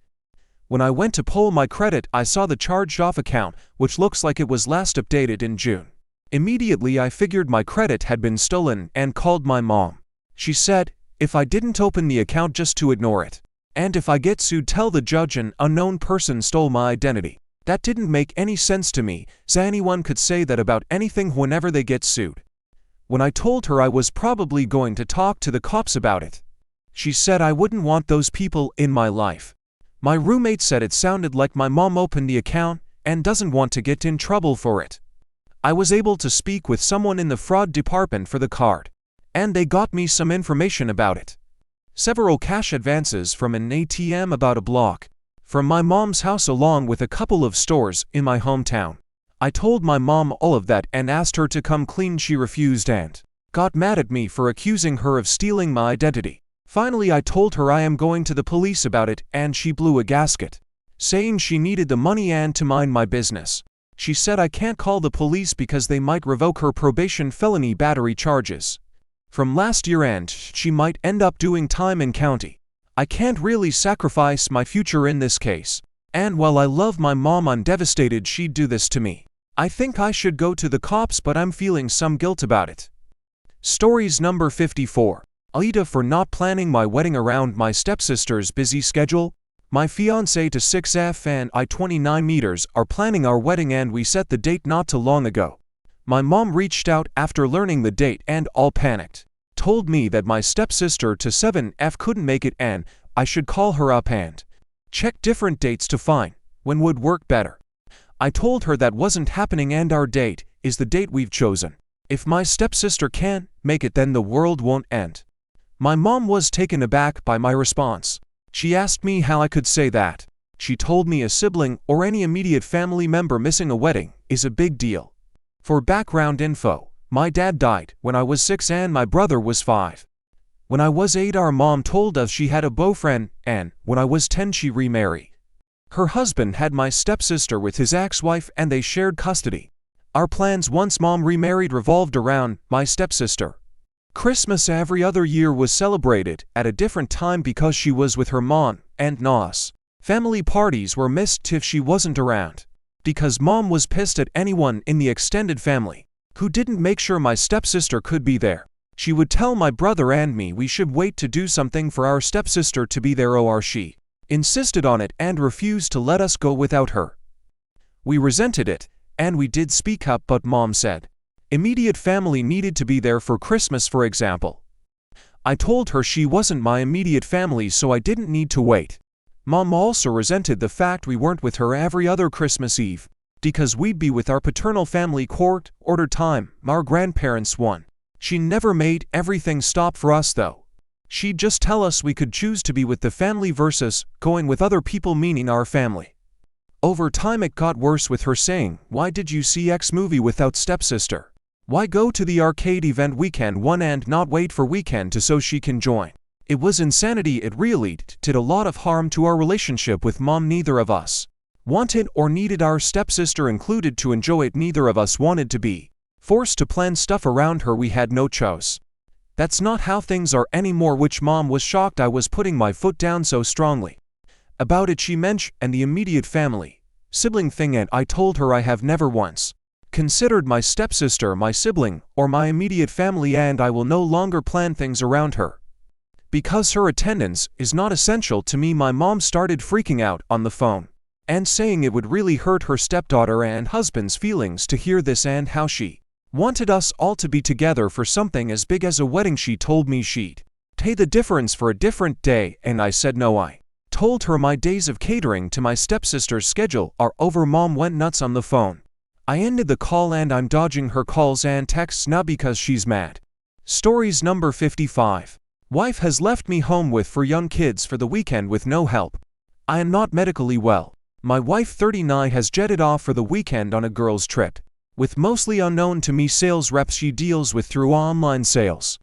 When I went to pull my credit, I saw the charged-off account, which looks like it was last updated in June. Immediately I figured my credit had been stolen and called my mom. She said if I didn't open the account, just to ignore it, and if I get sued, tell the judge an unknown person stole my identity. That didn't make any sense to me, so anyone could say that about anything whenever they get sued. When I told her I was probably going to talk to the cops about it, she said I wouldn't want those people in my life. My roommate said it sounded like my mom opened the account and doesn't want to get in trouble for it. I was able to speak with someone in the fraud department for the card, and they got me some information about it. Several cash advances from an ATM about a block from my mom's house, along with a couple of stores in my hometown. I told my mom all of that and asked her to come clean. She refused and got mad at me for accusing her of stealing my identity. Finally, I told her I am going to the police about it, and she blew a gasket, saying she needed the money and to mind my business. She said I can't call the police because they might revoke her probation felony battery charges from last year and she might end up doing time in county. I can't really sacrifice my future in this case. And while I love my mom, I'm devastated she'd do this to me. I think I should go to the cops, but I'm feeling some guilt about it. Stories number 54. Aita for not planning my wedding around my stepsister's busy schedule. My fiancé to 6F and I 29 meters are planning our wedding and we set the date not too long ago. My mom reached out after learning the date and all panicked. Told me that my stepsister to 7F couldn't make it and I should call her up and check different dates to find when would work better. I told her that wasn't happening and our date is the date we've chosen. If my stepsister can't make it, then the world won't end. My mom was taken aback by my response. She asked me how I could say that. She told me a sibling or any immediate family member missing a wedding is a big deal. For background info, my dad died when I was 6 and my brother was 5. When I was 8, our mom told us she had a boyfriend, and when I was 10 she remarried. Her husband had my stepsister with his ex-wife and they shared custody. Our plans once mom remarried revolved around my stepsister. Christmas every other year was celebrated at a different time because she was with her mom and nos. Family parties were missed if she wasn't around. Because mom was pissed at anyone in the extended family who didn't make sure my stepsister could be there. She would tell my brother and me we should wait to do something for our stepsister to be there, or she insisted on it and refused to let us go without her. We resented it, and we did speak up, but mom said immediate family needed to be there for Christmas, for example. I told her she wasn't my immediate family, so I didn't need to wait. Mom also resented the fact we weren't with her every other Christmas Eve, because we'd be with our paternal family court order time, our grandparents won. She never made everything stop for us though. She'd just tell us we could choose to be with the family versus going with other people, meaning our family. Over time it got worse, with her saying, "Why did you see X movie without stepsister? Why go to the arcade event weekend one and not wait for weekend two so she can join?" It was insanity. It really did a lot of harm to our relationship with mom. Neither of us wanted or needed our stepsister included to enjoy it. Neither of us wanted to be forced to plan stuff around her. We had no choice. That's not how things are anymore, which mom was shocked I was putting my foot down so strongly about it. She mentioned the immediate family sibling thing, and I told her I have never once considered my stepsister my sibling or my immediate family, and I will no longer plan things around her because her attendance is not essential to me. My mom started freaking out on the phone and saying it would really hurt her stepdaughter and husband's feelings to hear this, and how she wanted us all to be together for something as big as a wedding. She told me she'd pay the difference for a different day, and I said no. I told her my days of catering to my stepsister's schedule are over. Mom went nuts on the phone. I ended the call and I'm dodging her calls and texts now because she's mad. Stories number 55. Wife has left me home with 4 young kids for the weekend with no help. I am not medically well. My wife, 39, has jetted off for the weekend on a girls' trip with mostly unknown to me sales reps she deals with through online sales,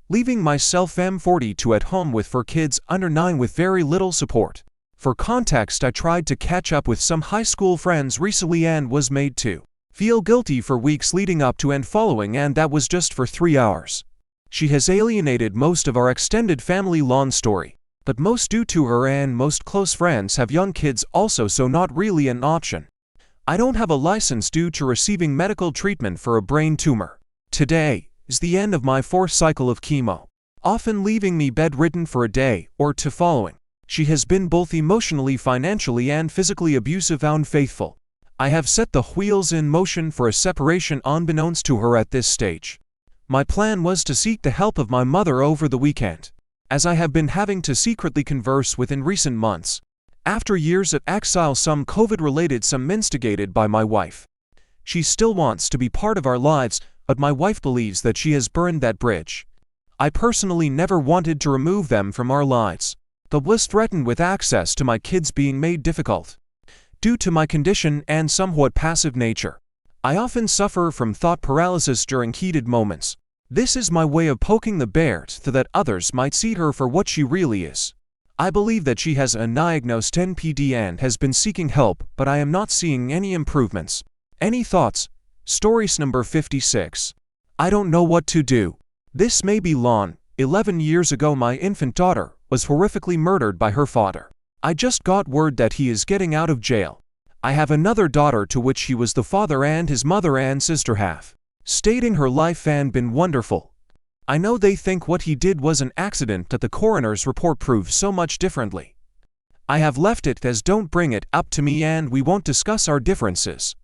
leaving myself, M42, at home with 4 kids under 9 with very little support. For context, I tried to catch up with some high school friends recently and was made to feel guilty for weeks leading up to and following, and that was just for 3 hours. She has alienated most of our extended family. Long story, but most due to her, and most close friends have young kids also, so not really an option. I don't have a license due to receiving medical treatment for a brain tumor. Today is the end of my 4th cycle of chemo, often leaving me bedridden for a day or two following. She has been both emotionally, financially, and physically abusive and unfaithful. I have set the wheels in motion for a separation unbeknownst to her at this stage. My plan was to seek the help of my mother over the weekend, as I have been having to secretly converse with in recent months. After years of exile, some COVID-related, some instigated by my wife. She still wants to be part of our lives, but my wife believes that she has burned that bridge. I personally never wanted to remove them from our lives, but was threatened with access to my kids being made difficult due to my condition and somewhat passive nature. I often suffer from thought paralysis during heated moments. This is my way of poking the bear so that others might see her for what she really is. I believe that she has undiagnosed NPD and has been seeking help, but I am not seeing any improvements. Any thoughts? Stories number 56. I don't know what to do. This may be long. 11 years ago, my infant daughter was horrifically murdered by her father. I just got word that he is getting out of jail. I have another daughter to which he was the father and his mother and sister have, stating her life and been wonderful. I know they think what he did was an accident, that the coroner's report proves so much differently. I have left it as don't bring it up to me and we won't discuss our differences.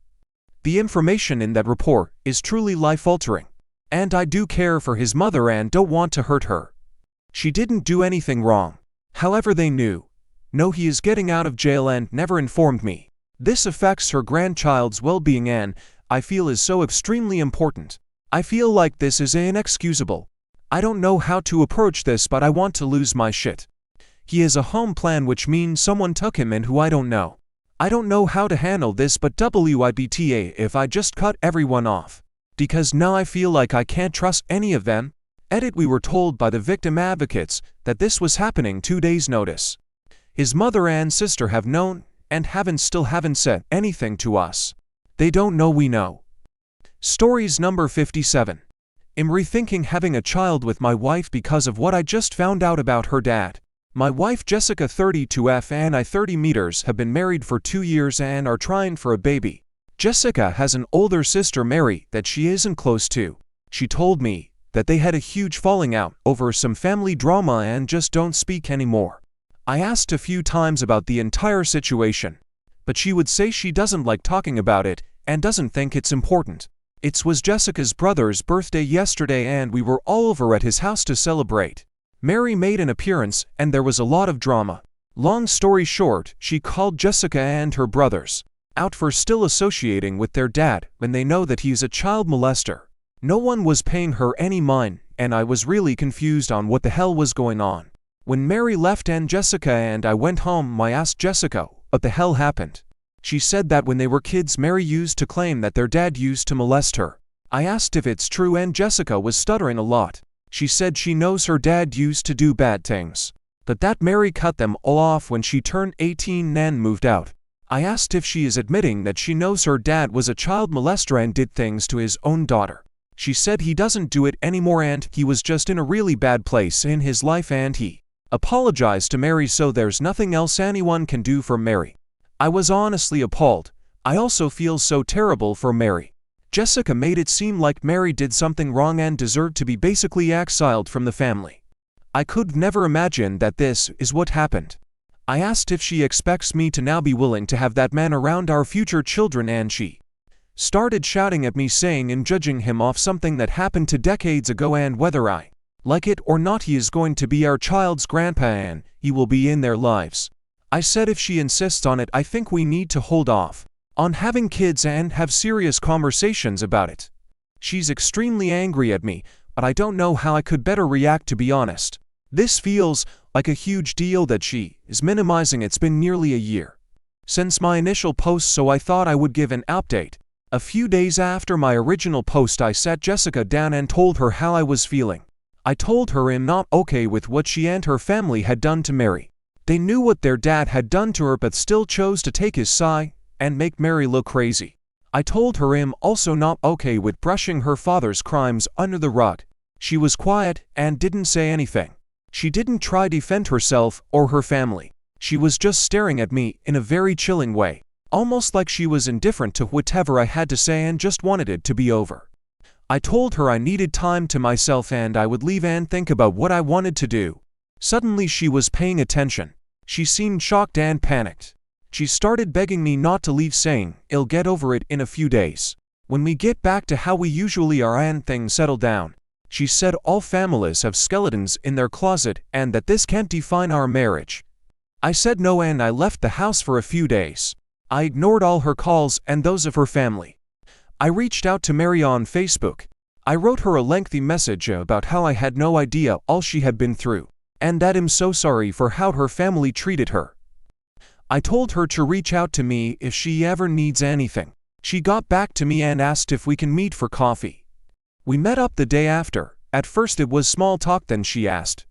The information in that report is truly life-altering, and I do care for his mother and don't want to hurt her. She didn't do anything wrong. However, they know he is getting out of jail and never informed me. This affects her grandchild's well-being and I feel is so extremely important. I feel like this is inexcusable. I don't know how to approach this, but I want to lose my shit. He has a home plan, which means someone took him in who I don't know. I don't know how to handle this, but WIBTA if I just cut everyone off. Because now I feel like I can't trust any of them. Edit. We were told by the victim advocates that this was happening 2 days' notice. His mother and sister have known and still haven't said anything to us. They don't know we know. Stories number 57. I'm rethinking having a child with my wife because of what I just found out about her dad. My wife Jessica 32F and I 30 meters have been married for 2 years and are trying for a baby. Jessica has an older sister Mary that she isn't close to. She told me that they had a huge falling out over some family drama and just don't speak anymore. I asked a few times about the entire situation, but she would say she doesn't like talking about it and doesn't think it's important. It was Jessica's brother's birthday yesterday and we were all over at his house to celebrate. Mary made an appearance and there was a lot of drama. Long story short, she called Jessica and her brothers out for still associating with their dad when they know that he's a child molester. No one was paying her any mind and I was really confused on what the hell was going on. When Mary left and Jessica and I went home, I asked Jessica what the hell happened. She said that when they were kids, Mary used to claim that their dad used to molest her. I asked if it's true and Jessica was stuttering a lot. She said she knows her dad used to do bad things, but that Mary cut them all off when she turned 18 and moved out. I asked if she is admitting that she knows her dad was a child molester and did things to his own daughter. She said he doesn't do it anymore and he was just in a really bad place in his life and he apologized to Mary, so there's nothing else anyone can do for Mary. I was honestly appalled. I also feel so terrible for Mary. Jessica made it seem like Mary did something wrong and deserved to be basically exiled from the family. I could never imagine that this is what happened. I asked if she expects me to now be willing to have that man around our future children and she started shouting at me saying and judging him off something that happened 2 decades ago and whether I like it or not he is going to be our child's grandpa and he will be in their lives. I said if she insists on it, I think we need to hold off on having kids and have serious conversations about it. She's extremely angry at me, but I don't know how I could better react, to be honest. This feels like a huge deal that she is minimizing. It's been nearly a year since my initial post, so I thought I would give an update. A few days after my original post, I sat Jessica down and told her how I was feeling. I told her I'm not okay with what she and her family had done to Mary. They knew what their dad had done to her but still chose to take his side and make Mary look crazy. I told her I'm also not okay with brushing her father's crimes under the rug. She was quiet and didn't say anything. She didn't try to defend herself or her family. She was just staring at me in a very chilling way, almost like she was indifferent to whatever I had to say and just wanted it to be over. I told her I needed time to myself and I would leave and think about what I wanted to do. Suddenly she was paying attention. She seemed shocked and panicked. She started begging me not to leave, saying I'll get over it in a few days when we get back to how we usually are and things settle down. She said all families have skeletons in their closet and that this can't define our marriage. I said no and I left the house for a few days. I ignored all her calls and those of her family. I reached out to Mary on Facebook. I wrote her a lengthy message about how I had no idea all she had been through and that I'm so sorry for how her family treated her. I told her to reach out to me if she ever needs anything. She got back to me and asked if we can meet for coffee. We met up the day after. At first it was small talk, then she asked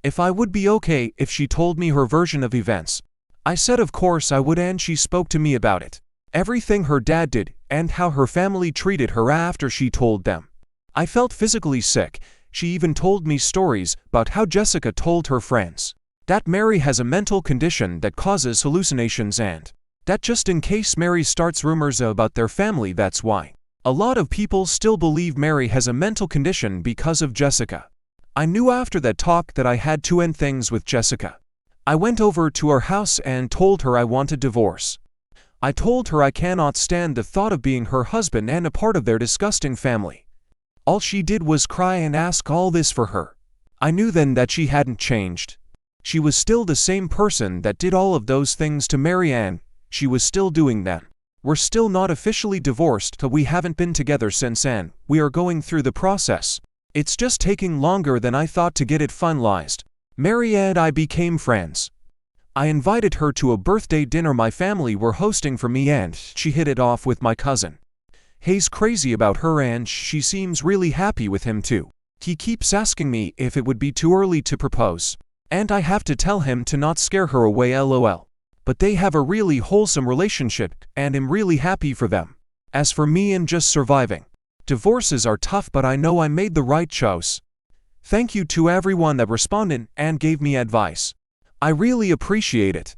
if I would be okay if she told me her version of events. I said of course I would and she spoke to me about it. Everything her dad did and how her family treated her after she told them. I felt physically sick. She even told me stories about how Jessica told her friends That Mary has a mental condition that causes hallucinations, and that just in case Mary starts rumors about their family, that's why. A lot of people still believe Mary has a mental condition because of Jessica. I knew after that talk that I had to end things with Jessica. I went over to her house and told her I wanted divorce. I told her I cannot stand the thought of being her husband and a part of their disgusting family. All she did was cry and ask all this for her. I knew then that she hadn't changed. She was still the same person that did all of those things to Mary Ann. She was still doing them. We're still not officially divorced, but we haven't been together since, and we are going through the process. It's just taking longer than I thought to get it finalized. Mary and I became friends. I invited her to a birthday dinner my family were hosting for me, and she hit it off with my cousin. He's crazy about her and she seems really happy with him too. He keeps asking me if it would be too early to propose, and I have to tell him to not scare her away, lol. But they have a really wholesome relationship and I'm really happy for them. As for me, I'm just surviving. Divorces are tough, but I know I made the right choice. Thank you to everyone that responded and gave me advice. I really appreciate it.